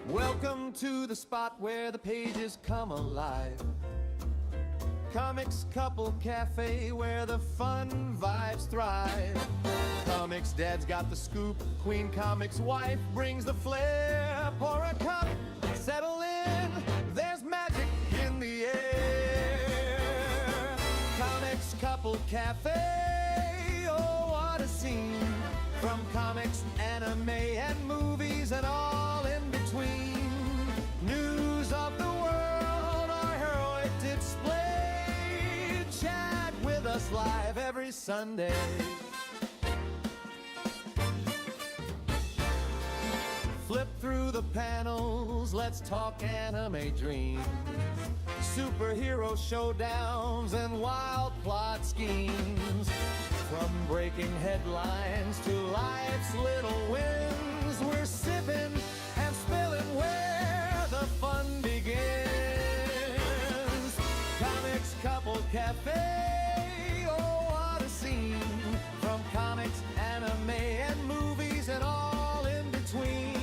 Welcome to the spot where the pages come alive. Comix Couple Cafe, where the fun vibes thrive. ComixDad's got the scoop, QueenComixWife brings the flair. Pour a cup, settle in, there's magic in the air. Comix Couple Cafe, oh what a scene. From comics, anime, and movies, and all in between. News of the world, our heroic display. Chat with us live every Sunday. Flip through the panels, let's talk anime dreams. Superhero showdowns and wild plot schemes. From breaking headlines to life's little wins, we're sipping and spilling where the fun begins. Comix Couple Cafe, oh what a scene. From comics, anime, and movies, and all in between.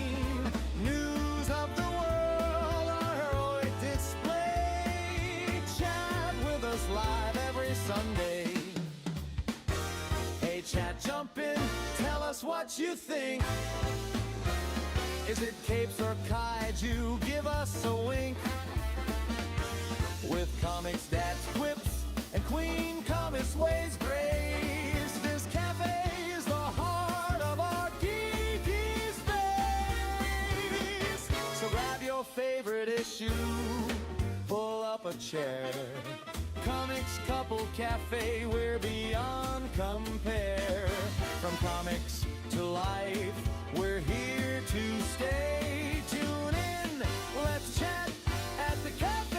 News of the world, our heroic display. Chat with us live every Sunday. Hey chat, jump in, tell us what you think. Is it capes or kaiju? Give us a wink. With ComixDad's quips and QueenComixWife's grace, this cafe is the heart of our geeky space. So grab your favorite issue, pull up a chair. Comix Couple Cafe, we're beyond compare. From comics to life, we're here to stay. Tune in, let's chat at the cafe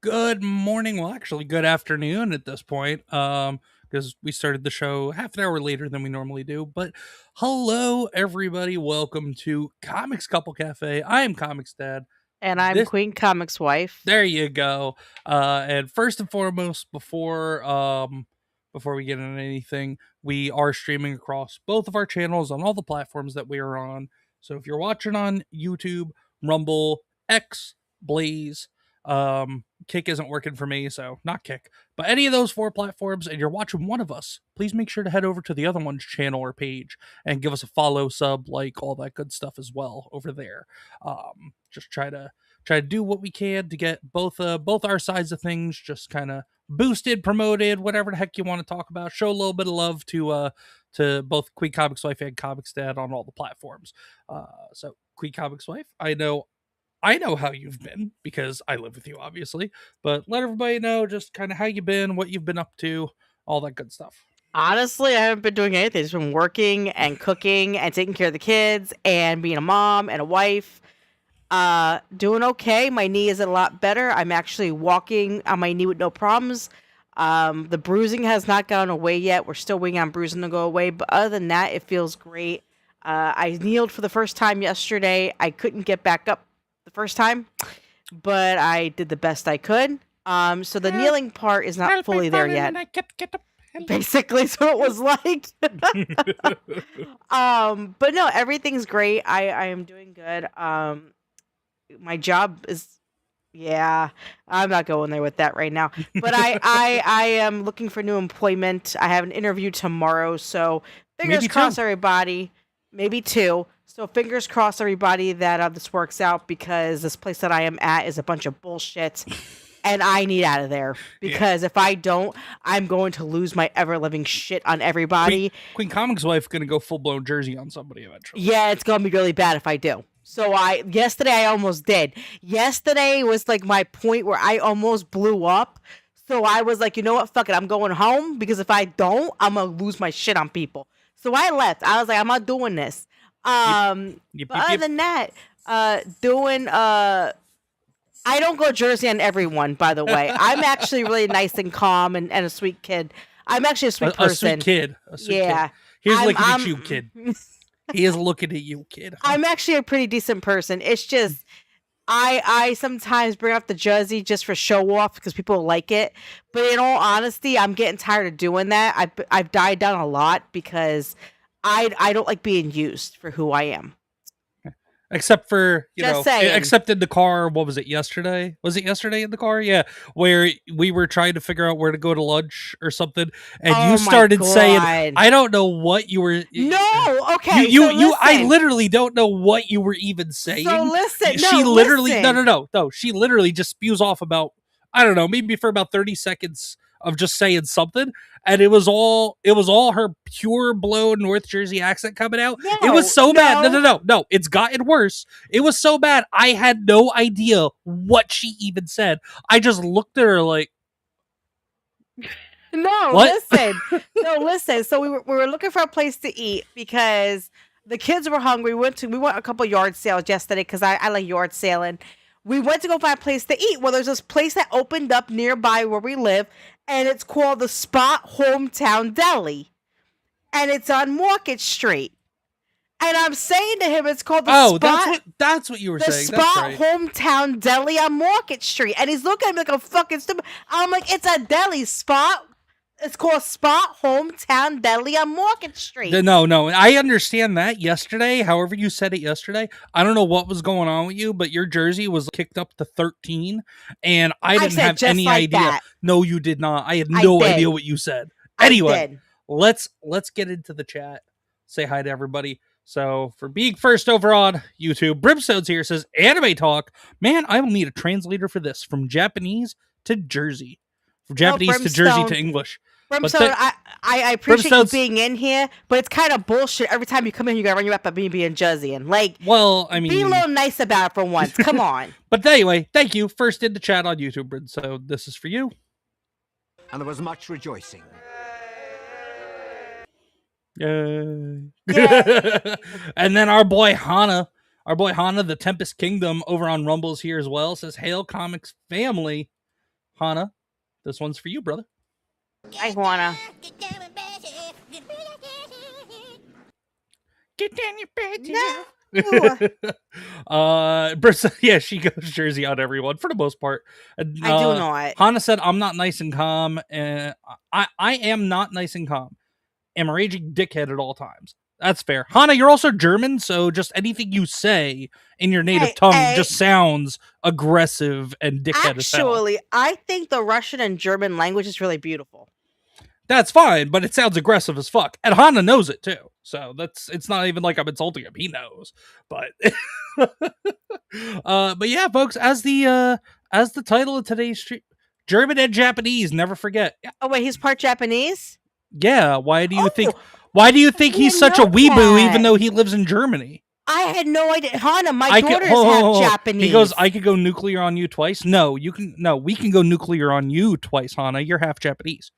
Good morning. Well, actually, good afternoon at this point, because we started the show half an hour later than we normally do. But hello, everybody. Welcome to Comix Couple Cafe. I am ComixDad. And I'm QueenComixWife. There you go. And first and foremost, before we get into anything, we are streaming across both of our channels on all the platforms that we are on. So if you're watching on YouTube, Rumble, X, Blaze, Kick isn't working for me, so not Kick, but any of those 4 platforms, and you're watching one of us, please make sure to head over to the other one's channel or page and give us a follow, sub, like, all that good stuff as well over there. Just try to do what we can to get both our sides of things just kind of boosted, promoted, whatever the heck you want to talk about. Show a little bit of love to both QueenComixWife and ComixDad on all the platforms. So QueenComixWife, I know how you've been because I live with you, obviously, but let everybody know just kind of how you've been, what you've been up to, all that good stuff. Honestly, I haven't been doing anything. I've just been working and cooking and taking care of the kids and being a mom and a wife. Doing okay. My knee is a lot better. I'm actually walking on my knee with no problems. The bruising has not gone away yet. We're still waiting on bruising to go away, but other than that, it feels great. I kneeled for the first time yesterday. I couldn't get back up the first time, but I did the best I could. So the kneeling part is not fully there yet. Basically, so it was like. But no, everything's great. I am doing good. My job is, yeah, I'm not going there with that right now. But I am looking for new employment. I have an interview tomorrow, so fingers crossed, everybody. Maybe 2. So fingers crossed, everybody, that this works out, because this place that I am at is a bunch of bullshit, and I need out of there. Because if I don't, I'm going to lose my ever-living shit on everybody. QueenComixWife going to go full-blown Jersey on somebody eventually. Yeah, it's going to be really bad if I do. So yesterday I almost did. Yesterday was like my point where I almost blew up. So I was like, you know what? Fuck it. I'm going home, because if I don't, I'm going to lose my shit on people. So I left. I was like, I'm not doing this. But other than that, I don't go Jersey on everyone, by the way. I'm actually really nice and calm and a sweet kid. I'm actually a sweet person. A sweet kid. Here's looking at you, kid. He is looking at you, kid. Huh? I'm actually a pretty decent person. It's just I sometimes bring up the jersey just for show off because people like it. But in all honesty, I'm getting tired of doing that. I've died down a lot because I don't like being used for who I am. Except for, Just saying. except in the car, what was it, yesterday? Was it yesterday in the car? Yeah, where we were trying to figure out where to go to lunch or something, and Oh you started my saying, God. I don't know what you were... No, okay. You, so I listen. literally don't know what you were even saying. So listen. She No, literally... listen. No. She literally just spews off about, I don't know, maybe for about 30 seconds of just saying something, and it was all her pure blown North Jersey accent coming out. It was so bad. No, it's gotten worse. It was so bad. I had no idea what she even said. I just looked at her like, No, what? listen. So we were looking for a place to eat because the kids were hungry. We went a couple yard sales yesterday because I like yard sailing. We went to go find a place to eat. Well, there's this place that opened up nearby where we live, and it's called the Spot Hometown Deli, and it's on Market Street. And I'm saying to him, it's called the Spot. That's what you were The saying. Spot That's right. Hometown Deli on Market Street, and he's looking at me like I'm fucking stupid. I'm like, it's a deli spot. It's called Spot Hometown Deli on Market Street. No. I understand that yesterday. However you said it yesterday, I don't know what was going on with you, but your jersey was kicked up to 13, and I didn't said have just any like idea. that. No, you did not. I had I no did. idea what you said. I Anyway, did. let's get into the chat. Say hi to everybody. So for being first over on YouTube, Brimstone's here, says anime talk. Man, I will need a translator for this, from Japanese to Jersey, from Japanese to Jersey Brimstone. to English. Brimstone, I appreciate you Brimstone's- being in here, but it's kind of bullshit. Every time you come in, you gotta run your mouth about me being Jersey and like. Well, I mean, be a little nice about it for once. Come on. But anyway, thank you. First in the chat on YouTube, Brid. So this is for you. And there was much rejoicing. Yay. And then our boy Hana, the Tempest Kingdom over on Rumble's here as well, says, Hail Comics family. Hana, this one's for you, brother. I wanna. Get down your bed. No. Yeah, she goes Jersey on everyone for the most part. I do not. Hana said, I'm not nice and calm. And I am not nice and calm. I'm a raging dickhead at all times. That's fair. Hana, you're also German, so just anything you say in your native tongue just sounds aggressive and dickhead as hell. Actually, I think the Russian and German language is really beautiful. That's fine, but it sounds aggressive as fuck. And Hana knows it too. So it's not even like I'm insulting him. He knows. But but yeah, folks, as the title of today's stream, German and Japanese, never forget. Oh wait, he's part Japanese? Yeah, why do you think he's such a weeboo even though he lives in Germany? I had no idea. Hana, my daughters have Japanese. He goes, I could go nuclear on you twice. No, we can go nuclear on you twice, Hana. You're half Japanese.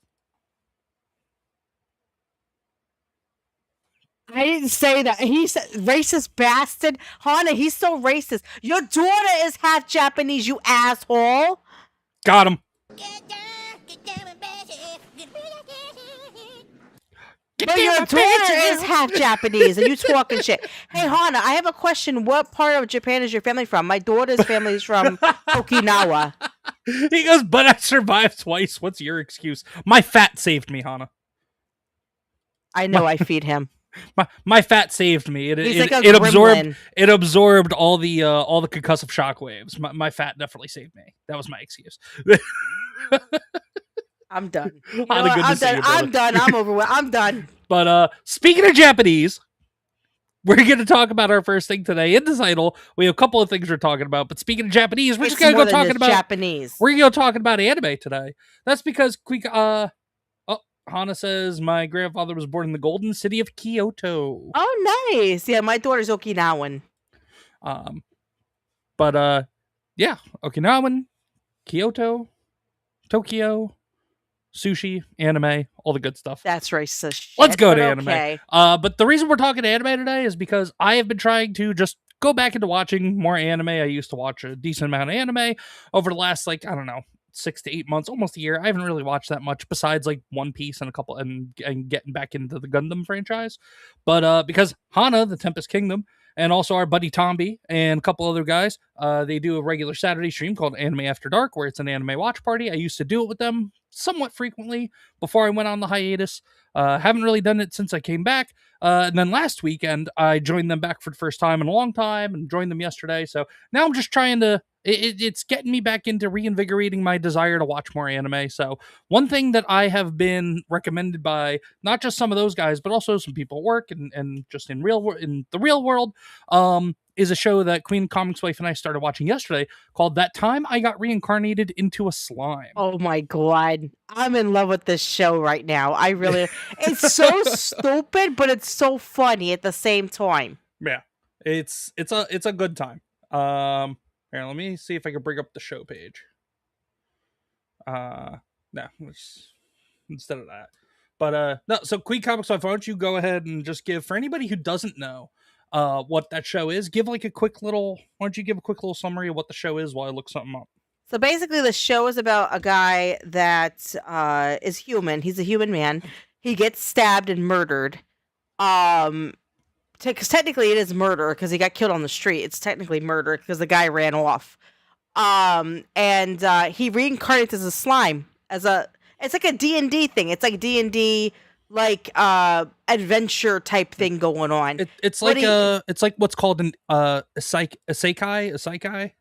I didn't say that. He said racist bastard. Hana, he's so racist. Your daughter is half Japanese, you asshole. Got him. But your daughter is half Japanese, and you talking shit. Hey, Hana, I have a question. What part of Japan is your family from? My daughter's family is from Okinawa. He goes, but I survived twice. What's your excuse? My fat saved me, Hana. I know. I feed him. My fat saved me. It absorbed all the concussive shockwaves. My fat definitely saved me. That was my excuse. I'm done. I'm done. I'm over with. I'm done. But speaking of Japanese, we're going to talk about our first thing today. In the title, we have a couple of things we're talking about. But speaking of Japanese, we're just going to go talking about Japanese. We're going to go talking about anime today. That's because Hana says my grandfather was born in the golden city of Kyoto. Oh, nice. Yeah, my daughter's Okinawan. But yeah, Okinawan, Kyoto, Tokyo, sushi, anime, all the good stuff. That's racist shit. Let's go to anime. Okay. But the reason we're talking anime today is because I have been trying to just go back into watching more anime. I used to watch a decent amount of anime over the last, 6 to 8 months, almost a year. I haven't really watched that much besides One Piece and a couple and getting back into the Gundam franchise. But because Hana, the Tempest Kingdom, and also our buddy Tomby and a couple other guys. They do a regular Saturday stream called Anime After Dark, where it's an anime watch party. I used to do it with them somewhat frequently before I went on the hiatus. Haven't really done it since I came back. And then last weekend, I joined them back for the first time in a long time and joined them yesterday. So now I'm just trying to, it's getting me back into reinvigorating my desire to watch more anime. So one thing that I have been recommended by not just some of those guys, but also some people at work and just in the real world, is a show that QueenComixWife and I started watching yesterday called That Time I Got Reincarnated into a Slime. Oh my God. I'm in love with this show right now. I really, it's so stupid, but it's so funny at the same time. Yeah, it's a good time. Here, let me see if I can bring up the show page. No, instead of that. But no, so QueenComixWife, why don't you go ahead and just give, for anybody who doesn't know what that show is, give like a quick little, why don't you give a quick little summary of what the show is while I look something up? So basically, the show is about a guy that is human. He's a human man. He gets stabbed and murdered. Because technically it is murder because he got killed on the street. It's technically murder because the guy ran off. And he reincarnates as a slime. It's like a D&D thing. It's like D&D, like adventure type thing going on. It's like what's called a isekai.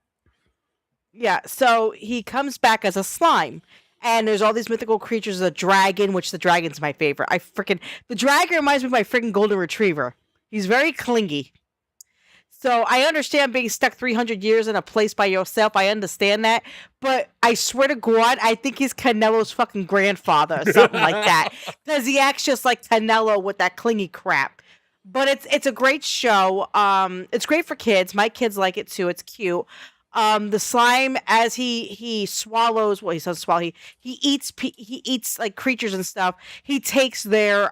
Yeah, so he comes back as a slime. And there's all these mythical creatures, a dragon, which the dragon's my favorite. The dragon reminds me of my freaking golden retriever. He's very clingy. So I understand being stuck 300 years in a place by yourself. I understand that. But I swear to God, I think he's Canelo's fucking grandfather or something like that. Because he acts just like Canelo with that clingy crap. But it's a great show. It's great for kids. My kids like it too. It's cute. The slime, as he swallows, well, he doesn't swallow, he eats like creatures and stuff. He takes their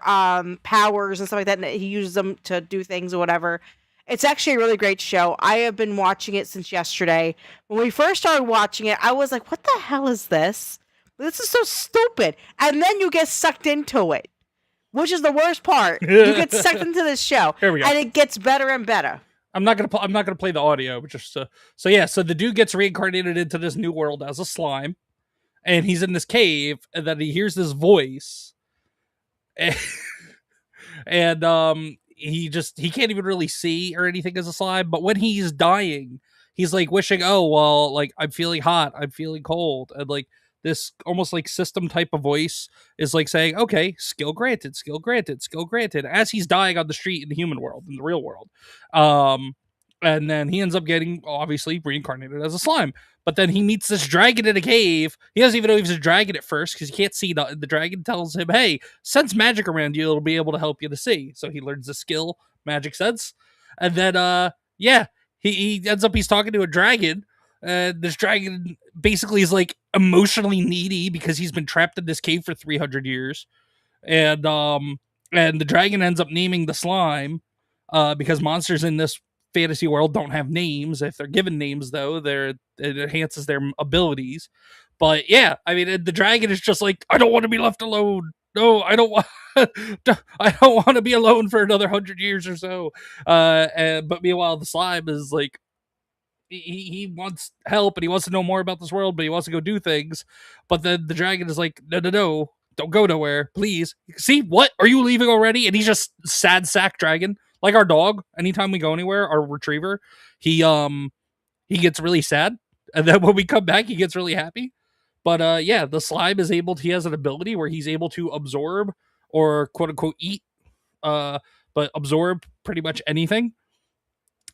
powers and stuff like that, and he uses them to do things or whatever. It's actually a really great show. I have been watching it since yesterday. When we first started watching it, I was like, what the hell is this? This is so stupid. And then you get sucked into it, which is the worst part. You get sucked into this show. Here we go. And it gets better and better. I'm not gonna play the audio, but just so the dude gets reincarnated into this new world as a slime, and he's in this cave, and then he hears this voice, and he can't even really see or anything as a slime. But when he's dying, he's like wishing, oh well, like I'm feeling hot, I'm feeling cold, and like this almost like system type of voice is like saying, okay, skill granted, skill granted, skill granted, as he's dying on the street in the human world, in the real world. And then he ends up getting obviously reincarnated as a slime. But then he meets this dragon in a cave. He doesn't even know he's a dragon at first because he can't see. The dragon tells him, hey, sense magic around you. It'll be able to help you to see. So he learns the skill, magic sense. And then, he ends up, he's talking to a dragon. This dragon basically is like emotionally needy because he's been trapped in this cave for 300 years. And the dragon ends up naming the slime because monsters in this fantasy world don't have names. If they're given names, though, it enhances their abilities. But yeah, I mean, the dragon is just like, I don't want to be left alone. No, I don't want. I don't want to be alone for another 100 years or so. But meanwhile, the slime is like, he wants help and he wants to know more about this world, but he wants to go do things. But then the dragon is like, no, don't go nowhere, please. See, what? Are you leaving already? And he's just sad sack dragon. Like our dog, anytime we go anywhere, our retriever, he gets really sad. And then when we come back, he gets really happy. But the slime is he has an ability where he's able to absorb or quote unquote eat, but absorb pretty much anything.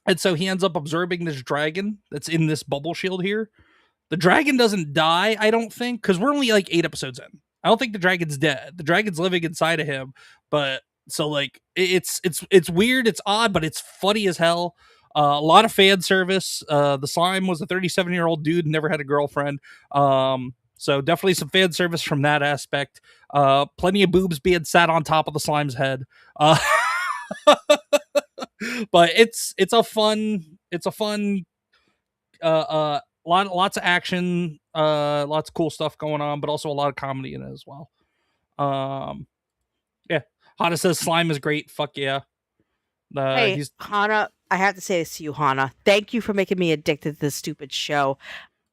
And so he ends up absorbing this dragon that's in this bubble shield here. The dragon doesn't die, I don't think, because we're only like 8 episodes in. I don't think the dragon's dead. The dragon's living inside of him. But so like it's weird, it's odd, but it's funny as hell. A lot of fan service. The slime was a 37-year-old dude, never had a girlfriend. So definitely some fan service from that aspect. Plenty of boobs being sat on top of the slime's head. But it's a fun lots of action, lots of cool stuff going on, but also a lot of comedy in it as well. Hana says slime is great. Fuck yeah. Hey, Hana, I have to say this to you, Hannah. Thank you for making me addicted to this stupid show.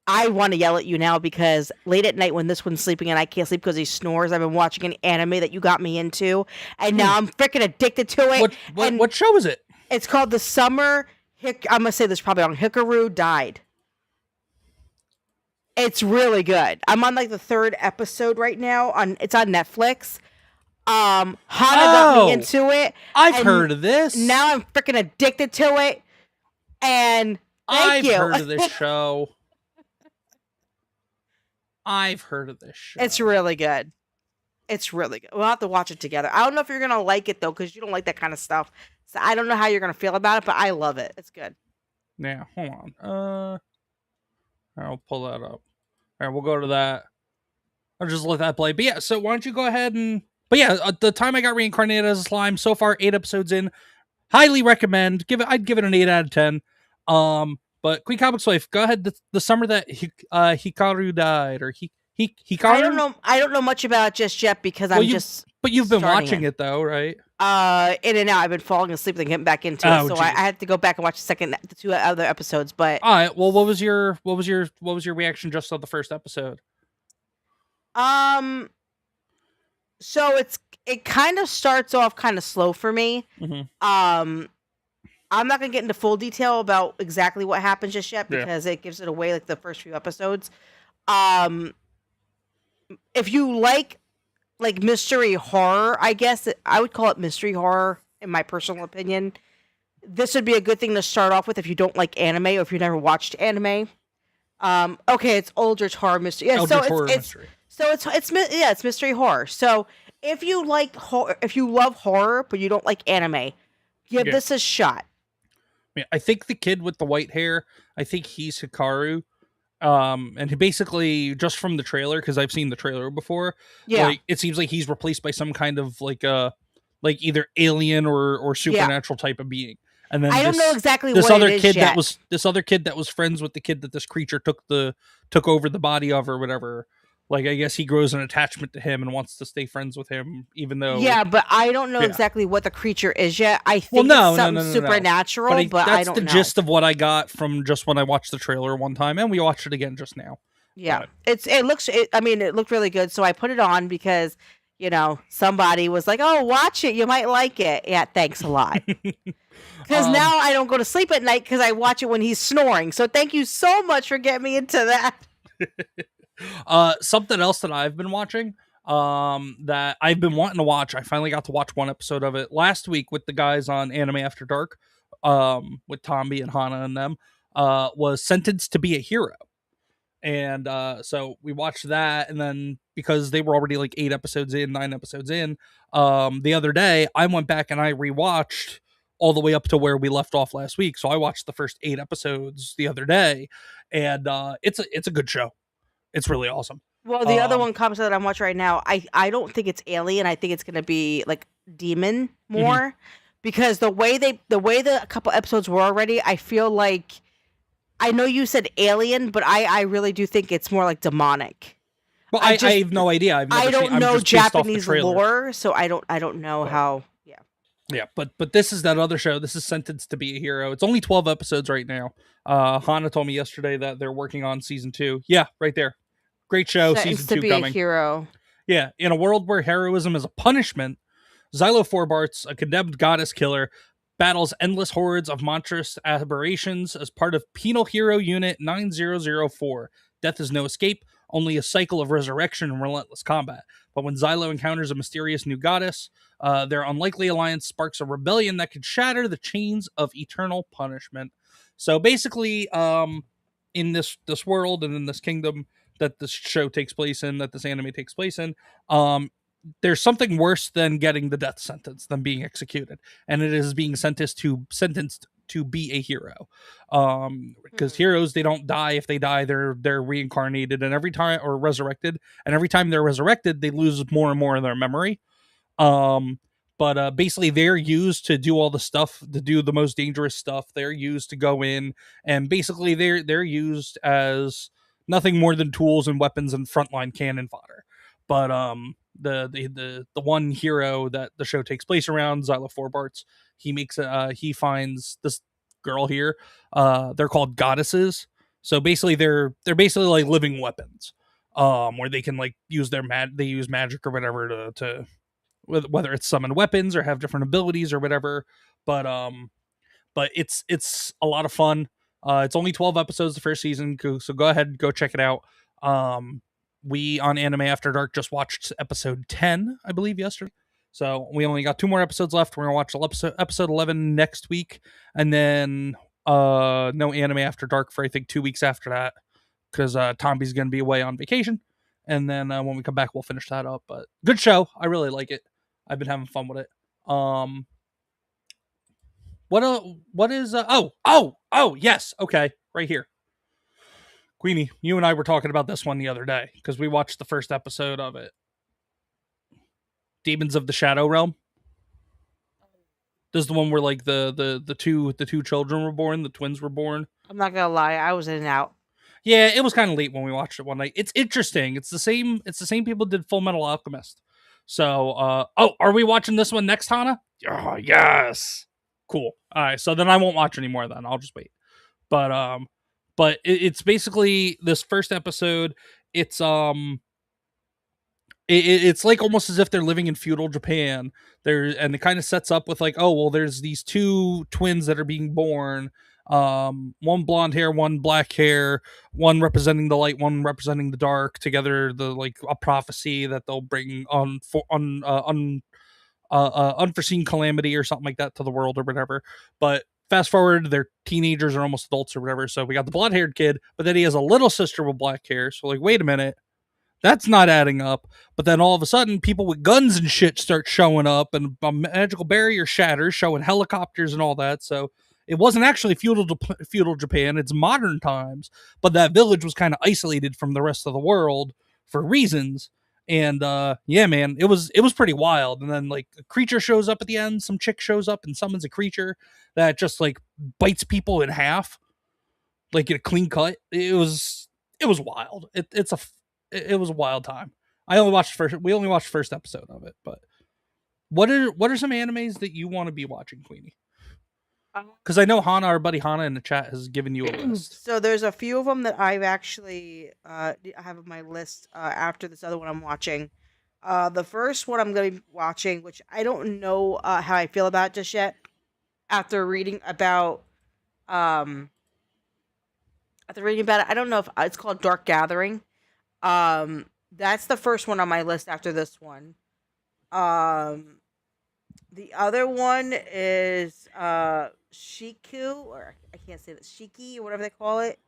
I want to yell at you now because late at night when this one's sleeping and I can't sleep because he snores, I've been watching an anime that you got me into, and now I'm freaking addicted to it. What show is it? It's called The Summer. I'm gonna say this probably wrong. Hikaru Died. It's really good. I'm on like the 3rd episode right now. It's on Netflix. Hana got me into it. I've heard of this. Now I'm freaking addicted to it. And thank you. I've heard of this show. I've heard of this show. It's really good. It's really good. We'll have to watch it together. I don't know if you're gonna like it though, because you don't like that kind of stuff. So I don't know how you're gonna feel about it, but I love it. It's good. Yeah, hold on. I'll pull that up. All right, we'll go to that. I'll just let that play. But yeah, so why don't you go ahead and... But yeah, the time I got reincarnated as a slime, so far 8 episodes in. Highly recommend. I'd give it an 8 out of 10. But QueenComixWife, go ahead. The summer that Hikaru died, or Hikaru. I don't know much about it just yet because But you've been watching it though, right? In and out. I've been falling asleep and getting back into it, so I had to go back and watch the 2 other episodes. But all right, well, what was your reaction just on the first episode? So it kind of starts off kind of slow for me. Mm-hmm. I'm not gonna get into full detail about exactly what happens just yet because it gives it away like the first few episodes. If you like mystery horror, I guess I would call it mystery horror in my personal opinion. This would be a good thing to start off with if you don't like anime or if you've never watched anime. Okay, it's Eldritch horror mystery. Yeah, mystery. It's mystery horror. So if you like if you love horror but you don't like anime, give this a shot. I think the kid with the white hair, I think he's Hikaru. And he basically, just from the trailer, because I've seen the trailer before, it seems like he's replaced by some kind of like either alien or supernatural type of being. And then I don't know exactly this what other it is kid yet. this other kid that was friends with the kid that this creature took over the body of or whatever. Like, I guess he grows an attachment to him and wants to stay friends with him, even though... Yeah, but I don't know exactly what the creature is yet. I think it's something supernatural, but I don't know. That's the gist of what I got from just when I watched the trailer one time, and we watched it again just now. Yeah, it looked really good, so I put it on because, somebody was like, oh, watch it, you might like it. Yeah, thanks a lot. Because now I don't go to sleep at night because I watch it when he's snoring, so thank you so much for getting me into that. Something else that I've been watching, that I've been wanting to watch. I finally got to watch one episode of it last week with the guys on Anime After Dark, with Tomby and Hana and them, was Sentenced to Be a Hero. And so we watched that, and then because they were already like 9 episodes in, the other day I went back and I rewatched all the way up to where we left off last week. So I watched the first 8 episodes the other day, and it's a good show. It's really awesome. Well, the other one comes that I'm watching right now. I don't think it's alien. I think it's going to be like demon more, because the way the couple episodes were already, I feel like, I know you said alien, but I really do think it's more like demonic. Well, I have no idea. I don't know Japanese lore, so I don't know how. Yeah. Yeah, but this is that other show. This is Sentenced to Be a Hero. It's only 12 episodes right now. Hana told me yesterday that they're working on season 2. Yeah, right there. Great show. Sentenced Season 2 to be coming. A hero. Yeah, in a world where heroism is a punishment, Xylo Forbarts, a condemned goddess killer, battles endless hordes of monstrous aberrations as part of Penal Hero Unit 9004. Death is no escape, only a cycle of resurrection and relentless combat. But when Xylo encounters a mysterious new goddess, their unlikely alliance sparks a rebellion that could shatter the chains of eternal punishment. So basically, in this world and in this kingdom that this show takes place in, that this anime takes place in, there's something worse than getting the death sentence, than being executed, and it is being sentenced to be a hero. Because heroes, they don't die. If they die, they're reincarnated, and every time, or resurrected, and every time they're resurrected, they lose more and more of their memory. But basically they're used to do all the stuff, to do the most dangerous stuff. They're used to go in, and basically they're used as nothing more than tools and weapons and frontline cannon fodder. But the one hero that the show takes place around, Xylo Forbarts, he finds this girl here. They're called goddesses. So basically, they're basically like living weapons, where they can like use they use magic or whatever to whether it's summon weapons or have different abilities or whatever. But it's a lot of fun. It's only 12 episodes the first season, so go ahead and go check it out. We on Anime After Dark just watched episode 10, I believe, yesterday. So we only got 2 more episodes left. We're gonna watch episode 11 next week, and then no Anime After Dark for I think 2 weeks after that, because Tomby's gonna be away on vacation, and then when we come back, we'll finish that up. But good show. I really like it. I've been having fun with it. What is oh yes, okay, right here. Queenie, you and I were talking about this one the other day because we watched the first episode of it. Demons of the Shadow Realm. This is the one where like the two children were born, the twins were born. I'm not gonna lie, I was in and out. Yeah, it was kind of late when we watched it one night. It's interesting. It's the same people did Full Metal Alchemist. So are we watching this one next, Hannah? Oh, yes. Cool. All right, so then I won't watch anymore then. I'll just wait. But it's basically this first episode. It's it's like almost as if they're living in feudal Japan. And it kind of sets up with like, oh well, there's these 2 twins that are being born. One blonde hair, one black hair, one representing the light, one representing the dark. Together, the like a prophecy that they'll bring unforeseen calamity or something like that to the world or whatever. But fast forward, they're teenagers or almost adults or whatever. So we got the blonde haired kid, but then he has a little sister with black hair. So like, wait a minute, that's not adding up. But then all of a sudden, people with guns and shit start showing up, and a magical barrier shatters, showing helicopters and all that. So it wasn't actually feudal Japan. It's modern times, but that village was kind of isolated from the rest of the world for reasons. And yeah, man, it was pretty wild. And then like a creature shows up at the end. Some chick shows up and summons a creature that just like bites people in half, like in a clean cut. It was wild. It was a wild time. We only watched the first episode of it. But what are some animes that you want to be watching, Queenie? Because I know Hannah, our buddy Hannah in the chat, has given you a list. So there's a few of them that I've actually I have on my list after this other one I'm watching. The first one I'm going to be watching, which I don't know how I feel about just yet, after reading about it, I don't know if it's called Dark Gathering. That's the first one on my list after this one. The other one is Shiku, or I can't say that, Shiki, or whatever they call it.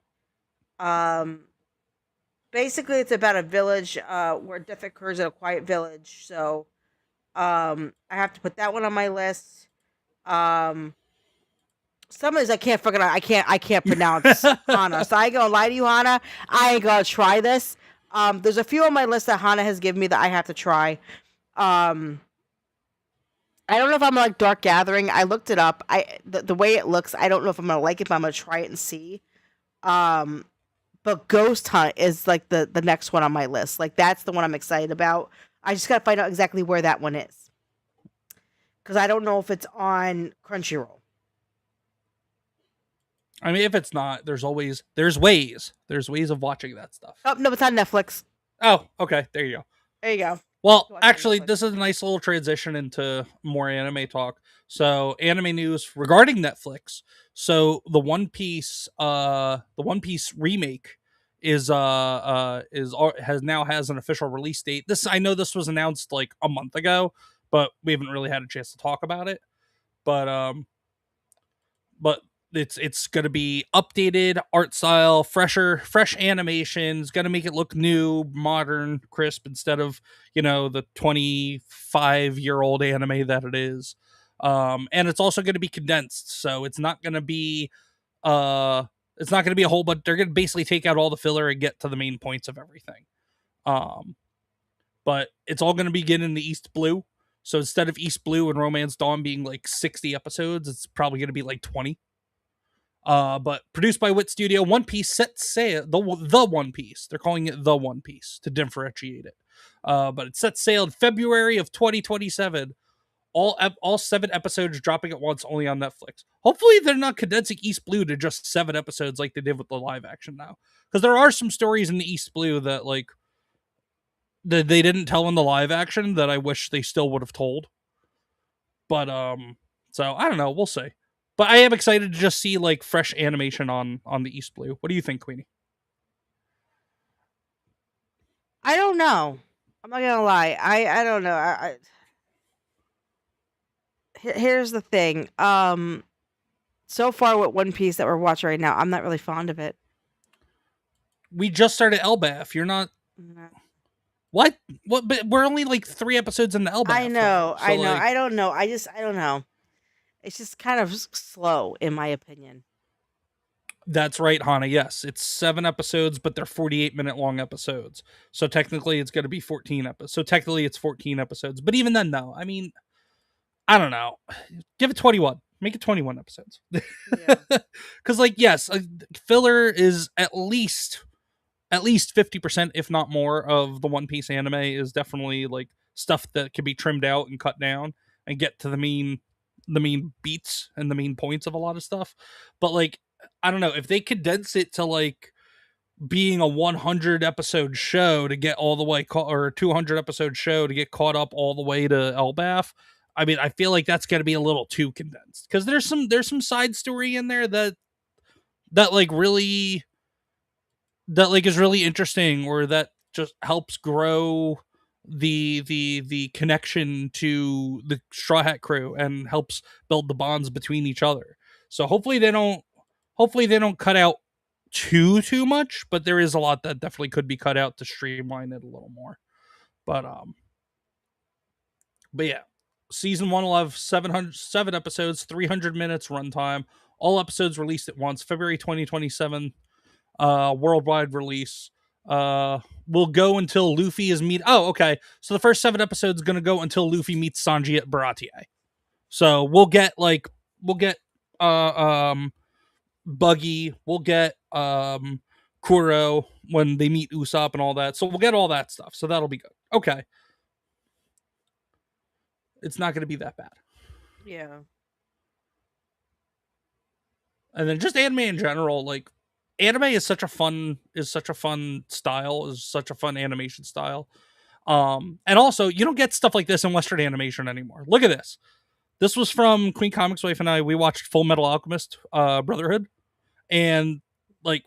Basically, it's about a village where death occurs in a quiet village. So I have to put that one on my list. Some of these I can't pronounce, Hannah. So I ain't gonna lie to you, Hannah. I ain't gonna try this. There's a few on my list that Hannah has given me that I have to try. I don't know if I'm like Dark Gathering. I looked it up. The way it looks, I don't know if I'm gonna like it, but I'm gonna try it and see. But Ghost Hunt is like the next one on my list. Like that's the one I'm excited about. I just gotta find out exactly where that one is, because I don't know if it's on Crunchyroll. I mean, if it's not, there's ways of watching that stuff. Oh no, it's on Netflix. Oh, okay, there you go. There you go. Well, actually, this is a nice little transition into more anime talk. So, anime news regarding Netflix. So, the One Piece remake has an official release date. I know this was announced like a month ago, but we haven't really had a chance to talk about it. But it's going to be updated art style, fresh animations, going to make it look new, modern, crisp, instead of, the 25-year-old anime that it is. And it's also going to be condensed. So it's not going to be a whole bunch. They're going to basically take out all the filler and get to the main points of everything. But it's all going to begin in the East Blue. So instead of East Blue and Romance Dawn being like 60 episodes, it's probably going to be like 20. But produced by Wit Studio, One Piece set sail. The One Piece. They're calling it The One Piece to differentiate it. But it set sail in February of 2027 all 7 episodes dropping at once only on Netflix. Hopefully they're not condensing East Blue to just 7 episodes like they did with the live action now. Because there are some stories in the East Blue that like that they didn't tell in the live action that I wish they still would have told. But so I don't know, we'll see. But I am excited to just see like fresh animation on the East Blue. What do you think, Queenie? I don't know. I'm not gonna lie. I don't know. Here's the thing. So far with One Piece that we're watching right now, I'm not really fond of it. We just started Elbaf. You're not. No. What? But we're only like 3 episodes into Elbaf. I know. So, I know. like, I don't know. I don't know. It's just kind of slow, in my opinion. that's right, Hana. Yes, it's 7 episodes, but they're 48-minute long episodes. So technically, it's going to be 14 episodes. So technically, it's 14 episodes. But even then, no. I mean, I don't know. Give it 21. Make it 21 episodes. Yeah. Because, like, yes, filler is at least 50%, if not more, of the One Piece anime is definitely like stuff that can be trimmed out and cut down and get to the main beats and the main points of a lot of stuff. But like, I don't know if they condense it to like being a 100 episode show to get all the way or a 200 episode show to get caught up all the way to Elbaf. I mean, I feel like that's going to be a little too condensed because there's some side story in there that like really that like is really interesting or that just helps grow the connection to the Straw Hat crew and helps build the bonds between each other. So hopefully they don't cut out too much, but there is a lot that definitely could be cut out to streamline it a little more. But yeah, season 1 will have 7 episodes, 300 minutes runtime. All episodes released at once, February 2027, worldwide release. Will go until Luffy is Oh, okay. So the first 7 episodes going to go until Luffy meets Sanji at Baratie. So we'll get Buggy, we'll get Kuro when they meet Usopp and all that. So we'll get all that stuff. So that'll be good. Okay. It's not going to be that bad. Yeah. And then just anime in general, like anime is such a fun style, is such a fun animation style. And also you don't get stuff like this in Western animation anymore. Look at this. This was from QueenComixWife and I. We watched Full Metal Alchemist Brotherhood, and like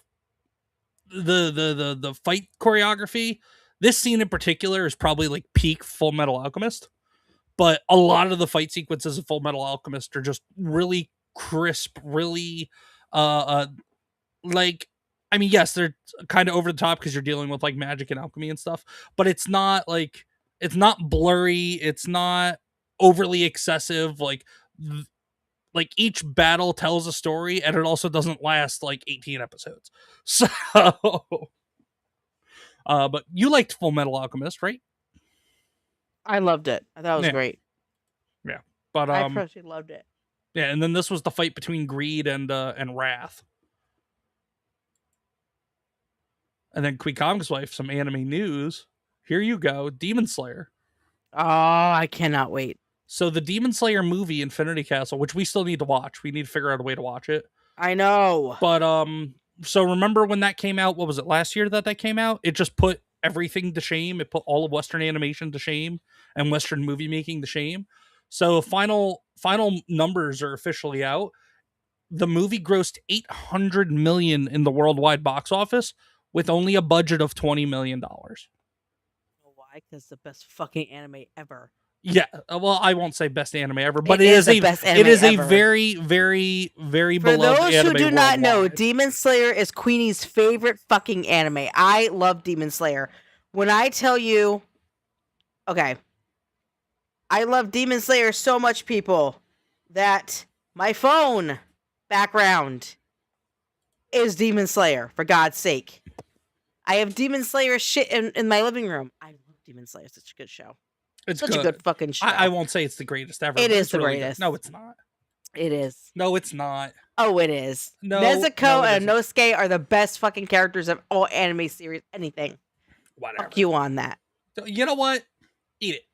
the fight choreography. This scene in particular is probably like peak Full Metal Alchemist, but a lot of the fight sequences of Full Metal Alchemist are just really crisp, really like, I mean, yes, they're kind of over the top because you're dealing with like magic and alchemy and stuff, but it's not blurry, it's not overly excessive. Like each battle tells a story, and it also doesn't last like 18 episodes. So, but you liked Full Metal Alchemist, right? I loved it. I thought it was great. Yeah, but I personally loved it. Yeah, and then this was the fight between Greed and Wrath. And then QueenComixWife, some anime news. Here you go, Demon Slayer. Oh, I cannot wait. So the Demon Slayer movie, Infinity Castle, which we still need to watch. We need to figure out a way to watch it. I know. But so remember when that came out? What was it, last year that came out? It just put everything to shame. It put all of Western animation to shame and Western movie making to shame. So final numbers are officially out. The movie grossed $800 million in the worldwide box office with only a budget of $20 million. Why? Because it's the best fucking anime ever. Yeah, well, I won't say best anime ever, but it is a very, very, very beloved anime. For those who do not know, worldwide. Demon Slayer is Queenie's favorite fucking anime. I love Demon Slayer. When I tell you, okay, I love Demon Slayer so much, people, that my phone background is Demon Slayer, for God's sake. I have Demon Slayer shit in my living room. I love Demon Slayer. It's such a good show. It's such a good fucking show. I won't say it's the greatest ever. It is the really greatest. Good. No, it's not. It is. No, it's not. Oh, it is. No, Nezuko and Inosuke are the best fucking characters of all anime series. Anything. Whatever. Fuck you on that. You know what? Eat it.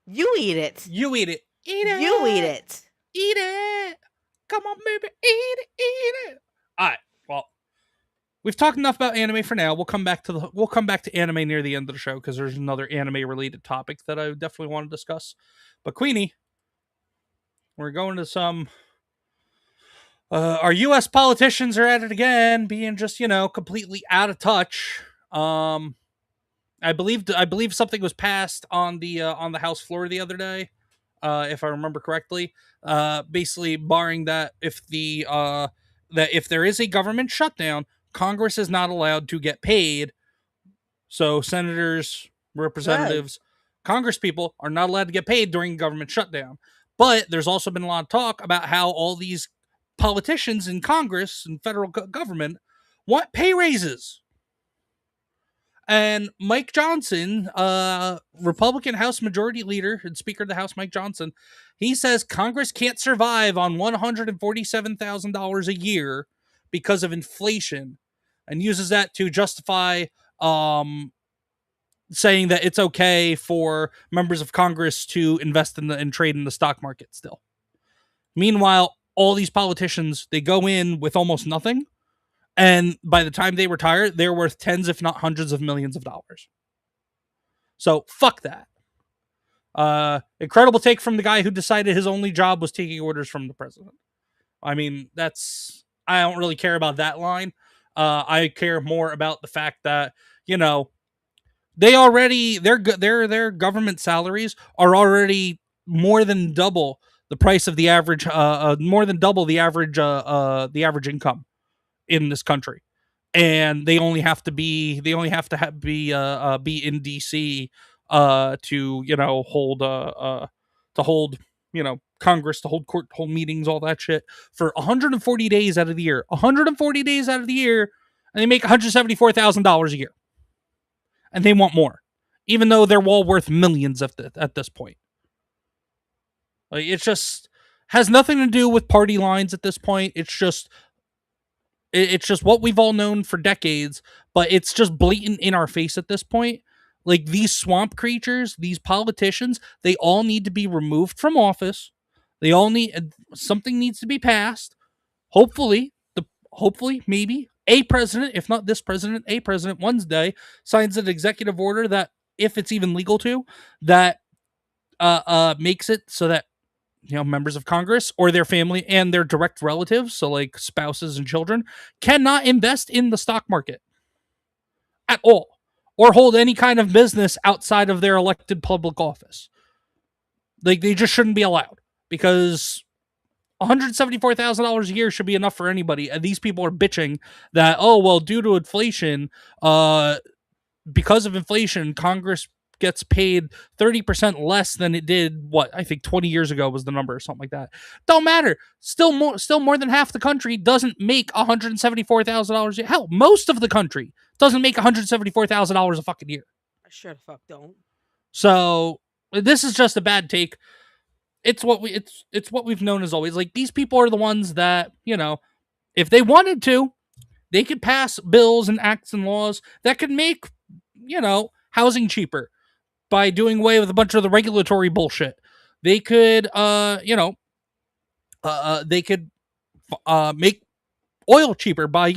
You eat it. You eat it. Eat it. You eat it. Eat it. Come on, baby. Eat it. All right. Well, we've talked enough about anime for now. We'll come back to anime near the end of the show because there's another anime related topic that I definitely want to discuss. But Queenie, we're going to some. Our U.S. politicians are at it again, being just completely out of touch. I believe something was passed on the House floor the other day, if I remember correctly. Basically, barring that if there is a government shutdown, Congress is not allowed to get paid. So senators, representatives, Congress people are not allowed to get paid during government shutdown. But there's also been a lot of talk about how all these politicians in Congress and federal government want pay raises. And Mike Johnson, Republican House Majority Leader and Speaker of the House, Mike Johnson, he says Congress can't survive on $147,000 a year because of inflation, and uses that to justify saying that it's okay for members of Congress to invest in and trade in the stock market still. Meanwhile, all these politicians, they go in with almost nothing. And by the time they retire, they're worth tens, if not hundreds of millions of dollars. So fuck that. Incredible take from the guy who decided his only job was taking orders from the president. I mean, I don't really care about that line. I care more about the fact that, their government salaries are already more than double the price of the average, more than double the average income in this country, and they only have to be be in DC to hold Congress, to hold court, hold meetings, all that shit for 140 days out of the year. 140 days out of the year, and they make $174,000 a year, and they want more, even though they're all worth millions at this point. Like, it just has nothing to do with party lines at this point. It's just what we've all known for decades, but it's just blatant in our face at this point. Like, these swamp creatures, these politicians, they all need to be removed from office. Something needs to be passed. Hopefully, maybe a president, if not this president, a president one day signs an executive order that, if it's even legal to, that makes it so that members of Congress or their family and their direct relatives, so like spouses and children, cannot invest in the stock market at all or hold any kind of business outside of their elected public office. Like, they just shouldn't be allowed, because $174,000 a year should be enough for anybody. And these people are bitching that, due to inflation, because of inflation, Congress gets paid 30% less than it did, I think 20 years ago was the number or something like that. Don't matter. Still more than half the country doesn't make $174,000 a year. Hell, most of the country doesn't make $174,000 a fucking year. I sure the fuck don't. So this is just a bad take. It's what we've known as always. Like, these people are the ones that, if they wanted to, they could pass bills and acts and laws that could make, housing cheaper by doing away with a bunch of the regulatory bullshit. They could, make oil cheaper by,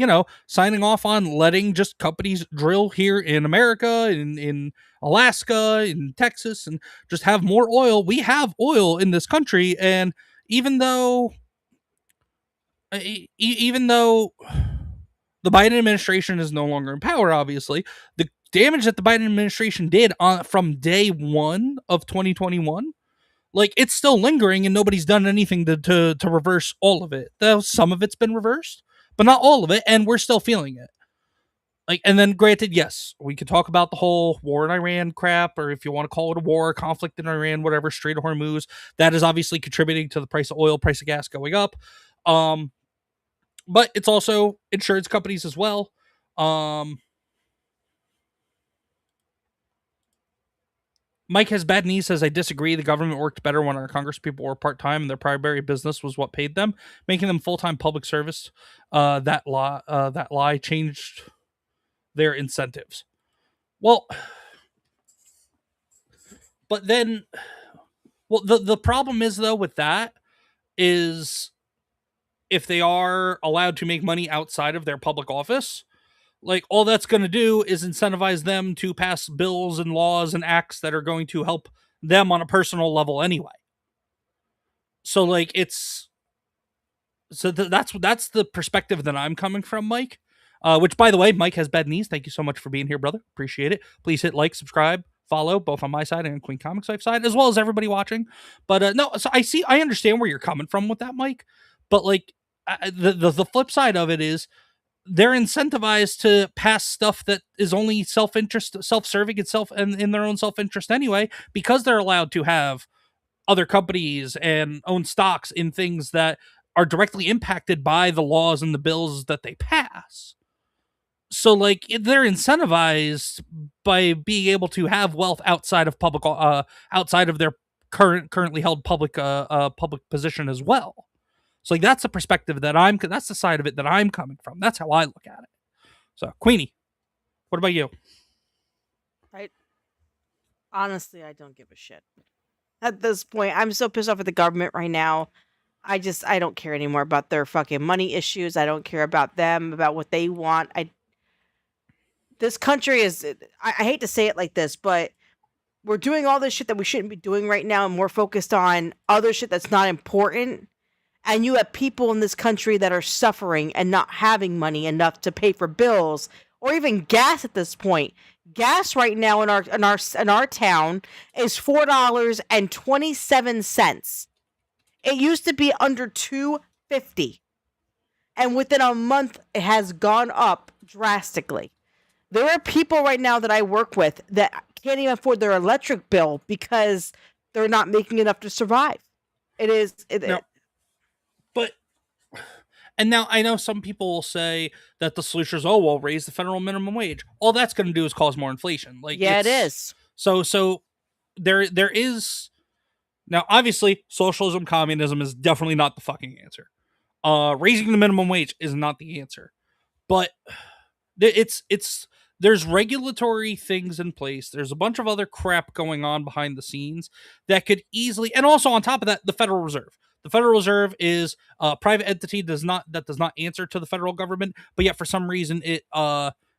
signing off on letting just companies drill here in America, in Alaska, in Texas, and just have more oil. We have oil in this country, and even though the Biden administration is no longer in power, obviously, the damage that the Biden administration did from day one of 2021, like, it's still lingering, and nobody's done anything to reverse all of it. Though some of it's been reversed, but not all of it, and we're still feeling it. Like, and then granted, yes, we could talk about the whole war in Iran crap, or if you want to call it a war, conflict in Iran, whatever, Strait of Hormuz. That is obviously contributing to the price of oil, price of gas going up. But it's also insurance companies as well. Mike Has Bad Knees says, I disagree. The government worked better when our Congress people were part-time and their primary business was what paid them, making them full-time public service. That lie changed their incentives. Well, but then Well, the problem is though with that is if they are allowed to make money outside of their public office, like all that's going to do is incentivize them to pass bills and laws and acts that are going to help them on a personal level anyway. So like that's the perspective that I'm coming from, Mike. Which, by the way, Mike has bad knees. Thank you so much for being here, brother. Appreciate it. Please hit like, subscribe, follow, both on my side and on QueenComixWife side, as well as everybody watching. But no, so I understand where you're coming from with that, Mike. But like the flip side of it is they're incentivized to pass stuff that is only self-interest, self-serving itself, and in their own self-interest anyway, because they're allowed to have other companies and own stocks in things that are directly impacted by the laws and the bills that they pass. So like they're incentivized by being able to have wealth outside of public, outside of their currently held public position as well. So like that's the perspective that's the side of it that I'm coming from. That's how I look at it. So Queenie, what about you? Honestly, I don't give a shit. At this point, I'm so pissed off at the government right now. I don't care anymore about their fucking money issues. I don't care about them, about what they want. This country is, I hate to say it like this, but we're doing all this shit that we shouldn't be doing right now, and we're focused on other shit that's not important. And you have people in this country that are suffering and not having money enough to pay for bills or even gas at this point. Gas right now in our town is $4.27. It used to be under $2.50, and within a month it has gone up drastically. There are people right now that I work with that can't even afford their electric bill because they're not making enough to survive. And now I know some people will say that the solution is, raise the federal minimum wage. All that's going to do is cause more inflation. Like, yeah, it is. So there is now obviously socialism, communism is definitely not the fucking answer. Raising the minimum wage is not the answer, but there's regulatory things in place. There's a bunch of other crap going on behind the scenes that could easily, and also on top of that, the Federal Reserve. The Federal Reserve is a private entity that does not answer to the federal government, but yet for some reason it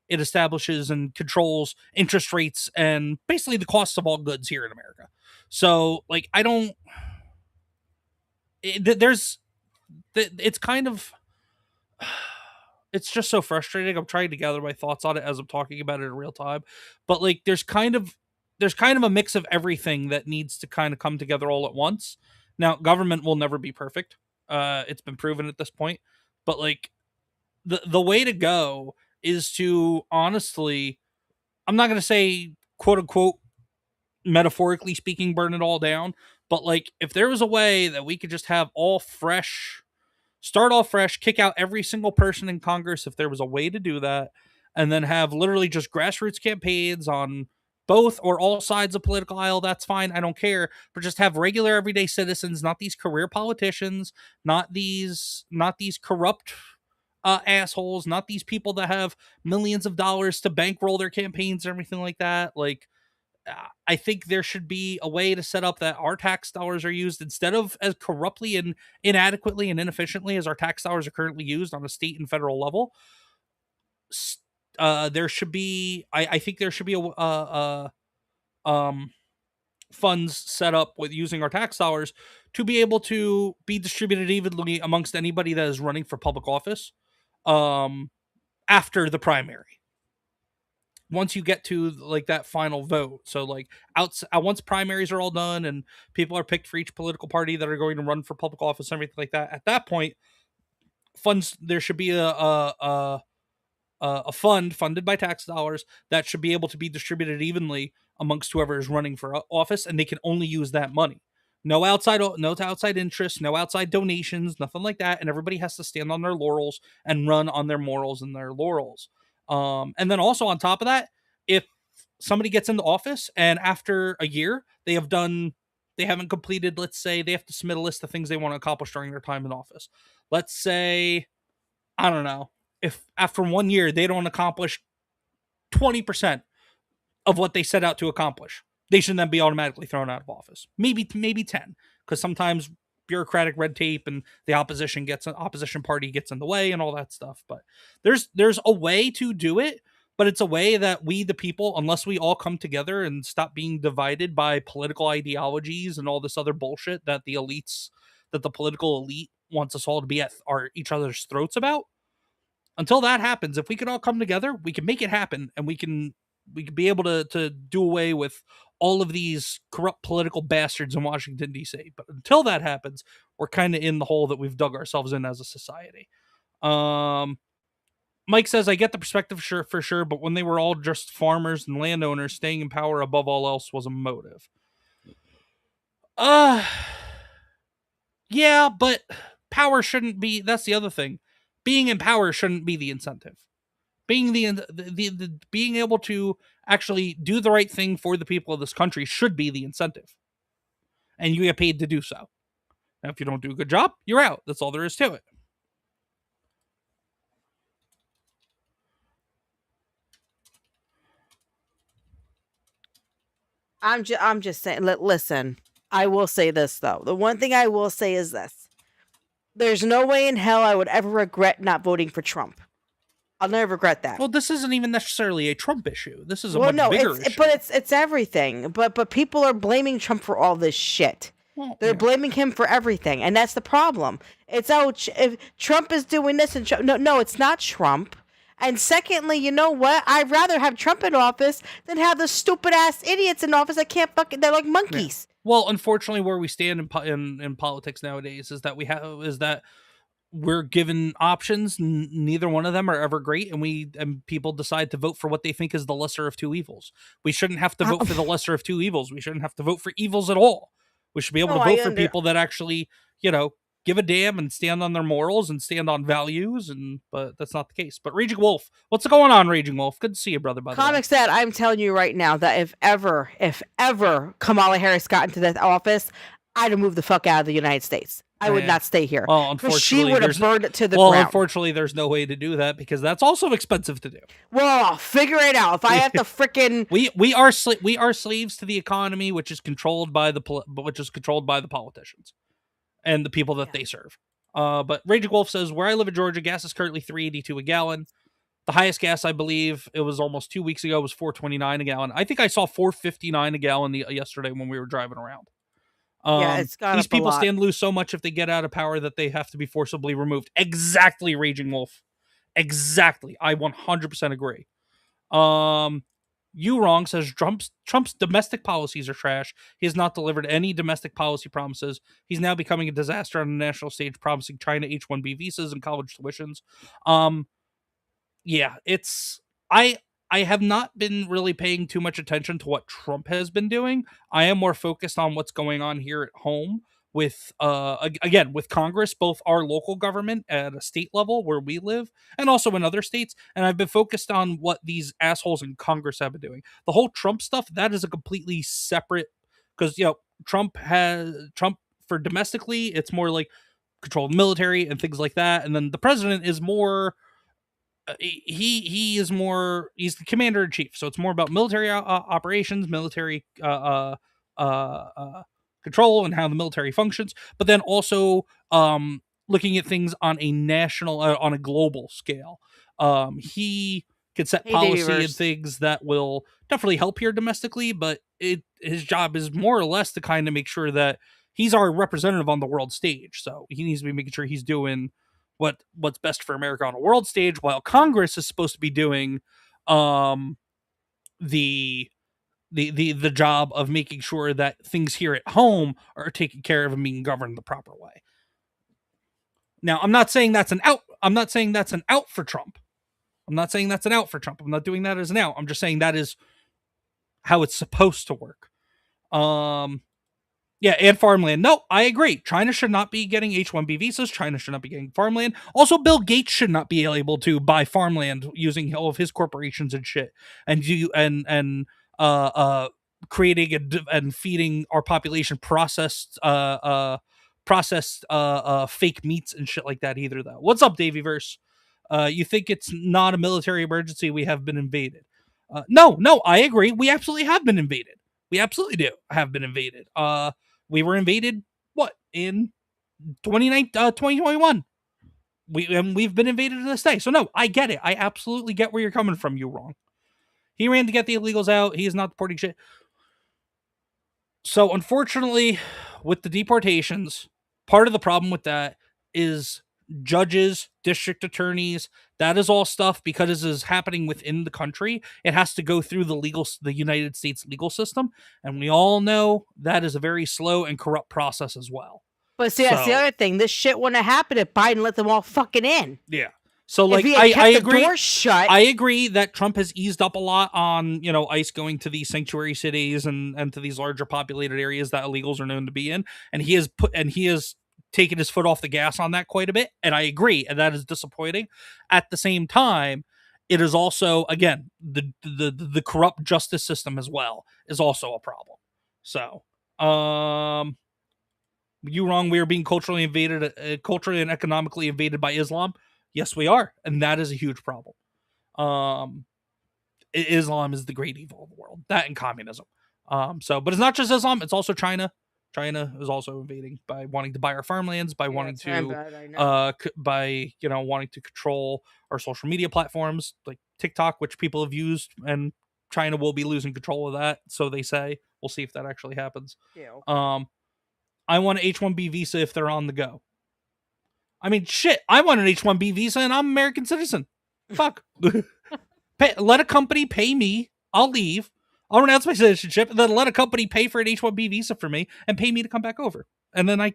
establishes and controls interest rates and basically the costs of all goods here in America. So like it's kind of, it's just so frustrating. I'm trying to gather my thoughts on it as I'm talking about it in real time, but like there's kind of a mix of everything that needs to kind of come together all at once. Now, government will never be perfect. It's been proven at this point. But like the way to go is to honestly, I'm not going to say quote unquote, metaphorically speaking, burn it all down. But like if there was a way that we could just have start all fresh, kick out every single person in Congress, if there was a way to do that, and then have literally just grassroots campaigns on both or all sides of political aisle, that's fine. I don't care. But just have regular everyday citizens, not these career politicians, not these corrupt assholes, not these people that have millions of dollars to bankroll their campaigns or everything like that. Like, I think there should be a way to set up that our tax dollars are used instead of as corruptly and inadequately and inefficiently as our tax dollars are currently used on a state and federal level. There should be, I think there should be funds set up with using our tax dollars to be able to be distributed evenly amongst anybody that is running for public office after the primary. Once you get to like that final vote. So like once primaries are all done and people are picked for each political party that are going to run for public office and everything like that, at that point, there should be a fund funded by tax dollars that should be able to be distributed evenly amongst whoever is running for office, and they can only use that money. No outside interest, no outside donations, nothing like that, and everybody has to stand on their laurels and run on their morals and their laurels. And then also on top of that, if somebody gets into office and after a year they haven't completed, let's say they have to submit a list of things they want to accomplish during their time in office. Let's say, I don't know, if after 1 year they don't accomplish 20% of what they set out to accomplish, they should then be automatically thrown out of office. Maybe 10, because sometimes bureaucratic red tape and the opposition party gets in the way and all that stuff. But there's a way to do it, but it's a way that we, the people, unless we all come together and stop being divided by political ideologies and all this other bullshit that the political elite wants us all to be at each other's throats about. Until that happens, if we can all come together, we can make it happen, and we can be able to do away with all of these corrupt political bastards in Washington, D.C. But until that happens, we're kind of in the hole that we've dug ourselves in as a society. Mike says, I get the perspective for sure, but when they were all just farmers and landowners, staying in power above all else was a motive. Yeah, but power shouldn't be, that's the other thing. Being in power shouldn't be the incentive. Being being able to actually do the right thing for the people of this country should be the incentive. And you get paid to do so. Now, if you don't do a good job, you're out. That's all there is to it. I'm just saying, listen, I will say this, though. The one thing I will say is this. There's no way in hell I would ever regret not voting for Trump. I'll never regret that. Well, this isn't even necessarily a Trump issue. This is a much bigger issue. But it's everything. But people are blaming Trump for all this shit. Well, they're blaming him for everything, and that's the problem. It's if Trump is doing this and no, it's not Trump. And secondly, you know what? I'd rather have Trump in office than have the stupid ass idiots in office that can't fucking. They're like monkeys. Yeah. Well, unfortunately, where we stand in politics nowadays is that we're given options. Neither one of them are ever great, and people decide to vote for what they think is the lesser of two evils. We shouldn't have to vote for the lesser of two evils. We shouldn't have to vote for evils at all. We should be able to vote for people that actually, give a damn and stand on their morals and stand on values. But that's not the case. But Raging Wolf, what's going on, Raging Wolf? Good to see you, brother. By the way, ComixDad, I'm telling you right now that if ever Kamala Harris got into that office, I'd have moved the fuck out of the United States. I would not stay here. Well, unfortunately, she would have burned it to the ground. Unfortunately, there's no way to do that because that's also expensive to do. Well, I'll figure it out. If I have to frickin' we are slaves to the economy, which is controlled by the politicians and the people that they serve. But Raging Wolf says, where I live in Georgia, gas is currently $3.82 a gallon. The highest gas, I believe, it was almost 2 weeks ago, was $4.29 a gallon. I think I saw $4.59 a gallon yesterday when we were driving around. It's gone these up a people lot. stand to lose so much if they get out of power that they have to be forcibly removed. Exactly, Raging Wolf. Exactly. I 100% agree. You Wrong says Trump's domestic policies are trash. He has not delivered any domestic policy promises. He's now becoming a disaster on the national stage, promising China H-1B visas and college tuitions. Yeah, I have not been really paying too much attention to what Trump has been doing. I am more focused on what's going on here at home with, again, with Congress, both our local government at a state level where we live and also in other states. And I've been focused on what these assholes in Congress have been doing. The whole Trump stuff, that is a completely separate, because, Trump for domestically, it's more like control the military and things like that. And then the president is more, he's the commander in chief, so it's more about military operations, military control and how the military functions, but then also looking at things on a national on a global scale. He can set policy and things that will definitely help here domestically, but his job is more or less to kind of make sure that he's our representative on the world stage, so he needs to be making sure he's doing what's best for America on a world stage, while Congress is supposed to be doing the job of making sure that things here at home are taken care of and being governed the proper way. Now, I'm not saying that's an out. I'm not saying that's an out for Trump. I'm not saying that's an out for Trump. I'm not doing that as an out. I'm just saying that is how it's supposed to work. Yeah, and farmland. No, I agree. China should not be getting H-1B visas. China should not be getting farmland. Also, Bill Gates should not be able to buy farmland using all of his corporations and shit, and creating and feeding our population processed fake meats and shit like that either. Though, what's up, Davyverse? You think it's not a military emergency? We have been invaded. No, I agree. We absolutely have been invaded. We absolutely do have been invaded. We were invaded, in 2021. We've been invaded to this day. So no, I get it. I absolutely get where you're coming from. You wrong. He ran to get the illegals out. He is not deporting shit. So unfortunately, with the deportations, part of the problem with that is judges, district attorneys. That is all stuff because this is happening within the country. It has to go through the United States legal system, and we all know that is a very slow and corrupt process as well. But see, that's the other thing. This shit wouldn't have happened if Biden let them all fucking in. Yeah. So, like, if he had kept I the agree. Door shut. I agree that Trump has eased up a lot on, ICE going to these sanctuary cities and to these larger populated areas that illegals are known to be in, and he has taken his foot off the gas on that quite a bit. And I agree, and that is disappointing. At the same time, it is also, again, the corrupt justice system as well is also a problem. So, you wrong. We are being culturally and economically invaded by Islam. Yes, we are, and that is a huge problem. Islam is the great evil of the world. That and communism. But it's not just Islam; it's also China. China is also invading by wanting to buy our farmlands, by wanting to, wanting to control our social media platforms like TikTok, which people have used, and China will be losing control of that. So they say. We'll see if that actually happens. Yeah, okay. I want an H-1B visa if they're on the go. I mean, shit, I want an H-1B visa and I'm an American citizen. Fuck. Let a company pay me. I'll leave. I'll renounce my citizenship and then let a company pay for an H-1B visa for me and pay me to come back over. And then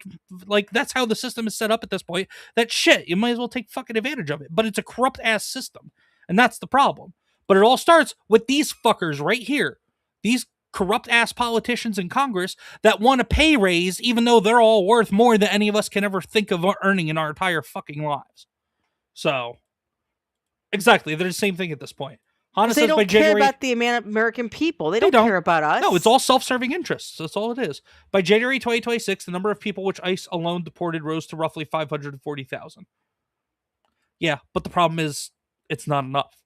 that's how the system is set up at this point. That shit, you might as well take fucking advantage of it. But it's a corrupt ass system. And that's the problem. But it all starts with these fuckers right here. These corrupt ass politicians in Congress that want a pay raise even though they're all worth more than any of us can ever think of earning in our entire fucking lives. So, exactly, they're the same thing at this point. Hana says they don't care about the American people. They don't care about us. No, it's all self-serving interests. That's all it is. By January 2026, the number of people which ICE alone deported rose to roughly 540,000. Yeah, but the problem is it's not enough.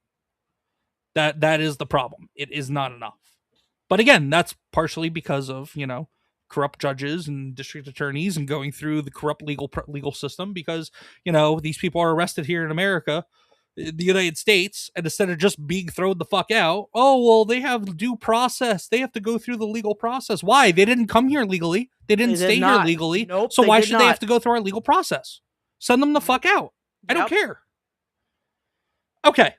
That is the problem. It is not enough. But again, that's partially because of, corrupt judges and district attorneys and going through the corrupt legal system because, these people are arrested here in America, the United States, and instead of just being thrown the fuck out, they have due process. They have to go through the legal process. Why? They didn't come here legally. They didn't stay here legally. Nope, so why should they have to go through our legal process? Send them the fuck out. Yep. I don't care. Okay.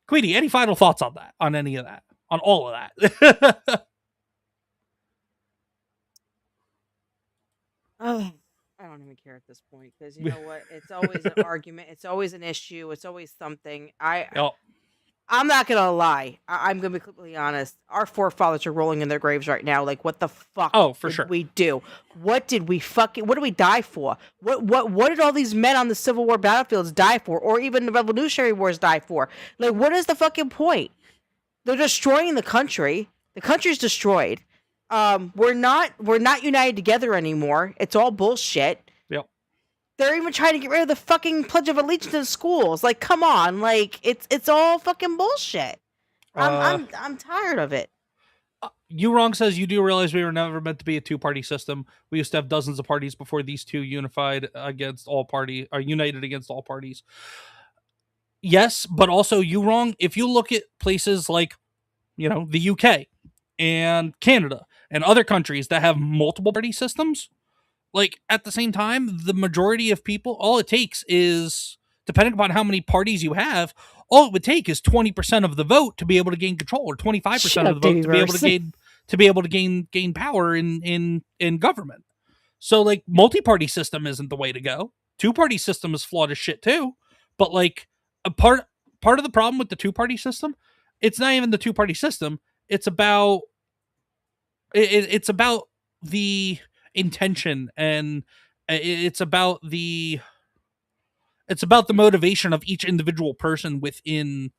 Queenie, any final thoughts on that? On any of that? On all of that? Oh, I don't even care at this point because you know what? It's always an argument. It's always an issue. It's always something. I'm not gonna lie. I'm gonna be completely honest. Our forefathers are rolling in their graves right now. Like, what the fuck? Oh, for sure. We do. What did we die for? What did all these men on the Civil War battlefields die for, or even the Revolutionary Wars die for? Like, what is the fucking point? They're destroying the country. The country's destroyed. We're not united together anymore. It's all bullshit. Yep. They're even trying to get rid of the fucking Pledge of Allegiance in schools. Like, come on, like it's all fucking bullshit. I'm tired of it. You wrong says you do realize we were never meant to be a two-party system. We used to have dozens of parties before these two united against all parties. Yes, but also you wrong. If you look at places like, the UK and Canada and other countries that have multiple party systems, like at the same time, the majority of people, all it takes is, depending upon how many parties you have, all it would take is 20% of the vote to be able to gain control, or 25% of the vote to be able to gain power in government. So like multi-party system isn't the way to go. Two-party system is flawed as shit too. But like a part of the problem with the two-party system, it's not even the two-party system. It's about the intention, and it's about the motivation of each individual person within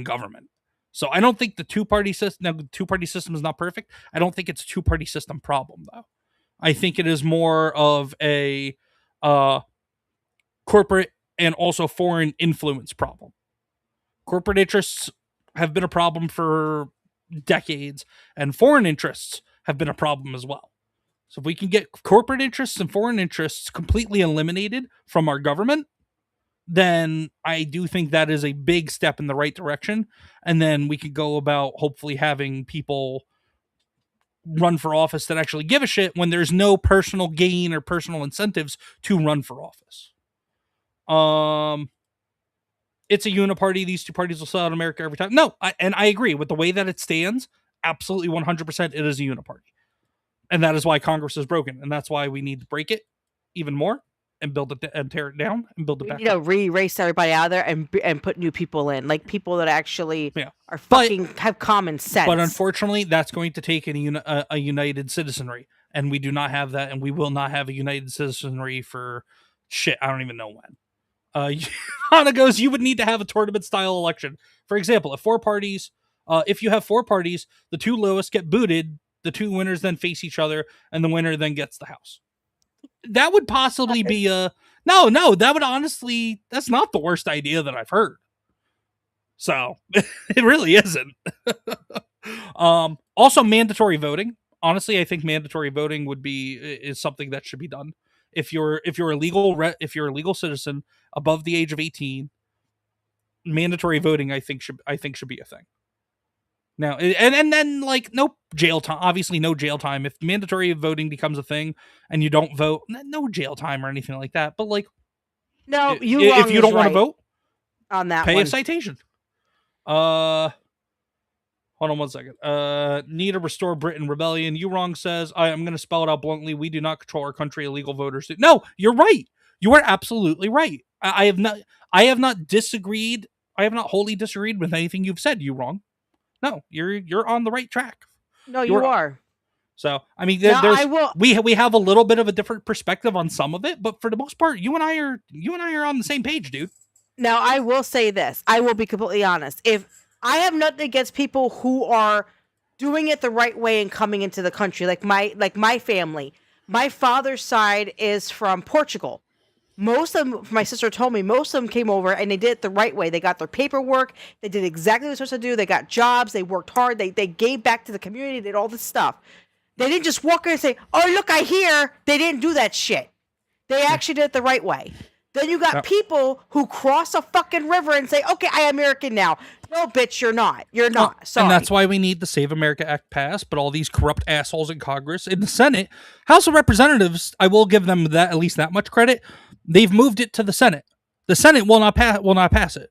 government. So I don't think the two-party system. Now, the two-party system is not perfect. I don't think it's a two-party system problem, though. I think it is more of a corporate and also foreign influence problem. Corporate interests have been a problem for decades, and foreign interests have been a problem as well. So if we can get corporate interests and foreign interests completely eliminated from our government, then I do think that is a big step in the right direction. And then we could go about hopefully having people run for office that actually give a shit when there's no personal gain or personal incentives to run for office. It's a uniparty. These two parties will sell out America every time. No, I agree with the way that it stands. Absolutely 100% it is a uniparty. And that is why Congress is broken. And that's why we need to break it even more and build it and tear it down and build it back up. Re-race everybody out of there and put new people in, like people that actually are fucking have common sense. But unfortunately, that's going to take a united citizenry, and we do not have that, and we will not have a united citizenry for shit. I don't even know when. Hana goes, you would need to have a tournament-style election. For example, if you have 4 parties, the 2 lowest get booted, the 2 winners then face each other, and the winner then gets the house. That would possibly be no, that would honestly, that's not the worst idea that I've heard. So it really isn't. Also mandatory voting. Honestly, I think mandatory voting is something that should be done. If you're a legal citizen above the age of 18, mandatory voting I think should be a thing. Now, and then like no jail time. Obviously, no jail time. If mandatory voting becomes a thing and you don't vote, no jail time or anything like that. But like, no, if you don't want to vote on that, pay a citation. Hold on one second. Need to restore Britain rebellion. You wrong says I'm going to spell it out bluntly. We do not control our country. Illegal voters do. No, you're right. You are absolutely right. I have not disagreed. I have not wholly disagreed with anything you've said. You wrong. No, you're on the right track. No, you are. So I mean, we have a little bit of a different perspective on some of it, but for the most part, you and I are on the same page, dude. Now I will say this. I will be completely honest. If I have nothing against people who are doing it the right way and coming into the country, like my family. My father's side is from Portugal. Most of them, my sister told me, most of them came over and they did it the right way. They got their paperwork. They did exactly what they're supposed to do. They got jobs. They worked hard. They gave back to the community. They did all this stuff. They didn't just walk in and say, oh, look, I hear. They didn't do that shit. They actually did it the right way. Then you got people who cross a fucking river and say, okay, I am American now. No, bitch, you're not. You're not. Sorry. And that's why we need the Save America Act passed, but all these corrupt assholes in Congress, in the Senate, House of Representatives, I will give them that at least that much credit. They've moved it to the Senate. The Senate will not pass it.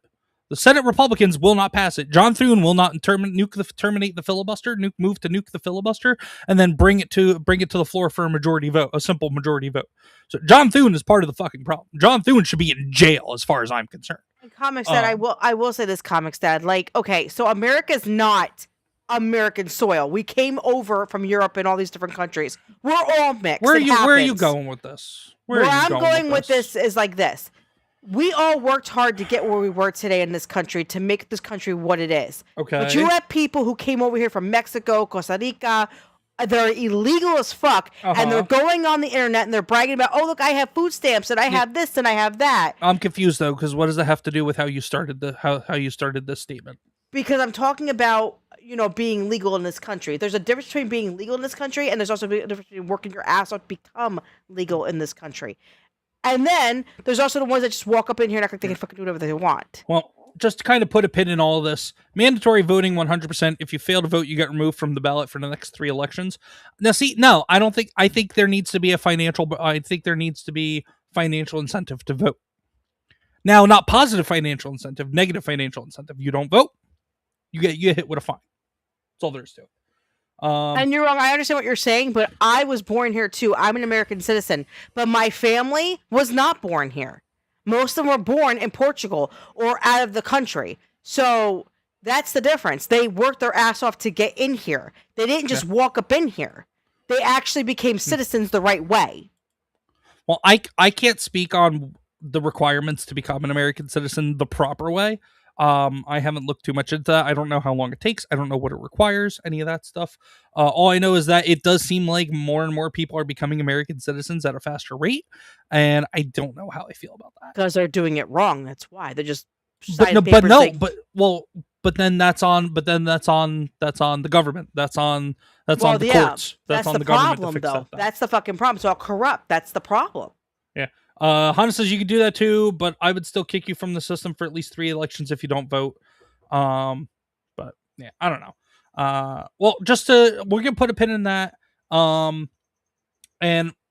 The Senate Republicans will not pass it. John Thune will not terminate the filibuster, move to nuke the filibuster, and then bring it to the floor for a majority vote, a simple majority vote. So John Thune is part of the fucking problem. John Thune should be in jail, as far as I'm concerned. And ComixDad, I will say this, ComixDad. Like, okay, so America's not American soil. We came over from Europe and all these different countries. We're all mixed. Where are you going with this? Where I'm going with this is like this. We all worked hard to get where we were today in this country, to make this country what it is. Okay. But you have people who came over here from Mexico, Costa Rica. They're illegal as fuck, and they're going on the internet and they're bragging about, oh, look, I have food stamps and I have this and I have that. I'm confused though, because what does that have to do with how you started this statement? Because I'm talking about, being legal in this country. There's a difference between being legal in this country, and there's also a difference between working your ass off to become legal in this country. And then there's also the ones that just walk up in here and act like they can fucking do whatever they want. Well, just to kind of put a pin in all of this, mandatory voting 100%. If you fail to vote, you get removed from the ballot for the next 3 elections. Now, see, no, I think there needs to be financial incentive to vote. Now, not positive financial incentive, negative financial incentive. You don't vote, you get hit with a fine. That's all there is to it. And you're wrong. I understand what you're saying, but I was born here too. I'm an American citizen, but my family was not born here. Most of them were born in Portugal or out of the country. So that's the difference. They worked their ass off to get in here. They didn't just walk up in here. They actually became citizens the right way. Well, I can't speak on the requirements to become an American citizen the proper way. I haven't looked too much into that. I don't know how long it takes. I don't know what it requires, any of that stuff. All I know is that it does seem like more and more people are becoming American citizens at a faster rate, and I don't know how I feel about that. Because they're doing it wrong. That's why. They're just but then that's on the government. That's on the courts. That's on the government to fix that. That's the fucking problem. It's all corrupt. That's the problem. Yeah. Hana says you can do that too, but I would still kick you from the system for at least 3 elections if you don't vote. But yeah, I don't know. Well, we're gonna put a pin in that. And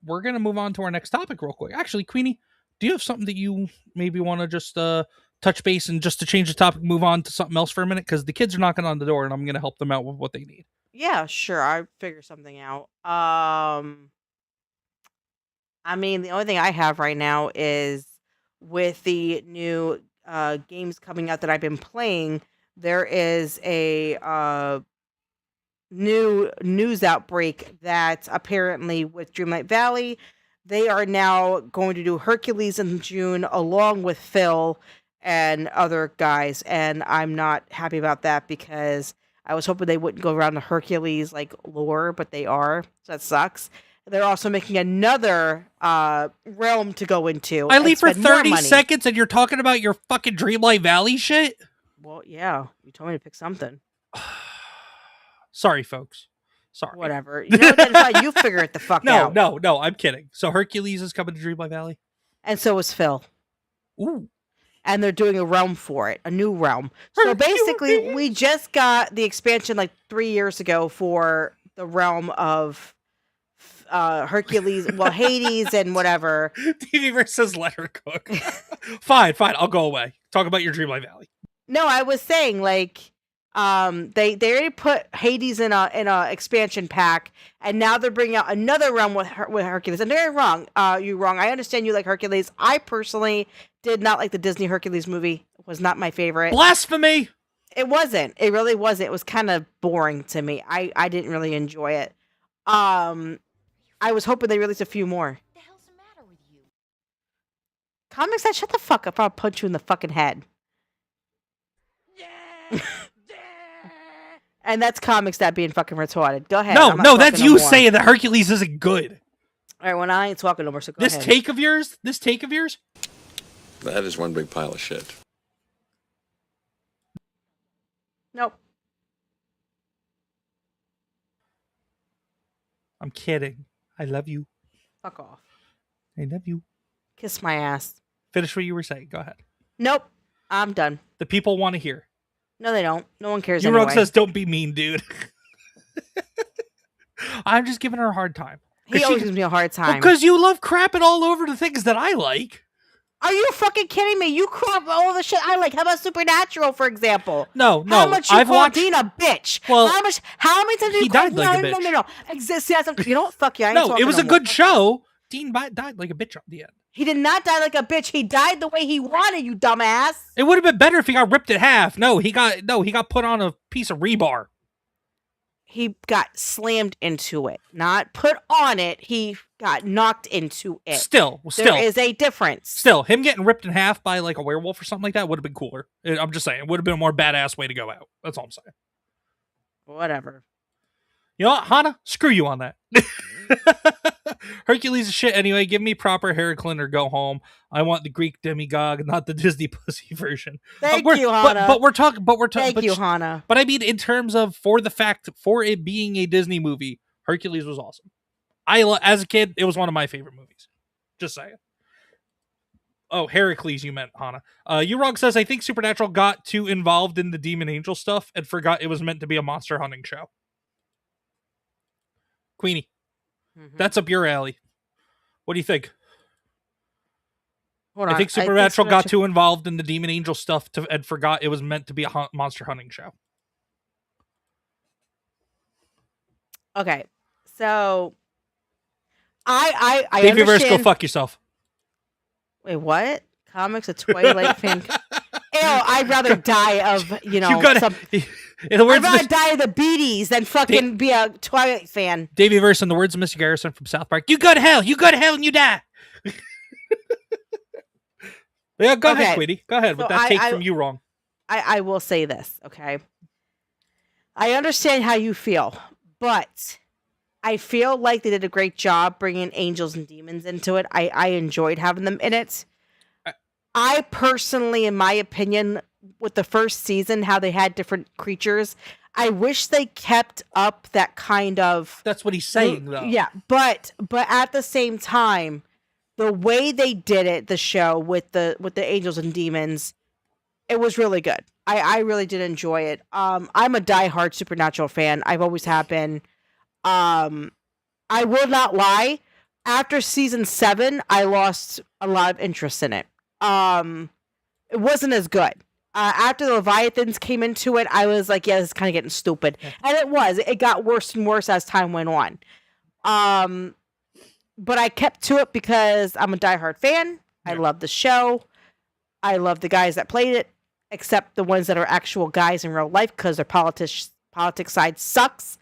we're gonna move on to our next topic real quick. Actually, Queenie, do you have something that you maybe want to just touch base and just to change the topic, move on to something else for a minute? Because the kids are knocking on the door, and I'm gonna help them out with what they need. Yeah, sure. I figure something out. I mean, the only thing I have right now is with the new games coming out that I've been playing, there is a new news outbreak that apparently with Dreamlight Valley, they are now going to do Hercules in June along with Phil and other guys. And I'm not happy about that because I was hoping they wouldn't go around the Hercules like lore, but they are. So that sucks. They're also making another realm to go into. I leave for 30 seconds and you're talking about your fucking Dreamlight Valley shit? Well, yeah. You told me to pick something. Sorry, folks. Sorry. Whatever. You know what? That's fine. You figure it the fuck out. No, I'm kidding. So Hercules is coming to Dreamlight Valley? And so is Phil. Ooh. And they're doing a realm for it. A new realm. So basically, we just got the expansion like 3 years ago for the realm of Hercules, well, Hades and whatever. TVverse says let her cook. Fine, I'll go away. Talk about your Dreamlight Valley. No, I was saying like they already put Hades in a expansion pack, and now they're bringing out another realm with Hercules. And they're wrong. You're wrong. I understand you like Hercules. I personally did not like the Disney Hercules movie. It was not my favorite. Blasphemy! It wasn't. It really wasn't. It was kind of boring to me. I didn't really enjoy it. I was hoping they released a few more. What the hell's the matter with you? ComixDad, shut the fuck up. I'll punch you in the fucking head. And that's ComixDad being fucking retarded. Go ahead. No, that's you saying that Hercules isn't good. All right, well, I ain't talking no more, so go ahead. This take of yours? That is one big pile of shit. Nope. I'm kidding. I love you. Fuck off. I love you. Kiss my ass. Finish what you were saying. Go ahead. Nope. I'm done. The people want to hear. No, they don't. No one cares Urog anyway. says, don't be mean, dude. I'm just giving her a hard time. He always gives me a hard time. Because you love crapping all over the things that I like. Are you fucking kidding me? You crap all the shit I like. How about Supernatural, for example? No. How much you I've call watched... Dean a bitch? Well, how many times did you call... died like a bitch. No. You know what? Fuck you. I ain't no, talking it was no a more. good show. Dean died like a bitch at the end. He did not die like a bitch. He died the way he wanted, you dumbass. It would have been better if he got ripped in half. He got put on a piece of rebar. He got slammed into it. Not put on it. He got knocked into it. Still. There is a difference. Still, him getting ripped in half by like a werewolf or something like that would have been cooler. I'm just saying. It would have been a more badass way to go out. That's all I'm saying. Whatever. You know what, Hana? Screw you on that. Hercules is shit anyway. Give me proper Heraclin or go home. I want the Greek demigod, not the Disney pussy version. Thank you, Hana. But we're talking. Thank you, Hana. But I mean, in terms of for it being a Disney movie, Hercules was awesome. As a kid, it was one of my favorite movies. Just saying. Oh, Heracles, you meant, Hana. Urog says, I think Supernatural got too involved in the demon angel stuff and forgot it was meant to be a monster hunting show. Queenie, that's up your alley. What do you think? Hold on. I think Supernatural got too involved in the demon angel stuff and forgot it was meant to be a monster hunting show. Okay, so I Davey Verse, understand. go fuck yourself. Wait, what? Comics a Twilight fan? Ew, I'd rather die of I'd rather die of the beaties than fucking be a Twilight fan. Davey Verse, in the words of Mr. Garrison from South Park, you go to hell and you die. Yeah, go ahead, Queenie. Go ahead with that take from you wrong. I will say this, okay? I understand how you feel, but I feel like they did a great job bringing angels and demons into it. I enjoyed having them in it. I personally, in my opinion, with the first season, how they had different creatures. I wish they kept up that kind of. That's what he's saying, though. Yeah, but at the same time, the way they did it, the show with the angels and demons, it was really good. I really did enjoy it. I'm a diehard Supernatural fan. I've always have been. I will not lie. After season 7, I lost a lot of interest in it. It wasn't as good. After the Leviathans came into it, I was like, yeah, this is kind of getting stupid. And it was. It got worse and worse as time went on. But I kept to it because I'm a diehard fan. I love the show. I love the guys that played it, except the ones that are actual guys in real life because their politics side sucks.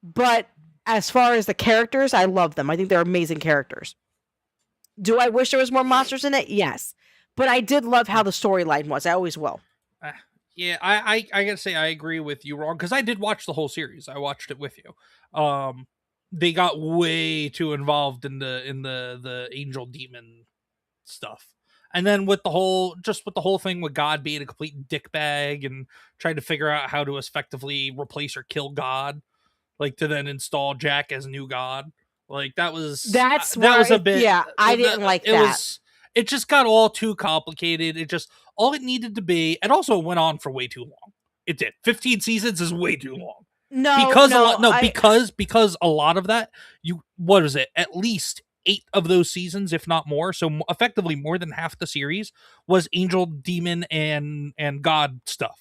But as far as the characters, I love them. I think they're amazing characters. Do I wish there was more monsters in it? Yes. But I did love how the storyline was. I always will. Yeah, I gotta say I agree with you, Ron, because I did watch the whole series. I watched it with you. They got way too involved in the angel demon stuff. And then with the whole thing with God being a complete dickbag and trying to figure out how to effectively replace or kill God, like to then install Jack as new God. Like that was a bit. Yeah, I didn't like that. It just got all too complicated. All it needed to be, and also it went on for way too long. It did. 15 seasons is way too long. Because a lot of that, what is it? At least 8 of those seasons, if not more. So effectively more than half the series was angel, demon, and God stuff.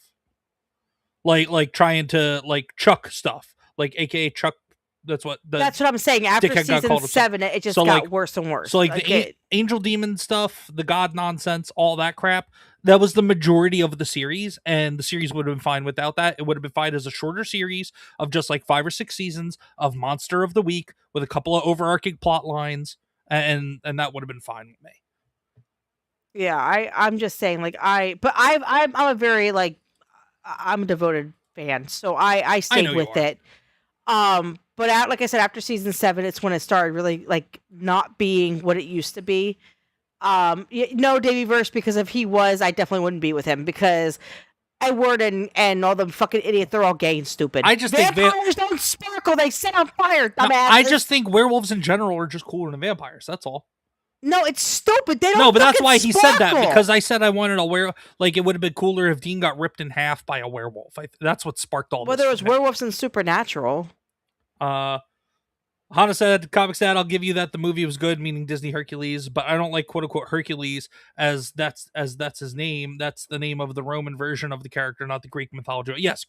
Like trying to chuck stuff. Like AKA Chuck. That's what I'm saying. After season 7, it just got worse and worse. So the angel demon stuff, the God nonsense, all that crap, that was the majority of the series, and the series would have been fine without that. It would have been fine as a shorter series of just 5 or 6 seasons of Monster of the Week with a couple of overarching plot lines, and that would have been fine with me. Yeah, I'm just saying, I'm a very I'm a devoted fan, so I stayed with it. But like I said, after season 7, it's when it started really not being what it used to be. No, Davey Verse, because if he was, I definitely wouldn't be with him because Edward and all them fucking idiots, they're all gay and stupid. I just think vampires don't sparkle; they set on fire. Dumbass. I just think werewolves in general are just cooler than vampires. That's all. No, it's stupid. They don't. No, but that's why he sparkle. said that, because I said I wanted a werewolf. It would have been cooler if Dean got ripped in half by a werewolf. That's what sparked all this. Well, there was werewolves in Supernatural. Hana said, ComixDad, I'll give you that the movie was good, meaning Disney Hercules, but I don't like quote unquote Hercules as that's his name. That's the name of the Roman version of the character, not the Greek mythology. Yes,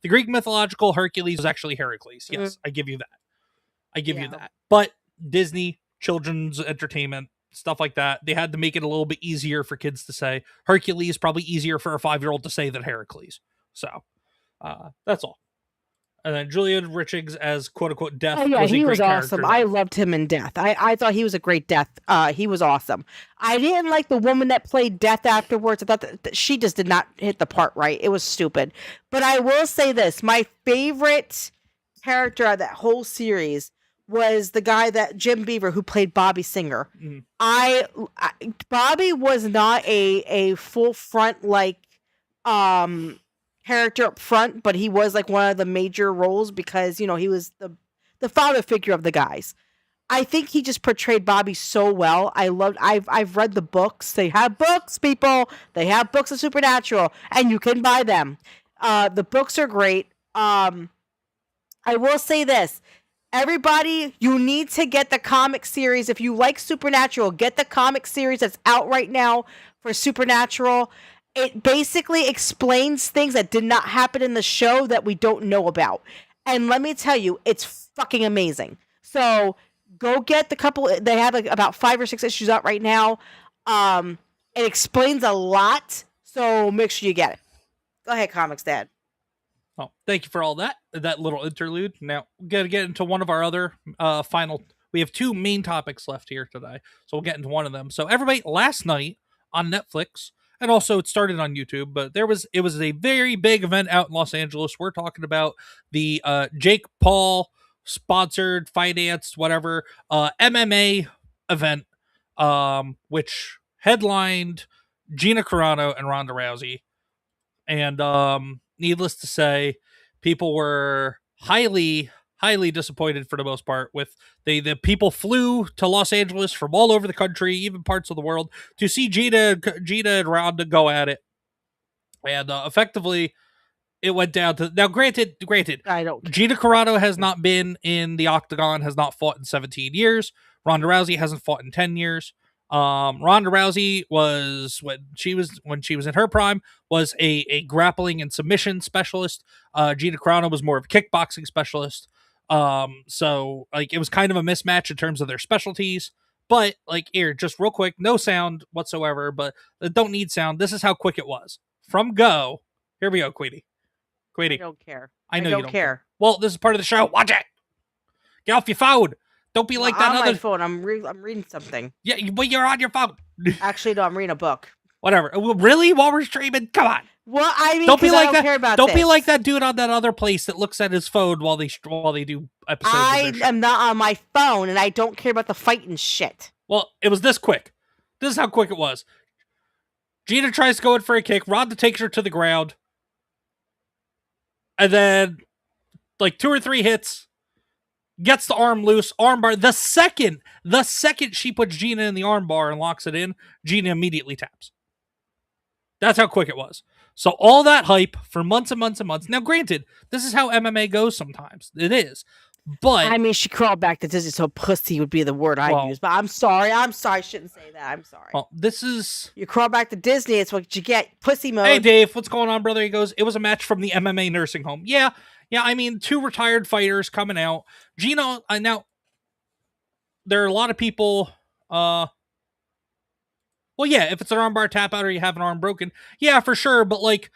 the Greek mythological Hercules was actually Heracles. Yes, I give you that. I give you that. But Disney, children's entertainment, stuff like that, they had to make it a little bit easier for kids to say. Hercules, probably easier for a 5-year-old to say than Heracles. So, that's all. And then Julian Richings as quote-unquote Death. Oh, yeah, he was awesome. I loved him in Death. I thought he was a great Death. He was awesome. I didn't like the woman that played Death afterwards. I thought that she just did not hit the part right. It was stupid. But I will say this. My favorite character of that whole series was the guy that Jim Beaver who played Bobby Singer. Bobby was not a full front character up front, but he was one of the major roles because he was the father figure of the guys. I think he just portrayed Bobby so well. I've read the books. They have books, people. They have books of Supernatural, and you can buy them. The books are great. I will say this. Everybody, you need to get the comic series. If you like Supernatural, get the comic series that's out right now for Supernatural. It basically explains things that did not happen in the show that we don't know about. And let me tell you, it's fucking amazing. So go get the couple. They have about 5 or 6 issues out right now. It explains a lot. So make sure you get it. Go ahead, ComixDad. Oh, thank you for all that little interlude. Now we're going to get into one of our other final. We have 2 main topics left here today. So we'll get into one of them. So everybody, last night on Netflix, and also it started on YouTube, but it was a very big event out in Los Angeles. We're talking about the Jake Paul sponsored, financed, whatever, MMA event, which headlined Gina Carano and Ronda Rousey. And needless to say, people were highly disappointed for the most part. With the people flew to Los Angeles from all over the country, even parts of the world, to see Gina and Ronda go at it. And effectively, it went down to now. Granted, I don't. Gina Carano has not been in the octagon, has not fought in 17 years. Ronda Rousey hasn't fought in 10 years. Ronda Rousey was when she was in her prime was a grappling and submission specialist. Gina Carano was more of a kickboxing specialist. So like it was kind of a mismatch in terms of their specialties. But like here, just real quick, no sound whatsoever, but don't need sound. This is how quick it was from go. Here we go, Queenie. I don't care. I know I you don't care. care. Well, this is part of the show. Watch it. Get off your phone. Don't be like that on other. my phone. I'm reading something. Yeah, but you're on your phone. Actually, no, I'm reading a book. Whatever. Really? While we're streaming? Come on. Well, I mean, Don't be like I don't that. care about Don't be this. like that dude on that other place that looks at his phone while they do episodes. I of their show. am not on my phone, and I don't care about the fighting shit. Well, it was this quick. This is how quick it was. Gina tries to go in for a kick. Ronda takes her to the ground. And then, like 2 or 3 hits, gets the arm loose, armbar. The second she puts Gina in the armbar and locks it in, Gina immediately taps. That's how quick it was. So all that hype for months and months and months. Now, granted, this is how MMA goes sometimes. It is. But I mean, she crawled back to Disney, so pussy would be the word I use. But I'm sorry. I shouldn't say that. I'm sorry. Well, this is... You crawl back to Disney, it's what you get. Pussy mode. Hey, Dave, what's going on, brother? He goes, it was a match from the MMA nursing home. Yeah, I mean, 2 retired fighters coming out. Gina, now, there are a lot of people... well, yeah, if it's an armbar tap out or you have an arm broken, yeah, for sure. But like,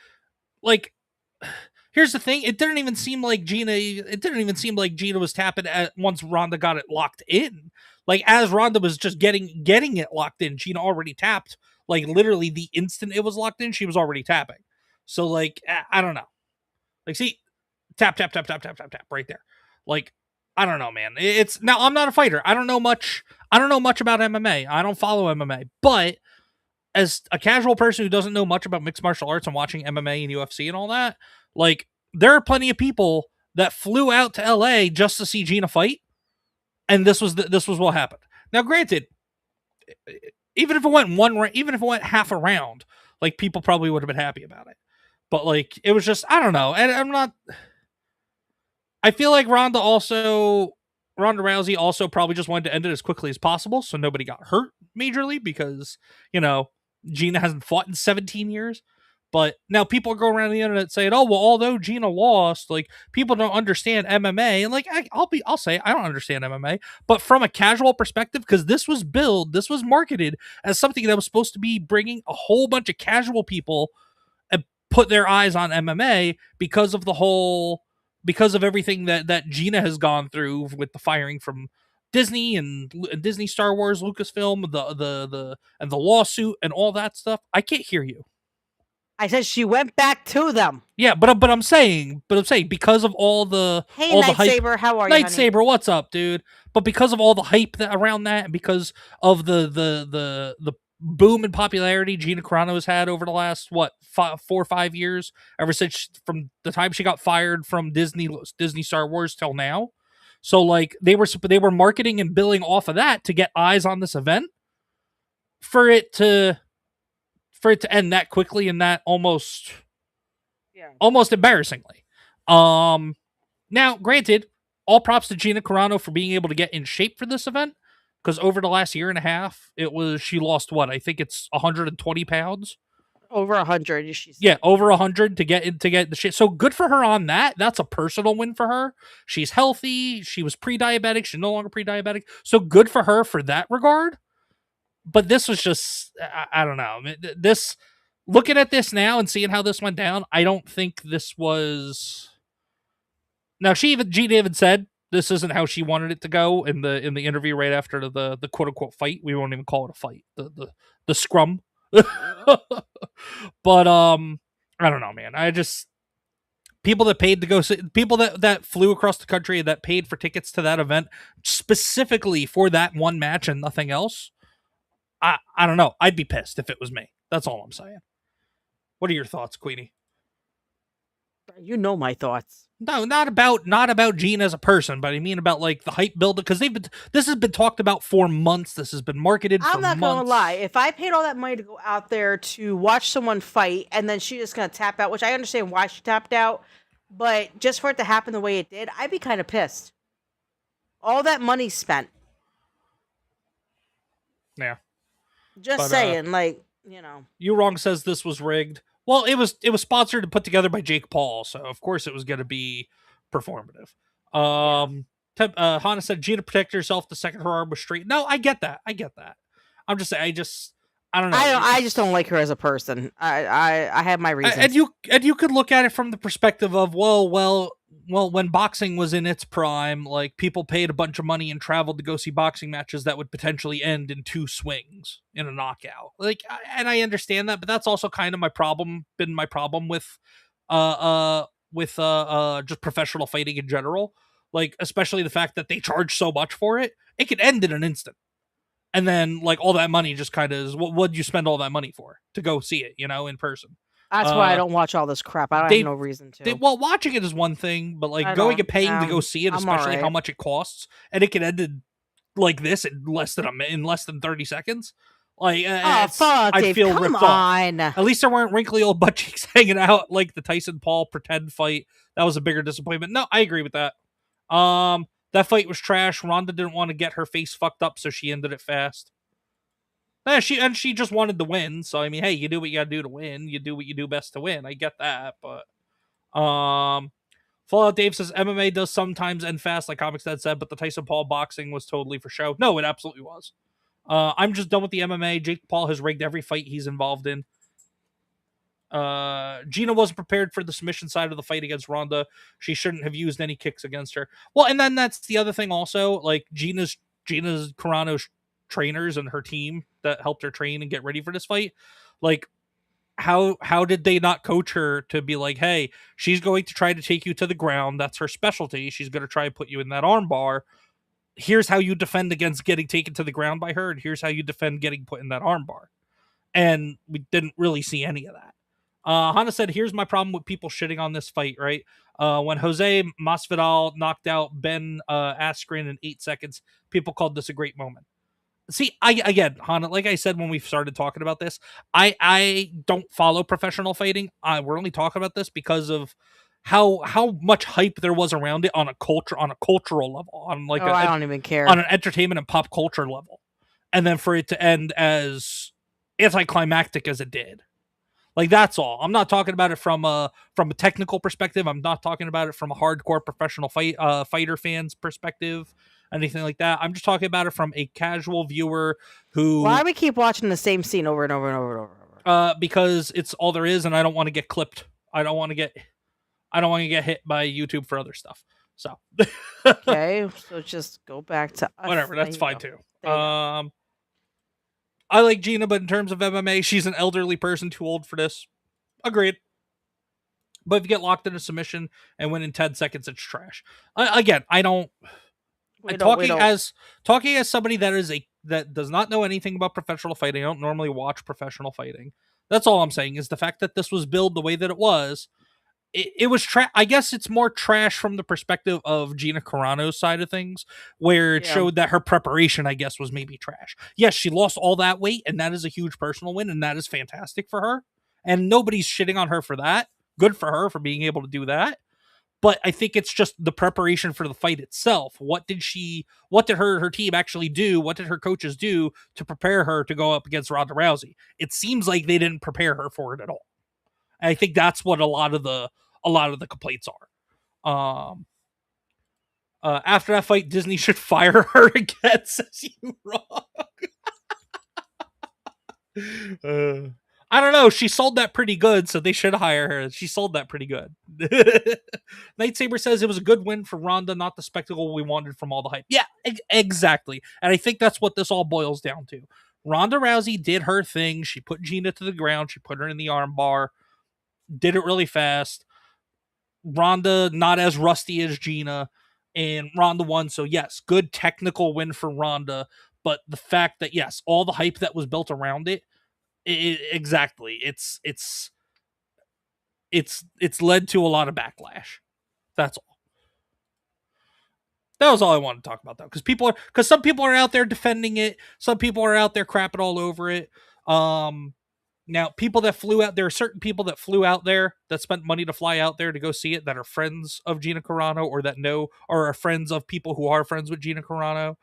here's the thing: it didn't even seem like Gina was tapping at once Ronda got it locked in. Like as Ronda was just getting it locked in, Gina already tapped. Like literally the instant it was locked in, she was already tapping. So like, I don't know. Like, see, tap right there. Like, I don't know, man. It's now I'm not a fighter. I don't know much about MMA. I don't follow MMA, but as a casual person who doesn't know much about mixed martial arts and watching MMA and UFC and all that, like there are plenty of people that flew out to LA just to see Gina fight, and this was what happened. Now, granted, even if it went half a round, like people probably would have been happy about it. But like it was just I don't know, and I'm not. I feel like Ronda Rousey also probably just wanted to end it as quickly as possible so nobody got hurt majorly because, Gina hasn't fought in 17 years. But now people are going around the internet saying, oh, well, although Gina lost, like people don't understand MMA. And like, I'll say I don't understand MMA, but from a casual perspective, because this was marketed as something that was supposed to be bringing a whole bunch of casual people and put their eyes on MMA because of everything that Gina has gone through with the firing from Disney and Disney, Star Wars, Lucasfilm, the lawsuit and all that stuff. I can't hear you. I said she went back to them. Yeah, but I'm saying because of all the Saber, how are you, Night Saber, what's up, dude? But because of all the hype around that, and because of the boom in popularity Gina Carano has had over the last 4 or 5 years, ever since from the time she got fired from Disney Star Wars till now. So like they were marketing and billing off of that to get eyes on this event. For it to end that quickly and that almost embarrassingly. Now, granted, all props to Gina Carano for being able to get in shape for this event, because over the last year and a half, she lost I think it's 120 pounds. Over 100, she said. Yeah, over 100 to get the shit. So good for her on that. That's a personal win for her. She's healthy. She was pre-diabetic. She's no longer pre-diabetic. So good for her for that regard. But this was just, I don't know. This, looking at this now and seeing how this went down, I don't think this was. Now Gina even said this isn't how she wanted it to go in the interview right after the quote unquote fight. We won't even call it a fight. The scrum. But I don't know, man. I just people that paid to go see, people that flew across the country that paid for tickets to that event specifically for that one match and nothing else. I don't know. I'd be pissed if it was me. That's all I'm saying. What are your thoughts, Queenie? You know my thoughts. No, not about Gina as a person, but I mean about like the hype build, because this has been talked about for months. This has been marketed for I'm not months. gonna lie. If I paid all that money to go out there to watch someone fight and then she's just gonna tap out, which I understand why she tapped out, but just for it to happen the way it did, I'd be kind of pissed. All that money spent. Yeah. Just But, saying, like, you know. You Wrong says this was rigged. Well, it was sponsored and put together by Jake Paul, so of course it was going to be performative. Hana said Gina protected herself the second her arm was straight. No, I get that. I'm just saying. I don't know. I just don't like her as a person. I have my reasons. And you could look at it from the perspective of well, when boxing was in its prime, like people paid a bunch of money and traveled to go see boxing matches that would potentially end in 2 swings in a knockout. Like, and I understand that, but that's also kind of been my problem with just professional fighting in general. Like, especially the fact that they charge so much for it, it could end in an instant. And then, like, all that money just kind of is, what'd you spend all that money for? To go see it, in person. That's why I don't watch all this crap. I have no reason to. Watching it is one thing, but, like, going and paying to go see it, especially how much it costs, and it can end like this in less than 30 seconds. Like, fuck, I Dave, feel come ripped on. off. At least there weren't wrinkly old butt cheeks hanging out like the Tyson Paul pretend fight. That was a bigger disappointment. No, I agree with that. That fight was trash. Ronda didn't want to get her face fucked up, so she ended it fast. She just wanted to win. So I mean, hey, you do what you gotta do to win. You do what you do best to win. I get that, but Fallout Dave says MMA does sometimes end fast, like ComixDad said, but the Tyson Paul boxing was totally for show. No, it absolutely was. I'm just done with the MMA. Jake Paul has rigged every fight he's involved in. Gina wasn't prepared for the submission side of the fight against Ronda. She shouldn't have used any kicks against her. Well, and then that's the other thing also, like Gina's Carano's trainers and her team that helped her train and get ready for this fight. Like, how did they not coach her to be like, hey, she's going to try to take you to the ground. That's her specialty. She's going to try to put you in that arm bar. Here's how you defend against getting taken to the ground by her, and here's how you defend getting put in that arm bar. And we didn't really see any of that. Hana said, here's my problem with people shitting on this fight, right? When Jose Masvidal knocked out Ben Askren in 8 seconds, people called this a great moment. See, Hana, like I said when we started talking about this, I don't follow professional fighting. We're only talking about this because of how much hype there was around it on a cultural level, on like I don't even care, on an entertainment and pop culture level, and then for it to end as anticlimactic as it did. Like, that's all. I'm not talking about it from a technical perspective. I'm not talking about it from a hardcore professional fighter fans perspective, anything like that. I'm just talking about it from a casual viewer who. Why do we keep watching the same scene over and over and over and over? Because it's all there is, and I don't want to get clipped. I don't want to get hit by YouTube for other stuff. So. Okay, so just go back to us. Whatever. That's fine too. I like Gina, but in terms of MMA, she's an elderly person too old for this. Agreed. But if you get locked in a submission and win in 10 seconds, it's trash. Again, I don't. Talking as somebody that does not know anything about professional fighting, I don't normally watch professional fighting. That's all I'm saying, is the fact that this was billed the way that it was. It was trash. I guess it's more trash from the perspective of Gina Carano's side of things, where it showed that her preparation, I guess, was maybe trash. Yes, she lost all that weight, and that is a huge personal win, and that is fantastic for her. And nobody's shitting on her for that. Good for her for being able to do that. But I think it's just the preparation for the fight itself. What did her team actually do? What did her coaches do to prepare her to go up against Ronda Rousey? It seems like they didn't prepare her for it at all. And I think that's what a lot of the complaints are. After that fight, Disney should fire her again, says You Wrong. I don't know. She sold that pretty good, so they should hire her. She sold that pretty good. Nightsaber says it was a good win for Ronda, not the spectacle we wanted from all the hype. Yeah, exactly. And I think that's what this all boils down to. Ronda Rousey did her thing. She put Gina to the ground. She put her in the arm bar. Did it really fast. Ronda not as rusty as Gina, and Ronda won. So yes, good technical win for Ronda. But the fact that yes, all the hype that was built around it exactly. It's it's led to a lot of backlash. That's all. That was all I wanted to talk about, though, because some people are out there defending it, some people are out there crapping all over it. Now, people that flew out, there are certain people that flew out there that spent money to fly out there to go see it, that are friends of Gina Carano, or that know, or are friends of people who are friends with Gina Carano,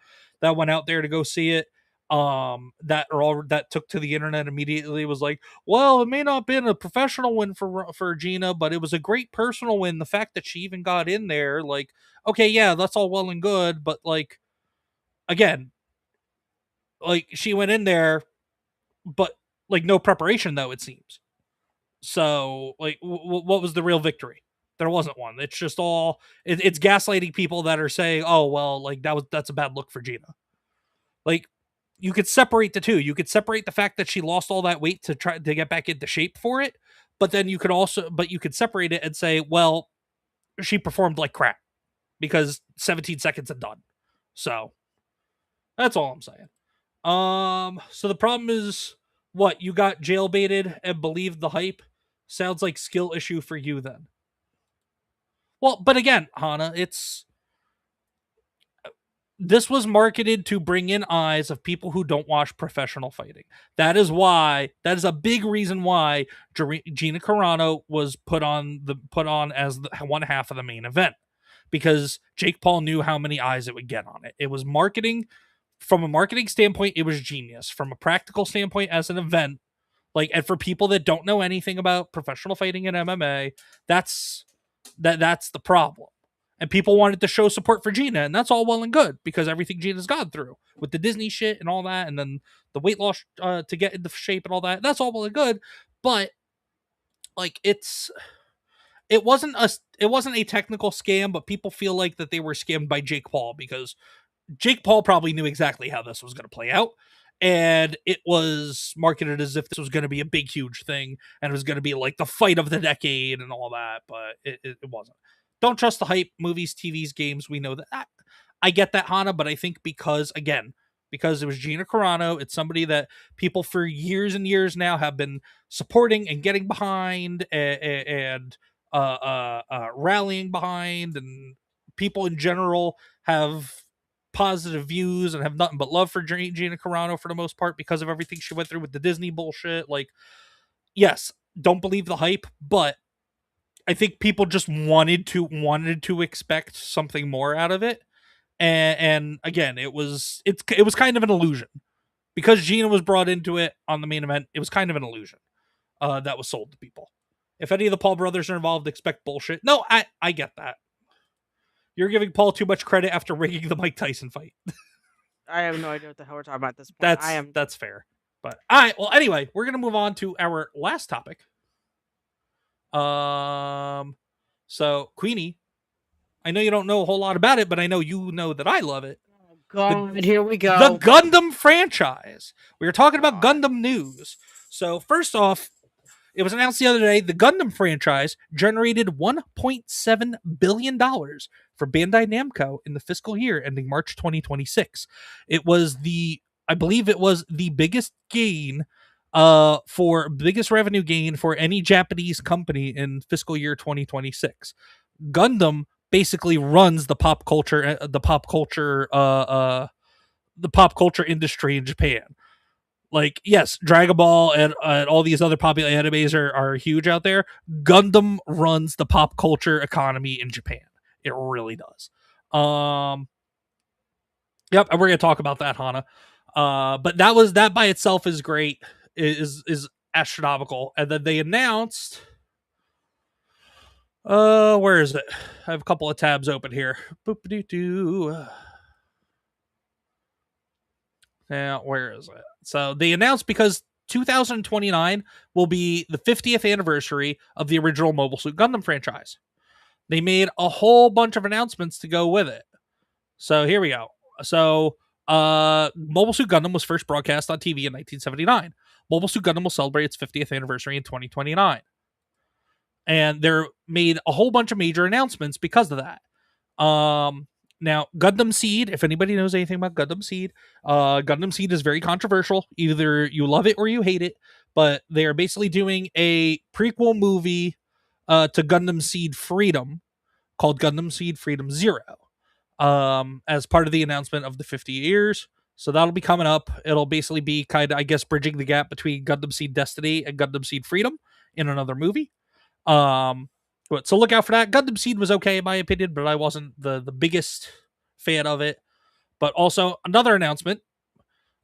that went out there to go see it. That took to the internet immediately, was like, well, it may not have been a professional win for Gina, but it was a great personal win. The fact that she even got in there, like, okay, yeah, that's all well and good, but like, again, like, she went in there, but like, no preparation, though, it seems. So, like, what was the real victory? There wasn't one. It's just all it's gaslighting people that are saying, oh, well, like, that's a bad look for Gina. Like, you could separate the two. You could separate the fact that she lost all that weight to try to get back into shape for it, but then you could separate it and say, well, she performed like crap because 17 seconds and done. So that's all I'm saying. So the problem is, what, you got jailbaited and believed the hype? Sounds like skill issue for you then. Well, but again, Hana, this was marketed to bring in eyes of people who don't watch professional fighting. That is a big reason why Gina Carano was put on as one half of the main event, because Jake Paul knew how many eyes it would get on it. It was marketing. From a marketing standpoint, it was genius. From a practical standpoint, as an event, like, and for people that don't know anything about professional fighting and MMA, that's the problem. And people wanted to show support for Gina, and that's all well and good, because everything Gina's gone through with the Disney shit and all that, and then the weight loss to get into shape and all that. That's all well and good, but like, it wasn't a technical scam, but people feel like that they were scammed by Jake Paul, because Jake Paul probably knew exactly how this was going to play out, and it was marketed as if this was going to be a big, huge thing, and it was going to be like the fight of the decade and all that, but it wasn't. Don't trust the hype. Movies, TVs, games, we know that. I get that, Hana, but I think because it was Gina Carano, it's somebody that people for years and years now have been supporting and getting behind and rallying behind, and people in general have positive views and have nothing but love for Gina Carano for the most part, because of everything she went through with the Disney bullshit. Like, yes, don't believe the hype, but I think people just wanted to expect something more out of it. And again, it was kind of an illusion, because Gina was brought into it on the main event. It was kind of an illusion that was sold to people. If any of the Paul brothers are involved, expect bullshit. No, I get that. You're giving Paul too much credit after rigging the Mike Tyson fight. I have no idea what the hell we're talking about at this point. That's fair. But all right, well, anyway, we're gonna move on to our last topic. So Queenie, I know you don't know a whole lot about it, but I know you know that I love it. Oh God, here we go. The Gundam franchise. We were talking about Gundam news. So first off, it was announced the other day, the Gundam franchise generated $1.7 billion for Bandai Namco in the fiscal year ending March 2026. I believe it was the biggest revenue gain for any Japanese company in fiscal year 2026. Gundam basically runs the pop culture industry in Japan. Like, yes, Dragon Ball and all these other popular animes are huge out there. Gundam runs the pop culture economy in Japan. It really does. Yep, and we're gonna talk about that, Hana. But that by itself is great. Is astronomical. And then they announced, where is it? I have a couple of tabs open here. Boop-a-doo-doo. Now, where is it? So they announced, because 2029 will be the 50th anniversary of the original Mobile Suit Gundam franchise. They made a whole bunch of announcements to go with it. So here we go. So Mobile Suit Gundam was first broadcast on TV in 1979. Mobile Suit Gundam will celebrate its 50th anniversary in 2029. And they're made a whole bunch of major announcements because of that. Now, Gundam Seed, if anybody knows anything about Gundam Seed is very controversial. Either you love it or you hate it, but they are basically doing a prequel movie to Gundam Seed Freedom, called Gundam Seed Freedom Zero, as part of the announcement of the 50 years. So that'll be coming up. It'll basically be kind of, I guess, bridging the gap between Gundam Seed Destiny and Gundam Seed Freedom in another movie. So look out for that. Gundam Seed was okay in my opinion, but I wasn't the biggest fan of it. But also another announcement,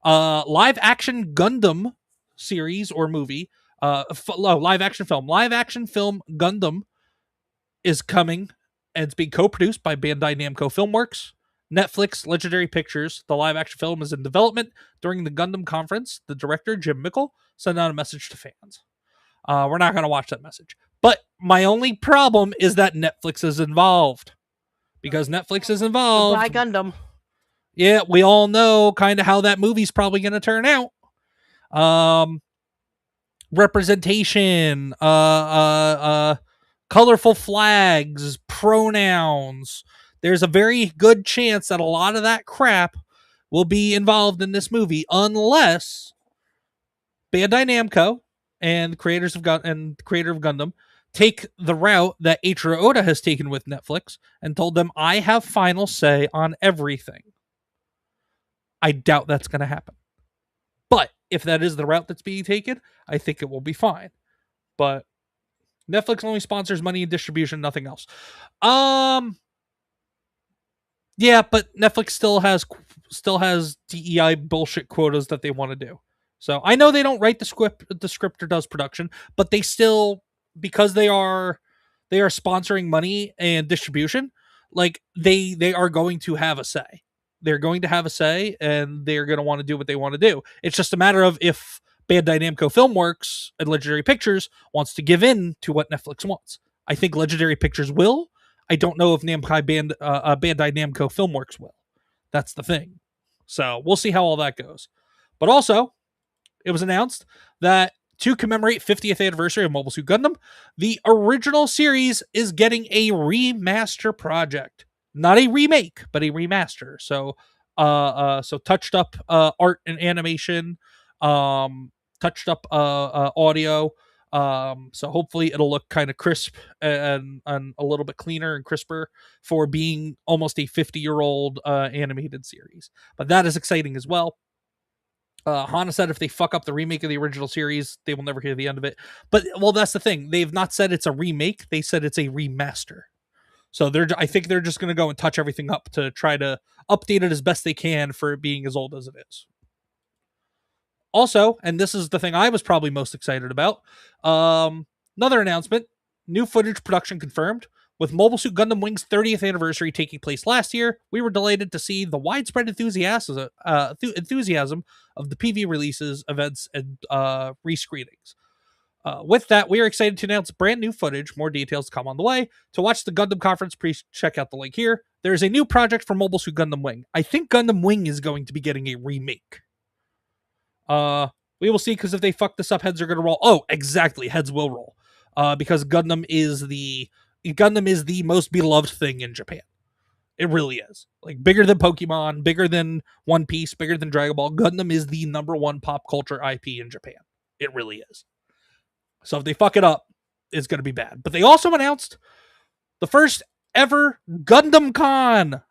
live action Gundam series or movie, live action film Gundam is coming, and it's being co-produced by Bandai Namco Filmworks, Netflix, Legendary Pictures. The live action film is in development. During the Gundam conference, the director, Jim Mickle, sent out a message to fans. We're not going to watch that message. But my only problem is that Netflix is involved. Because Netflix is involved. Goodbye, Gundam. Yeah, we all know kind of how that movie's probably going to turn out. Representation, colorful flags, pronouns. There's a very good chance that a lot of that crap will be involved in this movie, unless Bandai Namco and creators of creator of Gundam take the route that Eiichiro Oda has taken with Netflix and told them, I have final say on everything. I doubt that's going to happen. But if that is the route that's being taken, I think it will be fine. But Netflix only sponsors money and distribution, nothing else. Yeah, but Netflix still has DEI bullshit quotas that they want to do. So I know they don't write the script or does production, but they still, because they are sponsoring money and distribution, like they are going to have a say. They're going to have a say, and they're going to want to do what they want to do. It's just a matter of if Bandai Namco Filmworks and Legendary Pictures wants to give in to what Netflix wants. I think Legendary Pictures will. I don't know if Bandai Namco Filmworks will. That's the thing. So we'll see how all that goes. But also, it was announced that to commemorate 50th anniversary of Mobile Suit Gundam, the original series is getting a remaster project. Not a remake, but a remaster. So touched up art and animation, touched up audio. So hopefully it'll look kind of crisp and a little bit cleaner and crisper for being almost a 50-year-old animated series. But that is exciting as well. Hana said if they fuck up the remake of the original series, they will never hear the end of it. But, well, that's the thing. They've not said it's a remake. They said it's a remaster. So I think they're just going to go and touch everything up to try to update it as best they can for it being as old as it is. Also, and this is the thing I was probably most excited about, another announcement, new footage production confirmed. With Mobile Suit Gundam Wing's 30th anniversary taking place last year, we were delighted to see the widespread enthusiasm of the PV releases, events, and rescreenings. With that, we are excited to announce brand new footage. More details to come on the way. To watch the Gundam conference, please check out the link here. There is a new project for Mobile Suit Gundam Wing. I think Gundam Wing is going to be getting a remake. We will see, because if they fuck this up, heads are going to roll. Oh, exactly. Heads will roll. Because Gundam is the most beloved thing in Japan. It really is. Like, bigger than Pokemon, bigger than One Piece, bigger than Dragon Ball. Gundam is the #1 pop culture IP in Japan. It really is. So if they fuck it up, it's going to be bad. But they also announced the first ever Gundam Con.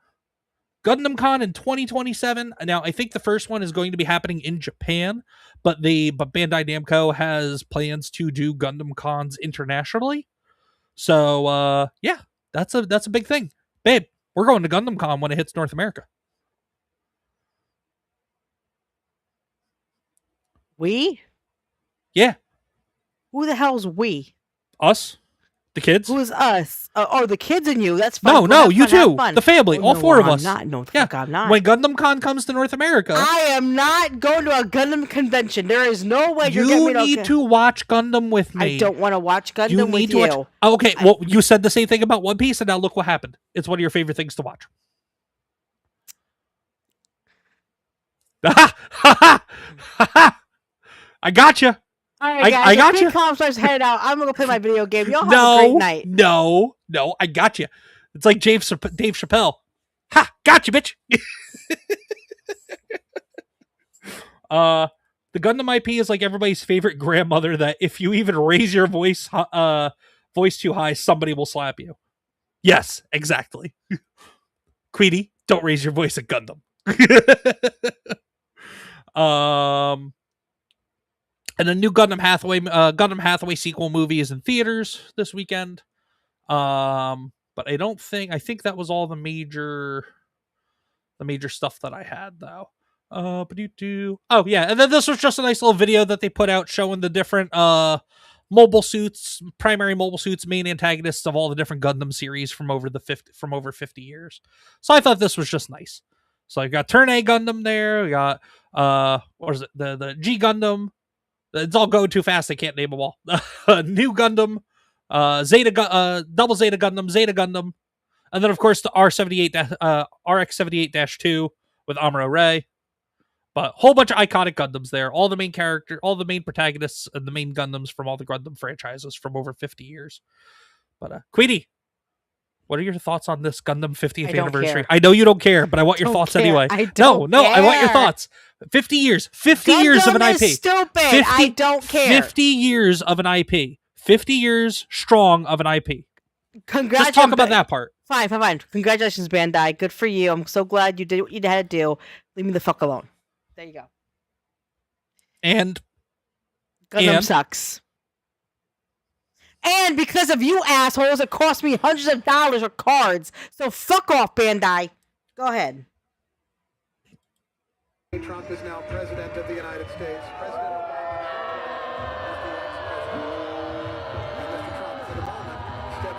Gundam Con in 2027. Now, I think the first one is going to be happening in Japan, but Bandai Namco has plans to do Gundam Cons internationally. So, yeah, that's a big thing. Babe, we're going to Gundam Con when it hits North America. We? Yeah. Who the hell's we? Us. The kids. Who's us? The kids and you. That's fun. No, you too. The family. All four of us. I'm not. When Gundam Con comes to North America, I am not going to a Gundam convention. There is no way you're getting me You need to watch Gundam with me. I don't want to watch Gundam with you. Watch... Oh, okay, well, you said the same thing about One Piece, and now look what happened. It's one of your favorite things to watch. I got you. All right, guys. I got you. QueenComixWife's headed out. I'm gonna go play my video game. Y'all have a great night. No, I got you. It's like Dave Chappelle. Ha! Got you, bitch. The Gundam IP is like everybody's favorite grandmother that if you even raise your voice Voice too high, somebody will slap you. Yes, exactly. Queenie, don't raise your voice at Gundam. And a new Gundam Hathaway sequel movie is in theaters this weekend. But I think that was all the major stuff that I had though. Oh yeah, and then this was just a nice little video that they put out showing the different primary mobile suits, main antagonists of all the different Gundam series from over 50 years. So I thought this was just nice. So I got Turn A Gundam there. We got what was it? The G Gundam. It's all going too fast. I can't name them all. New Gundam, Double Zeta Gundam, Zeta Gundam, and then of course the RX-78-2 with Amuro Ray. But whole bunch of iconic Gundams there. All the main protagonists, and the main Gundams from all the Gundam franchises from over 50 years. But Queenie, what are your thoughts on this Gundam 50th anniversary? Care. I know you don't care, but I want your thoughts anyway. I don't care. I want your thoughts. 50 years. 50 Gundam years of an IP. Is stupid. I don't care. 50 years of an IP. 50 years strong of an IP. Congratulations. Just talk about that part. Fine. Congratulations, Bandai. Good for you. I'm so glad you did what you had to do. Leave me the fuck alone. There you go. And Gundam sucks. And because of you assholes, it cost me hundreds of dollars of cards. So fuck off, Bandai. Go ahead. Trump is now president of the United States. President Obama.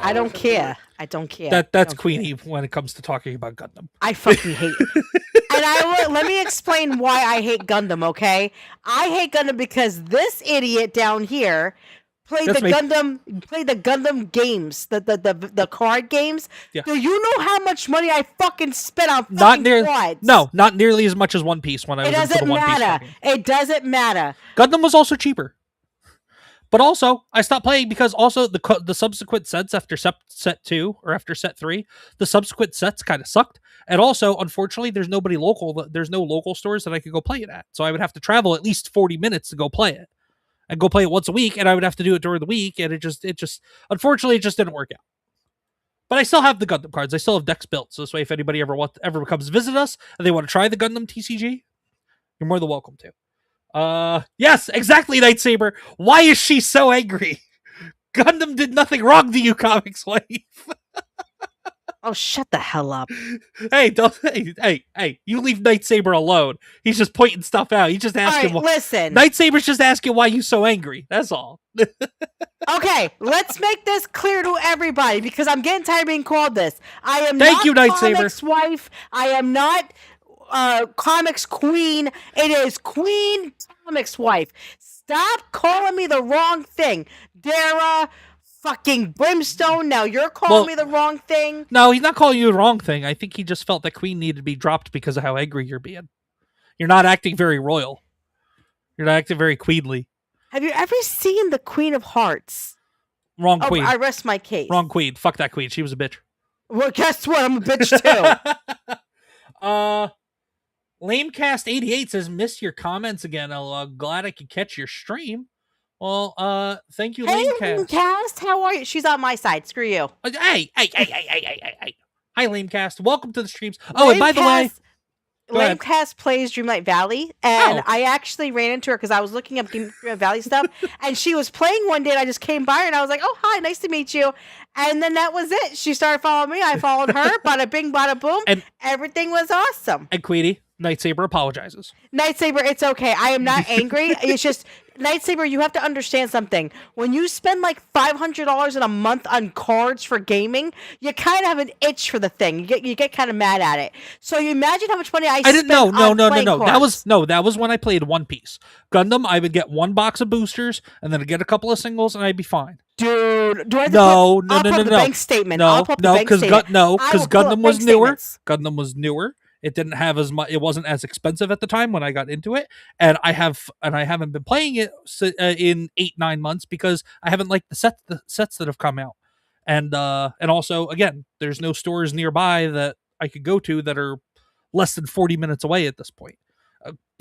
I don't care. That's Queenie when it comes to talking about Gundam. I fucking hate it. And let me explain why I hate Gundam, okay? I hate Gundam because this idiot down here played the Gundam games, the card games. Yeah. Do you know how much money I fucking spent on cards? No, not nearly as much as One Piece when I was into the One Piece game. It doesn't matter. Gundam was also cheaper. But also, I stopped playing because also the subsequent sets after set 2 or after set 3, the subsequent sets kind of sucked. And also, unfortunately, there's no local stores that I could go play it at. So I would have to travel at least 40 minutes to go play it. And go play it once a week, and I would have to do it during the week, and it just unfortunately it just didn't work out. But I still have the Gundam cards. I still have decks built. So this way, if anybody ever comes visit us and they want to try the Gundam TCG, you're more than welcome to. Yes, exactly, Night Saber. Why is she so angry? Gundam did nothing wrong to you, ComixWife. Oh, shut the hell up. Hey, you leave Night Saber alone. He's just pointing stuff out. He's just asking listen. Night Saber's just asking why you so angry. That's all. Okay, let's make this clear to everybody because I'm getting tired of being called this. I am Thank not you, Night Saber. ComixWife. I am not Comics Queen. It is Queen ComixWife. Stop calling me the wrong thing. Dara, fucking Brimstone. Now you're calling me the wrong thing. No, he's not calling you the wrong thing. I think he just felt that Queen needed to be dropped because of how angry you're being. You're not acting very royal. You're not acting very queenly. Have you ever seen the Queen of Hearts? Wrong Queen. I rest my case. Wrong Queen. Fuck that Queen. She was a bitch. Well, guess what? I'm a bitch too. Lamecast88 says, "Miss your comments again. Glad I could catch your stream." Well, thank you, Hey, Lamecast. Lamecast, how are you? She's on my side. Screw you. Hey. Hi, Lamecast. Welcome to the streams. Oh, and by the way, Lamecast plays Dreamlight Valley, and I actually ran into her because I was looking up Dreamlight Valley stuff, and she was playing one day, and I just came by her, and I was like, "Oh, hi, nice to meet you." And then that was it. She started following me. I followed her. Bada bing, bada boom. And everything was awesome. And Queenie, Night Saber apologizes. Night Saber, it's okay. I am not angry. It's just, Night Saber, you have to understand something. When you spend like $500 in a month on cards for gaming, you kind of have an itch for the thing. You get kind of mad at it. So you imagine how much money I spent No. cards. That was when I played One Piece. Gundam, I would get one box of boosters and then I'd get a couple of singles and I'd be fine. Dude, do I have to no, the bank statement? Because Gundam was newer. Statements. Gundam was newer. It didn't have as much. It wasn't as expensive at the time when I got into it, and I haven't been playing it in 8-9 months because I haven't liked the sets that have come out, and also again, there's no stores nearby that I could go to that are less than 40 minutes away at this point,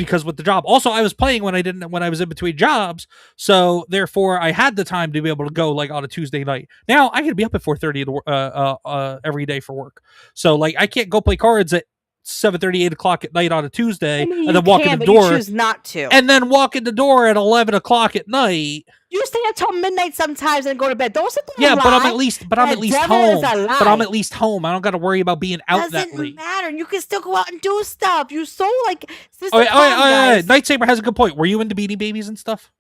because with the job. Also, I was playing when I was in between jobs, so therefore I had the time to be able to go like on a Tuesday night. Now I can be up at 4:30 every day for work, so like I can't go play cards at 7:30, 8 o'clock at night on a Tuesday, I mean, and you then walk in can, the but you door, choose not to. and then walk in the door at 11 o'clock at night. You stay up till midnight sometimes and go to bed. Don't sit there Yeah, and but I'm lie. at least The home. devil is a But I'm lie. at least home. I don't got to worry about being out that Doesn't late. matter. You can still go out and do stuff. You so like sister Oh, calm, guys. Night Saber has a good point. Were you into Beanie Babies and stuff?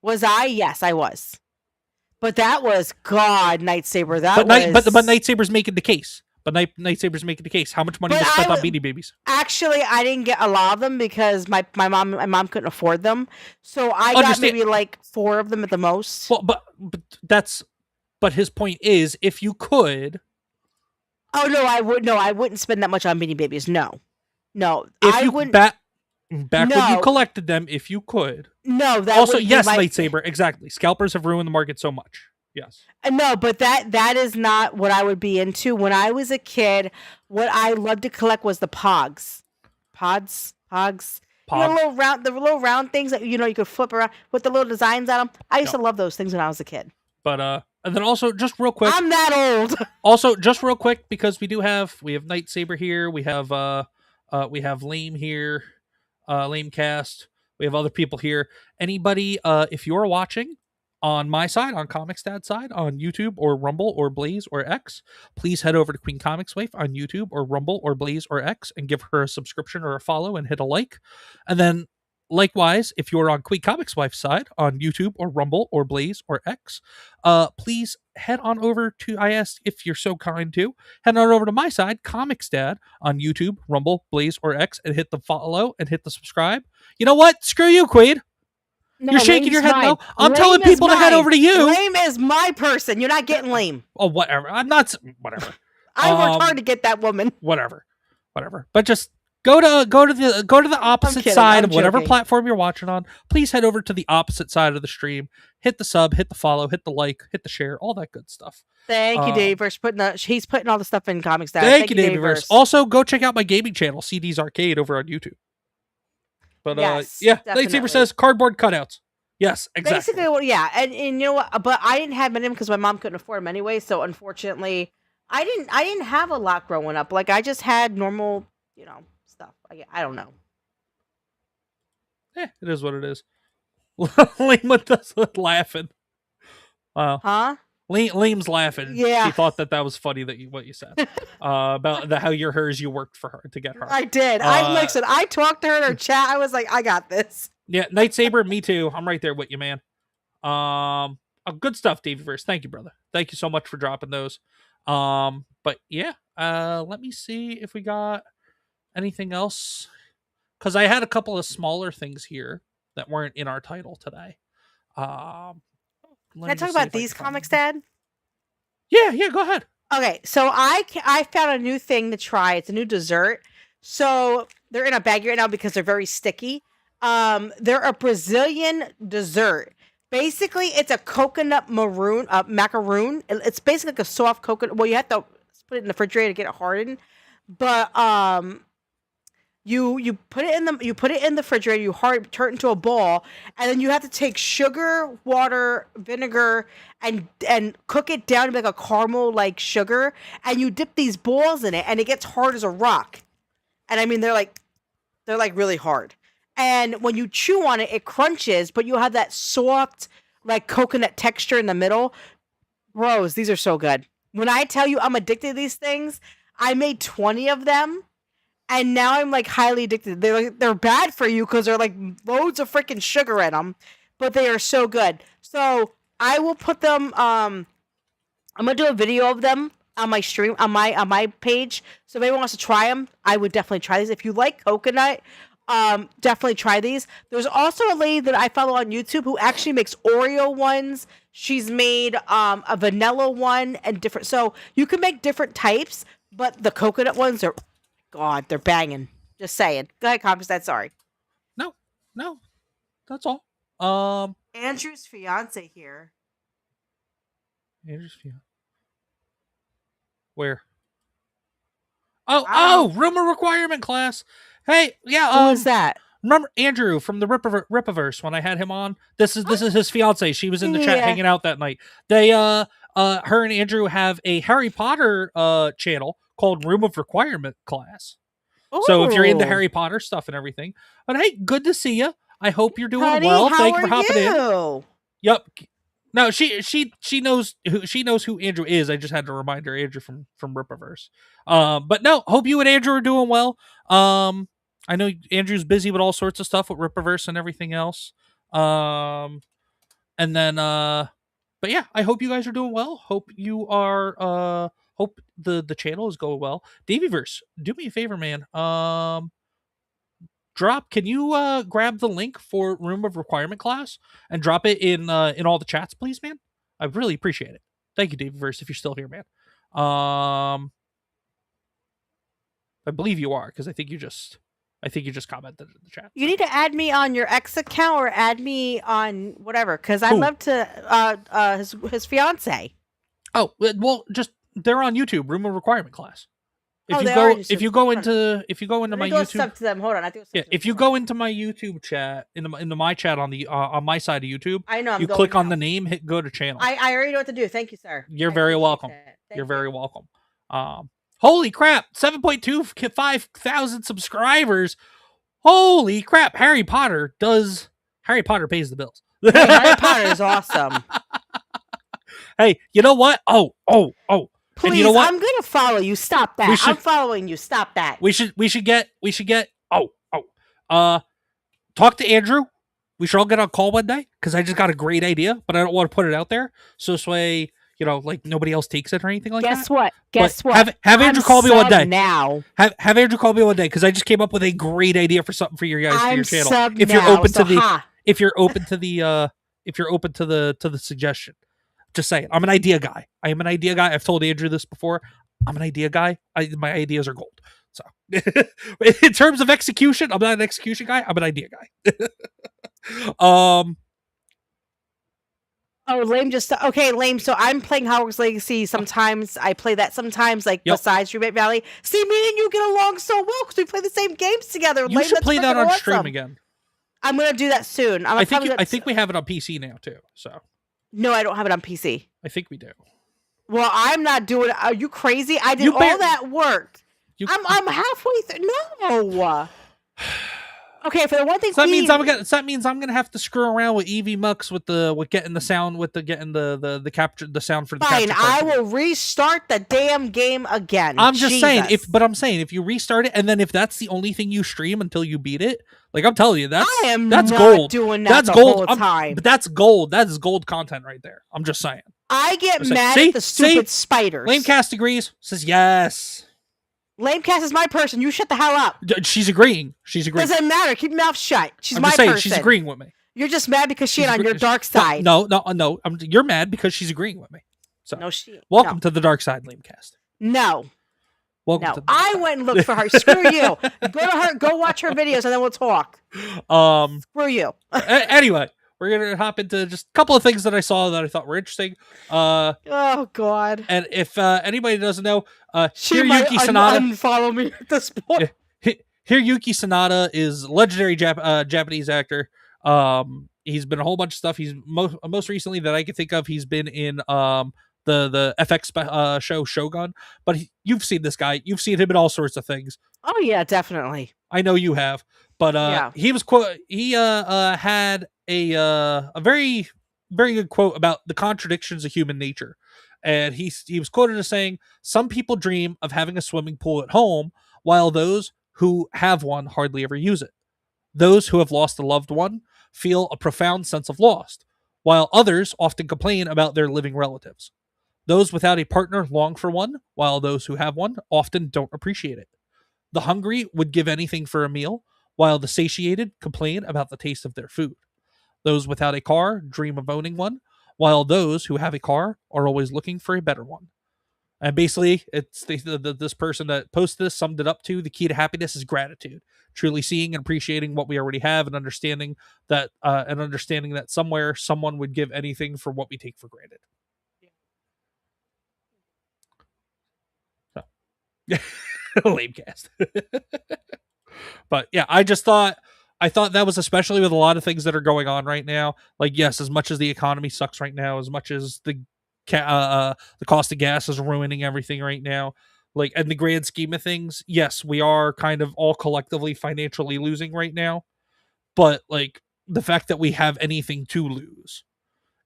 Was I? Yes, I was. But that was God, Night Saber. That But Night Saber's making the case. But Night Saber's making the case. How much money But was spent I on Beanie Babies? Actually, I didn't get a lot of them because my mom couldn't afford them. So I got Understand. maybe like 4 of them at the most. Well, but his point is, if you could, Oh no, I wouldn't spend that much on Beanie Babies. No, if I you wouldn't. back when you No. collected them, if you could. No, that Also, would be yes, my, Night Saber, exactly. Scalpers have ruined the market so much. Yes. No, but that is not what I would be into. When I was a kid, what I loved to collect was the pogs. Pogs. You know, the little round things that you could flip around with the little designs on them. I used to love those things when I was a kid. But and then also just real quick. I'm that old. Also, just real quick, because we have Night Saber here, we have Lame here, Lamecast, we have other people here. Anybody, if you're watching on my side, on ComixDad side, on YouTube or Rumble or Blaze or X, please head over to QueenComixWife on YouTube or Rumble or Blaze or X and give her a subscription or a follow and hit a like. And then likewise, if you're on QueenComixWife's side on YouTube or Rumble or Blaze or X, please head on over to, I asked if you're so kind to, head on over to my side, ComixDad, on YouTube, Rumble, Blaze, or X, and hit the follow and hit the subscribe. You know what? Screw you, Queen. No, You're shaking your head Lame's no. mine. I'm Lame telling is people to head mine. over to you. Lame is my person. You're not getting lame. Oh, whatever. I'm not. Whatever. I worked hard to get that woman. Whatever. But just go to the opposite kidding. side I'm of whatever joking. platform you're watching on. Please head over to the opposite side of the stream. Hit the sub, hit the follow, hit the like, hit the share, all that good stuff. Thank you, Dave, for he's putting all the stuff in ComixDad. Thank you, David. Daveverse. Also, go check out my gaming channel, CD's Arcade, over on YouTube. But Yes, yeah, definitely. Lightsaber says cardboard cutouts. Yes, exactly. Basically, well, yeah, and you know what? But I didn't have many of them because my mom couldn't afford them anyway. So unfortunately, I didn't have a lot growing up. Like I just had normal, stuff. I don't know. It is what it is. Lima does laughing. Wow. Huh? Liam's laughing. Yeah. She thought that was funny what you said about how you're hers. You worked for her to get her. I did. Listen. I talked to her in her chat. I was like, I got this. Yeah, Night Saber, me too. I'm right there with you, man. Good stuff, Davyverse. Thank you, brother. Thank you so much for dropping those. But yeah, let me see if we got anything else, because I had a couple of smaller things here that weren't in our title today. Can I talk about these comics, Dad? Yeah, go ahead. Okay, so I found a new thing to try. It's a new dessert. So they're in a bag right now because they're very sticky. They're a Brazilian dessert. Basically, it's a coconut macaroon. It's basically like a soft coconut. Well, you have to put it in the refrigerator to get it hardened. But you put it in the refrigerator. You turn it into a ball, and then you have to take sugar, water, vinegar, and cook it down to make a caramel like sugar. And you dip these balls in it, and it gets hard as a rock. And I mean, they're like really hard. And when you chew on it, it crunches, but you have that soft, like coconut texture in the middle. Bros, these are so good. When I tell you I'm addicted to these things, I made 20 of them, and now I'm like highly addicted. They're bad for you because they're like loads of freaking sugar in them, but they are so good. So I will put them. I'm gonna do a video of them on my stream on my page. So if anyone wants to try them, I would definitely try these. If you like coconut. Definitely try these. There's also a lady that I follow on YouTube who actually makes Oreo ones. She's made a vanilla one and different. So you can make different types, but the coconut ones are, God, they're banging. Just saying. Go ahead, ComixDad. Sorry. No, that's all. Andrew's fiance here. Andrew's fiance. Where? Oh, rumor requirement class. Hey, yeah. Who is that? Remember Andrew from the Ripaverse when I had him on? This is his fiance. She was in the chat Yeah. hanging out that night. They her and Andrew have a Harry Potter channel called Room of Requirement Class. So if you're into Ooh. Harry Potter stuff and everything, but hey, good to see you. I hope you're doing Honey, well. how Thank you are for hopping in. you? Yep. No, she knows who Andrew is. I just had to remind her Andrew from Ripaverse. But no, hope you and Andrew are doing well. I know Andrew's busy with all sorts of stuff with Ripaverse and everything else. And then but yeah, I hope you guys are doing well. Hope you are hope the channel is going well. Davyverse, do me a favor, man. Can you grab the link for Room of Requirement class and drop it in all the chats, please, man? I really appreciate it. Thank you, Davyverse, if you're still here, man. I believe you are, because I think you just commented in the chat. You need to add me on your ex account or add me on whatever, because I'd Who? love to his fiance. Oh, well, just they're on YouTube, Room of Requirement class. Oh, they are on If you YouTube. go into Let my me go YouTube, stuff to them. Hold on, I think. yeah, if you go into my YouTube chat in the my chat on the on my side of YouTube, I know. I'm you going click on now. the name, hit go to channel. I already know what to do. Thank you, sir. You're I very appreciate welcome. that. Thank You're you. very welcome. Holy crap! 7.25,000 subscribers. Holy crap! Harry Potter pays the bills. Hey, Harry Potter is awesome. Hey, you know what? Oh. Please, and you know what? I'm gonna follow you. Stop that. I'm following you. Stop that. We should get talk to Andrew. We should all get on call one day, because I just got a great idea, but I don't want to put it out there. So this way, like nobody else takes it or anything like that. Guess what? Have Andrew call me one day. Now. Have Andrew call me one day, because I just came up with a great idea for something for your guys for your channel. If you're open to the suggestion. Just saying, I'm an idea guy. I am an idea guy. I've told Andrew this before. I'm an idea guy. My ideas are gold. So, in terms of execution, I'm not an execution guy. I'm an idea guy. Oh, Lame okay, Lame. So I'm playing Hogwarts Legacy. Sometimes I play that. Sometimes, besides Dreamgate Valley. See, me and you get along so well because we play the same games together. You should play that on stream again. I'm gonna do that soon. I think we have it on PC now too. So. No, I don't have it on PC. I think we do. Well, I'm not doing it. Are you crazy? I did all that work. I'm halfway through. No. Okay, for the one thing. So that means I'm gonna have to screw around with EV Mux with getting the sound getting the capture the sound for the Fine, capture I card. will restart the damn game again. I'm just saying if you restart it, and then if that's the only thing you stream until you beat it, like I'm telling you, that's not gold. Doing that that's the gold whole time. But that's gold. That is gold content right there. I'm just saying. I get mad at the stupid spiders. Lamecast agrees. Says yes. Lamecast is my person. You shut the hell up. She's agreeing. Doesn't matter. Keep your mouth shut. I'm just saying, she's agreeing with me. You're just mad because she's on your dark side. No. You're mad because she's agreeing with me. So no, she. Welcome to the dark side, Lamecast. No. Welcome to the I went and looked for her. Screw you. Go to her. Go watch her videos, and then we'll talk. Screw you. Anyway, we're gonna hop into just a couple of things that I saw that I thought were interesting. Oh God. And if anybody doesn't know, she might unfollow me at this point. Hiroyuki Sanada is a legendary Japanese actor. He's been in a whole bunch of stuff. He's most recently that I can think of. He's been in the FX show Shogun. But you've seen this guy. You've seen him in all sorts of things. Oh yeah, definitely. I know you have. But he was had a very very good quote about the contradictions of human nature. And he was quoted as saying, "Some people dream of having a swimming pool at home, while those who have one hardly ever use it. Those who have lost a loved one feel a profound sense of loss, while others often complain about their living relatives. Those without a partner long for one, while those who have one often don't appreciate it. The hungry would give anything for a meal, while the satiated complain about the taste of their food. Those without a car dream of owning one, while those who have a car are always looking for a better one." And basically, it's this person that posted this summed it up to: the key to happiness is gratitude, truly seeing and appreciating what we already have, and understanding that somewhere someone would give anything for what we take for granted. So, lame cast. But yeah, I just thought I thought that was especially with a lot of things that are going on right now. Like, yes, as much as the economy sucks right now, as much as the cost of gas is ruining everything right now, like in the grand scheme of things, yes, we are kind of all collectively financially losing right now. But like the fact that we have anything to lose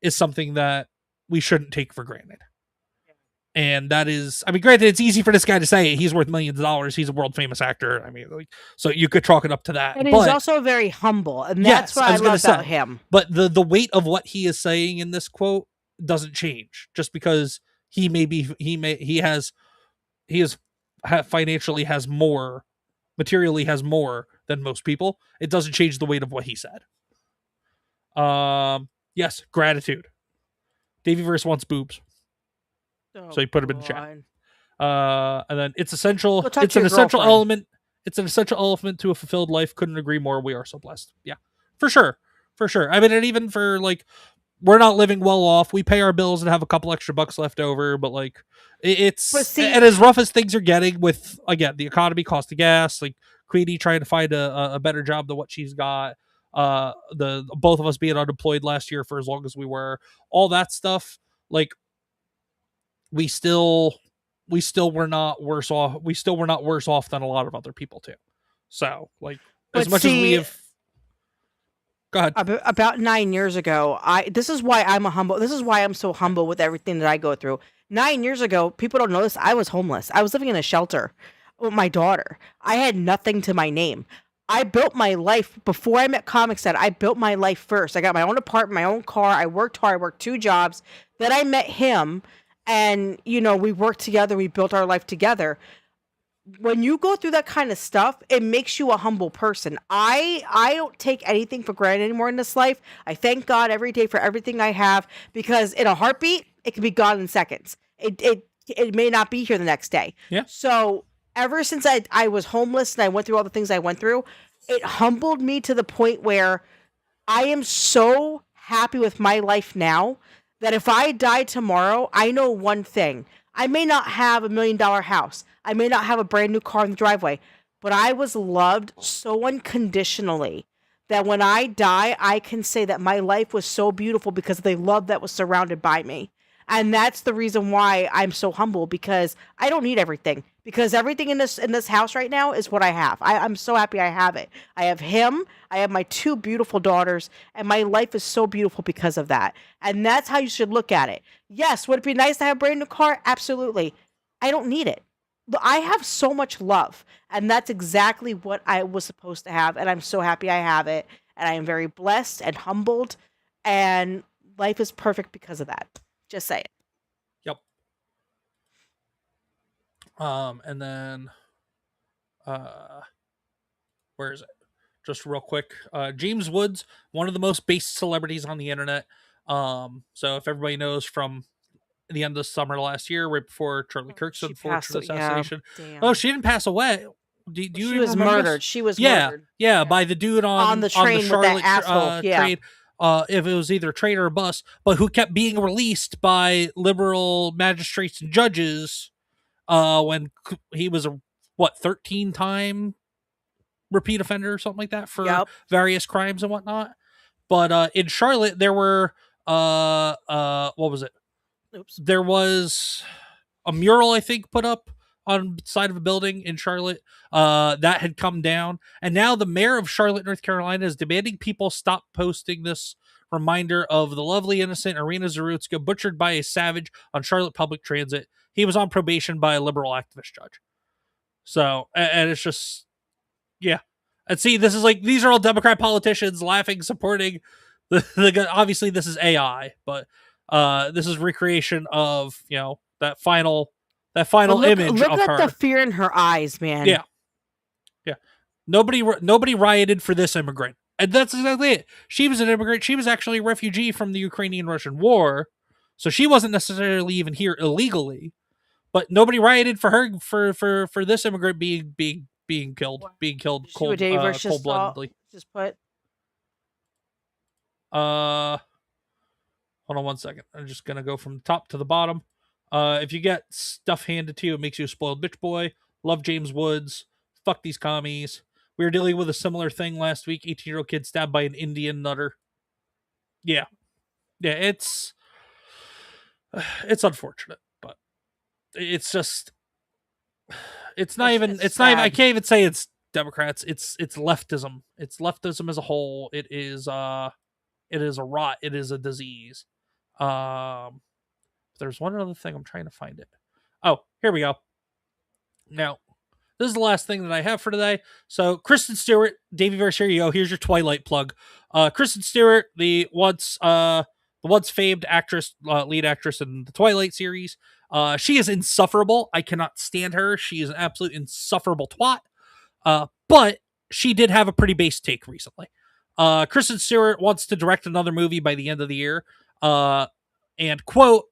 is something that we shouldn't take for granted. And that is, I mean, granted, it's easy for this guy to say he's worth millions of dollars. He's a world famous actor. I mean, like, so you could chalk it up to that. And but he's also very humble, and that's what I love about him. But the weight of what he is saying in this quote doesn't change just because he financially has more, materially has more than most people. It doesn't change the weight of what he said. Yes, gratitude. Davyverse wants boobs. So you put him in the chat. And then it's essential. It's an essential element. It's an essential element to a fulfilled life. Couldn't agree more. We are so blessed. Yeah, for sure. For sure. I mean, and even for like, we're not living well off. We pay our bills and have a couple extra bucks left over, but like it's, and as rough as things are getting with, again, the economy, cost of gas, like Queenie trying to find a better job than what she's got. The both of us being unemployed last year for as long as we were, all that stuff, like, we still were not worse off. We still were not worse off than a lot of other people too. So, like, as much as we have. Go ahead. About 9 years ago, this is why I'm so humble with everything that I go through. 9 years ago, people don't know this, I was homeless. I was living in a shelter with my daughter. I had nothing to my name. I built my life before I met ComixDad. I built my life first. I got my own apartment, my own car. I worked hard. I worked 2 jobs. Then I met him. And, you know, we worked together. We built our life together. When you go through that kind of stuff, it makes you a humble person. I don't take anything for granted anymore in this life. I thank God every day for everything I have, because in a heartbeat, it can be gone in seconds. It may not be here the next day. Yeah. So ever since I was homeless and I went through all the things I went through, it humbled me to the point where I am so happy with my life now that if I die tomorrow, I know one thing. I may not have $1 million house. I may not have a brand new car in the driveway, but I was loved so unconditionally that when I die, I can say that my life was so beautiful because of the love that was surrounded by me. And that's the reason why I'm so humble, because I don't need everything, because everything in this house right now is what I have. I'm so happy I have it. I have him. I have my 2 beautiful daughters, and my life is so beautiful because of that. And that's how you should look at it. Yes, would it be nice to have a brand new car? Absolutely. I don't need it. I have so much love, and that's exactly what I was supposed to have, and I'm so happy I have it, and I am very blessed and humbled, and life is perfect because of that. Just say it. Yep. And then, where is it? Just real quick. James Woods, one of the most based celebrities on the internet. So if everybody knows, from the end of summer last year, right before Charlie Kirk's unfortunate assassination. Yeah, oh, she didn't pass away. Do you she was murdered. This? She was murdered. Yeah, by the dude on the train, on the Charlotte, with that asshole. train. If it was either a train or a bus, but who kept being released by liberal magistrates and judges when he was a 13-time repeat offender or something like that for various crimes and whatnot. But in Charlotte, there were what was it? Oops. There was a mural, I think, put up on the side of a building in Charlotte that had come down, and now the mayor of Charlotte, North Carolina, is demanding people stop posting this reminder of the lovely innocent Irina Zarutska butchered by a savage on Charlotte public transit. He was on probation by a liberal activist judge. So, and it's just, yeah. And see, this is like, these are all Democrat politicians laughing, supporting the obviously this is AI, but this is recreation of, you know, that final image look of at her. The fear in her eyes, man. Yeah. Nobody raided for this immigrant, and that's exactly it. She was an immigrant. She was actually a refugee from the Ukrainian-Russian war, so she wasn't necessarily even here illegally. But nobody rioted for her for this immigrant being killed, cold-bloodedly. Just put. Hold on one second. I'm just gonna go from the top to the bottom. If you get stuff handed to you, it makes you a spoiled bitch boy. Love James Woods. Fuck these commies. We were dealing with a similar thing last week. 18-year-old kid stabbed by an Indian nutter. Yeah. Yeah, it's unfortunate, but it's just it's not even I can't even say it's Democrats. It's leftism. It's leftism as a whole. It is a rot. It is a disease. There's one other thing. I'm trying to find it. Oh, here we go. Now, this is the last thing that I have for today. So, Kristen Stewart, Davey Verse, here you go. Here's your Twilight plug. Kristen Stewart, the once famed actress, lead actress in the Twilight series. She is insufferable. I cannot stand her. She is an absolute insufferable twat. But she did have a pretty base take recently. Kristen Stewart wants to direct another movie by the end of the year. And quote,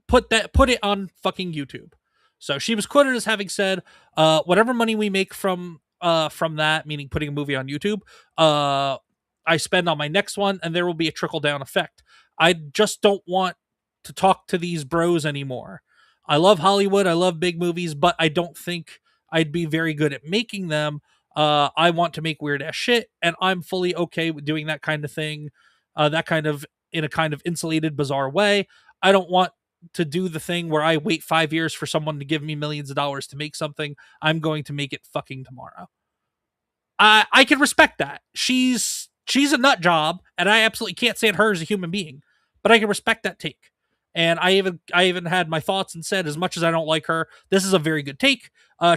put it on fucking YouTube. So she was quoted as having said, whatever money we make from that, meaning putting a movie on YouTube, I spend on my next one, and there will be a trickle down effect. I just don't want to talk to these bros anymore. I love Hollywood. I love big movies, but I don't think I'd be very good at making them. I want to make weird ass shit, and I'm fully okay with doing that kind of thing, that kind of in a kind of insulated, bizarre way. I don't want to do the thing where I wait 5 years for someone to give me millions of dollars to make something. I'm going to make it fucking tomorrow. I can respect that. She's a nut job, and I absolutely can't stand her as a human being, but I can respect that take. And I even had my thoughts and said, as much as I don't like her, this is a very good take.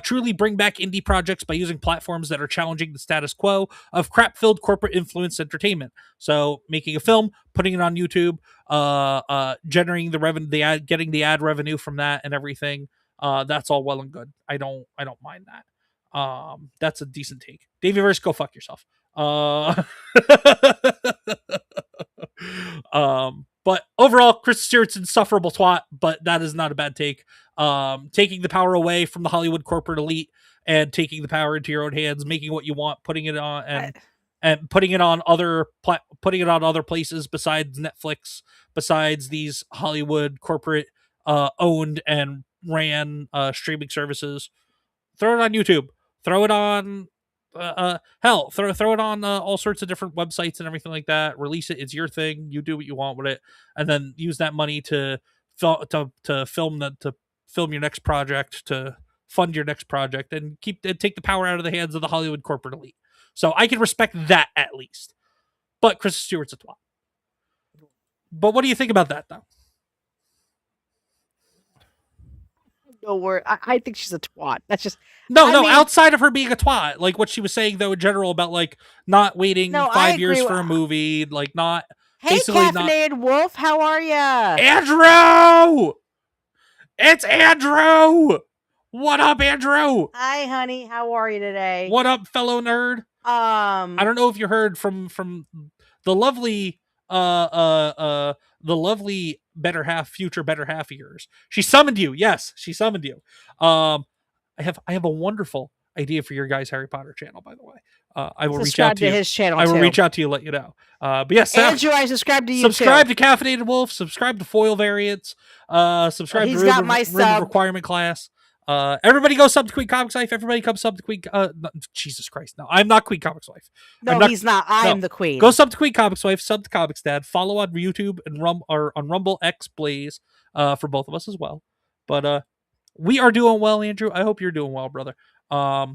Truly bring back indie projects by using platforms that are challenging the status quo of crap-filled corporate influence entertainment. So making a film, putting it on YouTube, generating the revenue, getting the ad revenue from that and everything. That's all well and good. I don't mind that. That's a decent take. Davey Verse, go fuck yourself. But overall, Chris Stewart's insufferable twat, but that is not a bad take. Taking the power away from the Hollywood corporate elite and taking the power into your own hands, making what you want, putting it on and putting it on other places besides Netflix, besides these Hollywood corporate owned and ran streaming services. Throw it on YouTube. Throw it on hell, throw it on all sorts of different websites and everything like that. Release it. It's your thing. You do what you want with it, and then use that money to film your next project, to fund your next project, and take the power out of the hands of the Hollywood corporate elite. So I can respect that at least. But Kristen Stewart's a twat. But what do you think about that, though? No word. I think she's a twat. That's just no. Outside of her being a twat, like what she was saying though in general about like not waiting 5 years for a movie, like not. Hey, Caffeinated Wolf, how are ya? Andrew, it's Andrew. What up, Andrew? Hi, honey. How are you today? What up, fellow nerd? I don't know if you heard from the lovely better half, future better half of yours. She summoned you. Yes, she summoned you. I have a wonderful idea for your guys' Harry Potter channel, by the way. I will reach out to you. His channel. I will reach out to you, let you know. But yes, Andrew, I subscribe to you. Subscribe to Caffeinated Wolf. Subscribe to Foil Variants. Subscribe to Room Requirement Class. Everybody go sub to QueenComixWife. Everybody come sub to Queen. Jesus Christ, no, I'm not QueenComixWife. No, he's not. I'm the queen. Go sub to QueenComixWife. Sub to ComixDad. Follow on YouTube and on Rumble X Blaze for both of us as well. But we are doing well, Andrew. I hope you're doing well, brother. Yeah,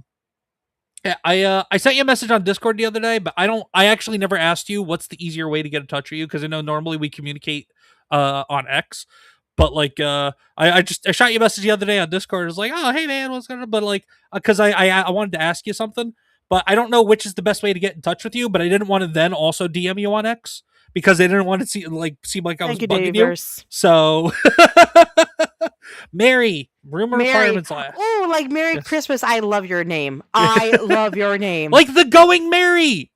I sent you a message on Discord the other day, but I actually never asked you what's the easier way to get in touch with you, because I know normally we communicate on X. But like, I shot you a message the other day on Discord. I was like, oh, hey man, what's going on? But like, because I wanted to ask you something, but I don't know which is the best way to get in touch with you. But I didn't want to then also DM you on X, because I didn't want to seem like I was bugging you. So, Mary, Room Requirements Class. Oh, like Merry Christmas. I love your name. I love your name. Like the Going Merry.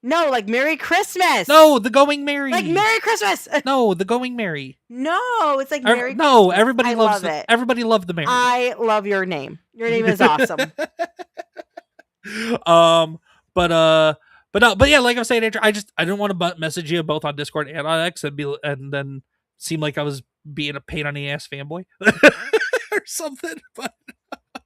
No, like Merry Christmas. No, the Going Merry. Like Merry Christmas. No, the Going Merry. No, it's like Merry No, Christmas. everybody loves it. Everybody loved the Merry. I love your name. Your name is awesome. But yeah, like I was saying, Andrew, I didn't want to message you both on Discord and on X and then seem like I was being a pain on the ass fanboy or something. But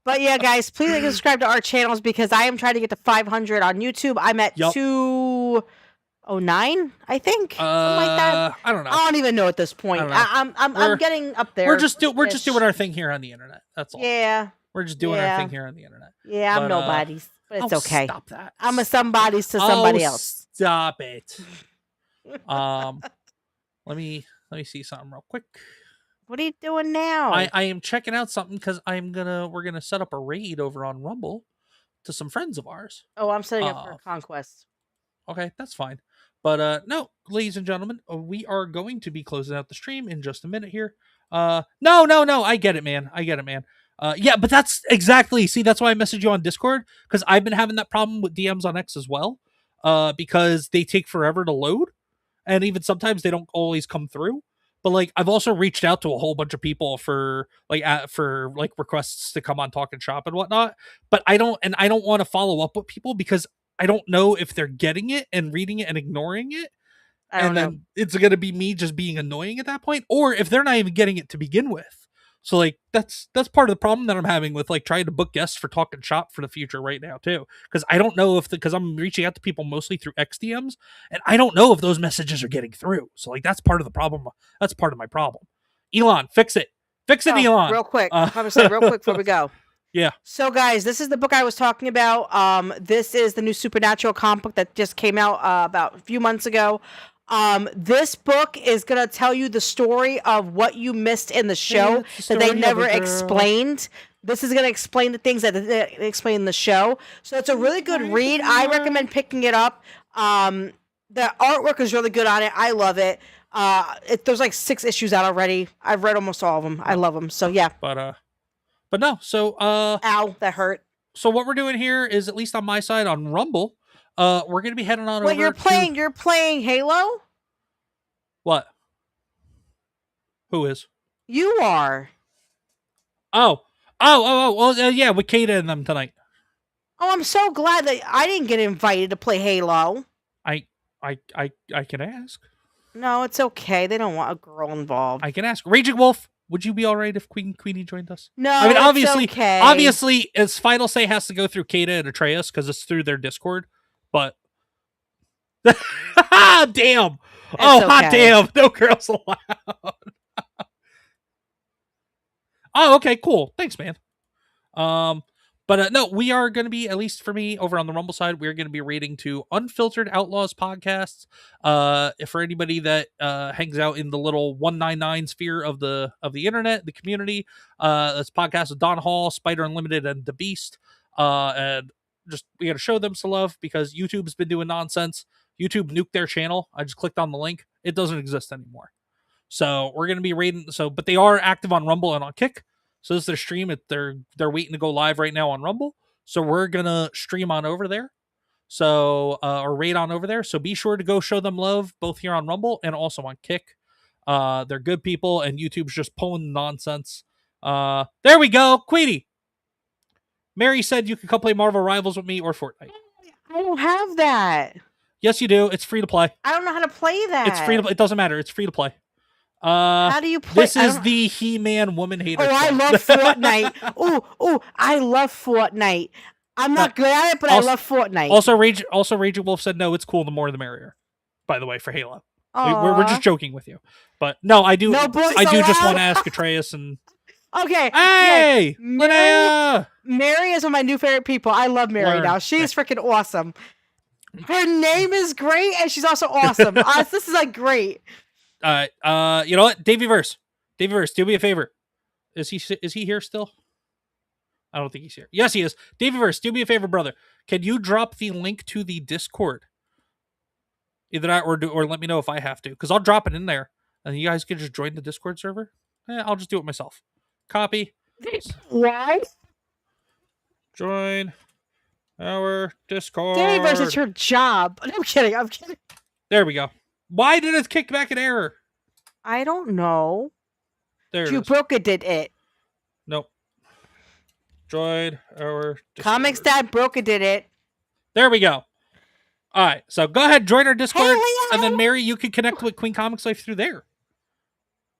But yeah, guys, please like and subscribe to our channels because I am trying to get to 500 on YouTube. I'm at 209, I think, something like that. I don't know. I don't even know at this point. I don't know. I'm getting up there. We're just doing our thing here on the internet. That's all. Yeah. We're just doing our thing here on the internet. Yeah, I'm nobody's, but it's okay. Stop that. I'm a somebody's to somebody else. Stop it. Let me see something real quick. What are you doing now? I am checking out something because we're gonna set up a raid over on Rumble to some friends of ours. Oh, I'm setting up for a conquest. Okay, that's fine. But no, ladies and gentlemen, we are going to be closing out the stream in just a minute here. No, I get it, man. Yeah, but that's exactly. See, that's why I messaged you on Discord because I've been having that problem with DMs on X as well. Because they take forever to load, and even sometimes they don't always come through. But like, I've also reached out to a whole bunch of people for requests to come on Talking Shop and whatnot. But I don't want to follow up with people because I don't know if they're getting it and reading it and ignoring it. And then it's going to be me just being annoying at that point, or if they're not even getting it to begin with. So like that's part of the problem that I'm having with like trying to book guests for Talking Shop for the future right now too, because I don't know if because I'm reaching out to people mostly through XDMs, and I don't know if those messages are getting through. So like that's part of the problem. That's part of my problem. Elon, fix it, Elon. Real quick, real quick before we go. Yeah. So guys, this is the book I was talking about. This is the new Supernatural comic book that just came out about a few months ago. This book is going to tell you the story of what you missed in the show that they never explained. This is going to explain the things that they explain in the show. So it's a really good read. I recommend picking it up. The artwork is really good on it. I love it. There's like 6 issues out already. I've read almost all of them. I love them. So yeah. But no. So ow, that hurt. So what we're doing here is, at least on my side on Rumble, we're going to be heading on over. Wait, you're playing Halo? What? Who is? You are. Oh, well, yeah, with Kata and them tonight. Oh, I'm so glad that I didn't get invited to play Halo. I can ask. No, it's okay. They don't want a girl involved. I can ask. Raging Wolf, would you be all right if Queenie joined us? No, I mean, okay. Obviously, its final say has to go through Kata and Atreus because it's through their Discord. But damn! Hot damn! No girls allowed. Oh, okay, cool. Thanks, man. But no, we are going to be, at least for me, over on the Rumble side, we're going to be reading to Unfiltered Outlaws podcasts. For anybody that hangs out in the little 199 sphere of the internet, the community, that's podcast with Don Hall, Spider Unlimited, and The Beast. And just we got to show them some love because YouTube's been doing nonsense. YouTube nuked their channel. I just clicked on the link. It doesn't exist anymore. So we're going to be raiding. But they are active on Rumble and on Kick. So this is their stream. They're waiting to go live right now on Rumble. So we're going to stream on over there. So, or raid on over there. So be sure to go show them love, both here on Rumble and also on Kick. They're good people, and YouTube's just pulling nonsense. There we go. Queenie. Mary said you can come play Marvel Rivals with me or Fortnite. I don't have that. Yes, you do. It's free to play. I don't know how to play that. It's free to play. It doesn't matter. It's free to play. How do you play? This is the He-Man woman hater. Oh, I love Fortnite. Oh, I love Fortnite. I'm not good at it, but I love Fortnite. Also, Raging Wolf said no. It's cool. The more, the merrier. By the way, for Halo, we're just joking with you. But no, I do. No boys I do allowed. Just want to ask Atreus and. Okay. Hey, Mary is one of my new favorite people. I love Mary now. She's freaking awesome. Her name is great, and she's also awesome. This is like great. You know what, Davey Verse, do me a favor. Is he here still? I don't think he's here. Yes, he is. Davey Verse, do me a favor, brother. Can you drop the link to the Discord? Either that or let me know if I have to, because I'll drop it in there, and you guys can just join the Discord server. I'll just do it myself. Copy. Why? Join our Discord. Davey Verse, it's your job. I'm kidding. There we go. Why did it kick back an error? I don't know. There you broke it, did it? Nope. Join our Discord. ComixDad broke it, did it? There we go. All right, so go ahead, join our Discord, and then Mary, you can connect with QueenComixWife through there.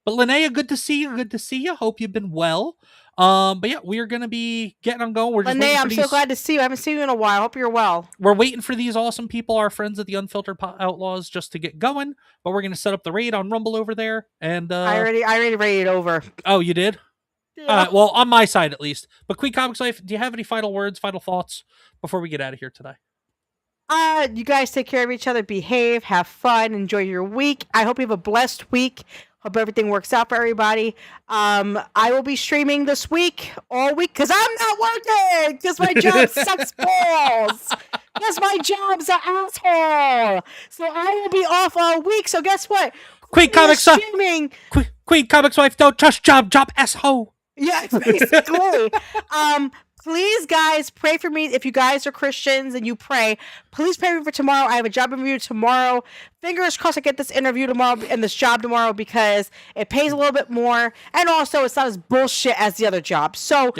But Linnea, good to see you. Hope you've been well. But yeah, we are gonna be getting on going. We're just Lene, waiting for I'm these. so glad to see you. I haven't seen you in a while. Hope you're well. We're waiting for these awesome people, our friends at the Unfiltered Outlaws, just to get going. But we're gonna set up the raid on Rumble over there. And I already rated over. oh, you did? Yeah. Well, on my side at least. But Queen Comics Life, do you have any final words, final thoughts before we get out of here today? You guys take care of each other, behave, have fun, enjoy your week. I hope you have a blessed week. Hope everything works out for everybody. I will be streaming this week, all week, because I'm not working, because my job sucks balls. Because my job's an asshole. So I will be off all week. So guess what? Queen Comics Wife. Streaming. Queen Comics Wife, don't trust job asshole. Yeah, basically. Please, guys, pray for me. If you guys are Christians and you pray, please pray for me for tomorrow. I have a job interview tomorrow. Fingers crossed I get this interview tomorrow and this job tomorrow because it pays a little bit more. And also, it's not as bullshit as the other job. So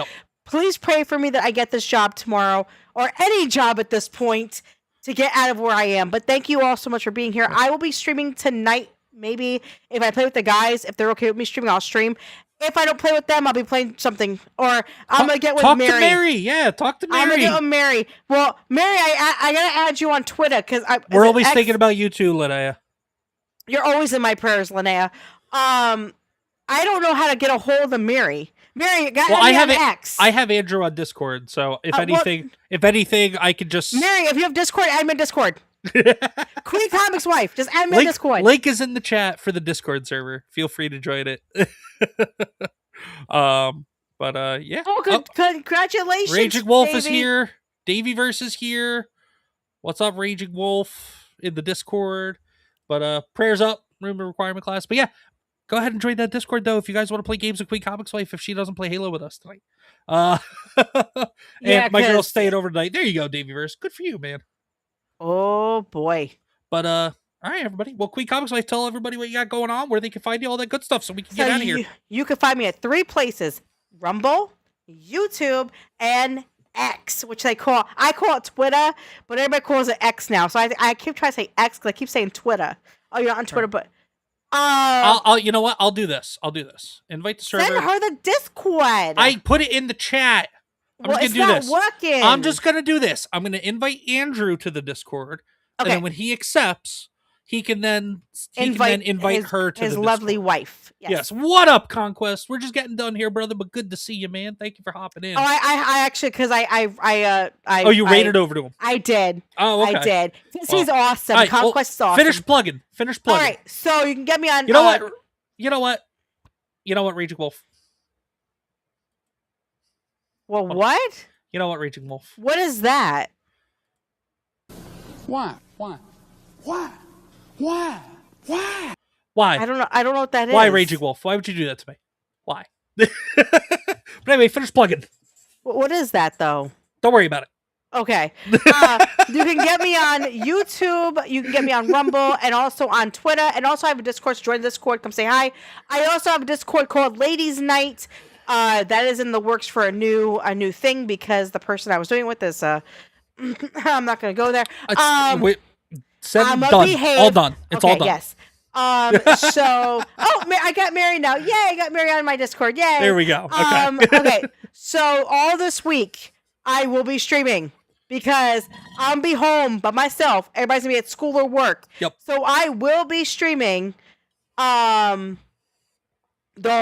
please pray for me that I get this job tomorrow or any job at this point to get out of where I am. But thank you all so much for being here. I will be streaming tonight. Maybe if I play with the guys, if they're okay with me streaming, I'll stream. If I don't play with them, I'll be playing something. Or I'm going to get with Mary. Talk to Mary. Yeah, talk to Mary. I'm going to get with Mary. Well, Mary, I got to add you on Twitter. We're always thinking about you too, Linnea. You're always in my prayers, Linnea. I don't know how to get a hold of Mary. Mary, I have X. I have Andrew on Discord, so if anything, I could just... Mary, if you have Discord, add me in Discord. QueenComixWife, just add me in Discord. Link is in the chat for the Discord server. Feel free to join it. Yeah. Oh, congratulations. Raging Wolf Davey. is here. Daveyverse is here. What's up, Raging Wolf in the Discord? But prayers up, room requirement class. But yeah, go ahead and join that Discord though if you guys want to play games with Queen Comics Wife if she doesn't play Halo with us tonight. And my girl's staying over tonight. There you go, Daveyverse. Good for you, man. Oh boy. But all right, everybody. Well, Queen Comics Life, tell everybody what you got going on, where they can find you, all that good stuff, so we can get out of here. You can find me at 3 places: Rumble, YouTube, and X, which I call it Twitter, but everybody calls it X now. So I keep trying to say X because I keep saying Twitter. Oh, you're not on Twitter, but I'll you know what? I'll do this. Invite the server. Send her the Discord. I put it in the chat. I'm just gonna do this. Working. I'm just gonna do this. I'm gonna invite Andrew to the Discord. Okay. And then when he accepts, he can then invite her to his the lovely Discord. wife. Yes. What up, Conquest? We're just getting done here, brother. But good to see you, man. Thank you for hopping in. Oh, I actually, because oh, you raided over to him. I did. Oh, okay. I did. He's awesome. Right, Conquest is awesome. Finish plugging. All right. So you can get me on. You know what? You know what, Raging Wolf? Well, what? You know what, Raging Wolf? What is that? Why? Why? I don't know what that is. Why, Raging Wolf? Why would you do that to me? Why? But anyway, finish plugging. What is that, though? Don't worry about it. Okay. You can get me on YouTube. You can get me on Rumble and also on Twitter. And also I have a Discord. So join the Discord. Come say hi. I also have a Discord called Ladies Night. That is in the works for a new thing because the person I was doing it with is I'm not going to go there. Wait, done. All done. It's all done. Yes. I got married now. Yay! I got married on my Discord. Yay! There we go. Okay. Okay. So all this week I will be streaming because I'll be home by myself. Everybody's gonna be at school or work. Yep. So I will be streaming, the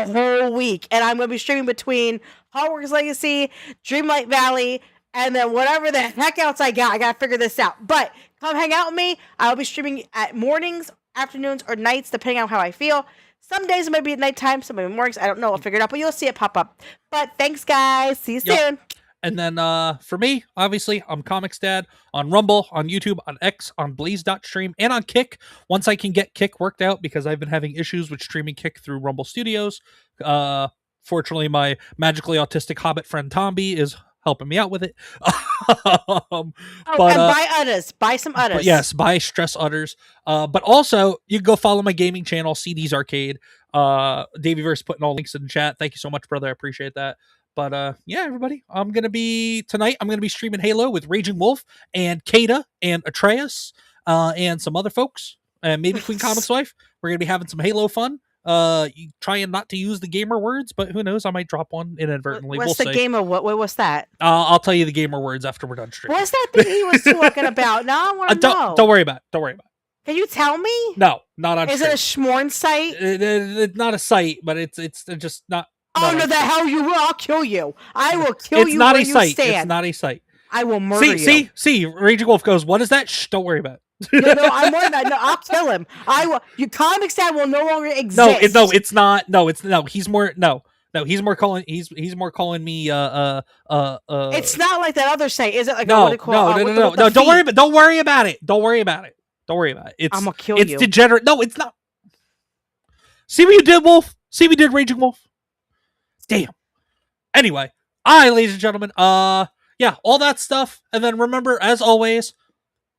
whole week, and I'm gonna be streaming between Hogwarts Legacy, Dreamlight Valley, and then whatever the heck else I got. I gotta figure this out. But come hang out with me. I'll be streaming at mornings, afternoons, or nights, depending on how I feel. Some days it might be at nighttime, some might be mornings. I don't know. I'll figure it out, but you'll see it pop up. But thanks, guys. See you soon. And then for me, obviously, I'm ComixDad on Rumble, on YouTube, on X, on Blaze.stream, and on Kick. Once I can get Kick worked out, because I've been having issues with streaming Kick through Rumble Studios. Fortunately, my magically autistic hobbit friend Tomby is helping me out with it. And buy udders. Buy some udders. Yes, buy stress udders. But also, you can go follow my gaming channel, CD's Arcade. Daveyverse putting all links in the chat. Thank you so much, brother. I appreciate that. But yeah, everybody, I'm gonna be streaming Halo with Raging Wolf and Kata and Atreus and some other folks and maybe Queen Comics Wife. We're gonna be having some Halo fun. trying not to use the gamer words, but who knows? I might drop one inadvertently. What's we'll the see. gamer? What's that? I'll tell you the gamer words after we're done streaming. What's that thing he was talking about? Now I want to know. Don't worry about it. Don't worry about it. Can you tell me? No, not on Is stream. it a schmorn site? It's not a site, but it's just not. Oh not no, on- the hell you will! I'll kill you. I will kill It's you not where a you site. stand. It's not a site. I will murder you. See. Raging Wolf goes, "What is that? Shh, don't worry about it." No, I'm worried about. No, I'll kill him. I will. Your ComixDad will no longer exist. No, it's not. No, it's no. He's more no. He's more calling. He's more calling me. It's not like that other site, is it? Like No, what do you call it? no. Don't worry about. Don't worry about it. Don't worry about it. Don't worry about it. It's I'm gonna kill it's you. degenerate. No, it's not. See what you did, Wolf. See what you did, Raging Wolf. Damn. Anyway, ladies and gentlemen, yeah, all that stuff, and then remember, as always,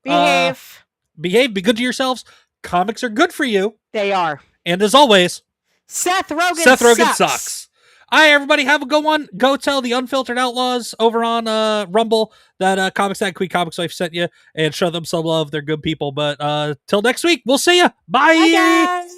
Behave. be good to yourselves. Comics are good for you, They are. and as always, Seth Rogen sucks. All right, everybody, have a good one. Go tell the Unfiltered Outlaws over on Rumble that ComixDad QueenComixWife sent you, and show them some love. They're good people. But till next week, we'll see you. Bye. Bye, guys.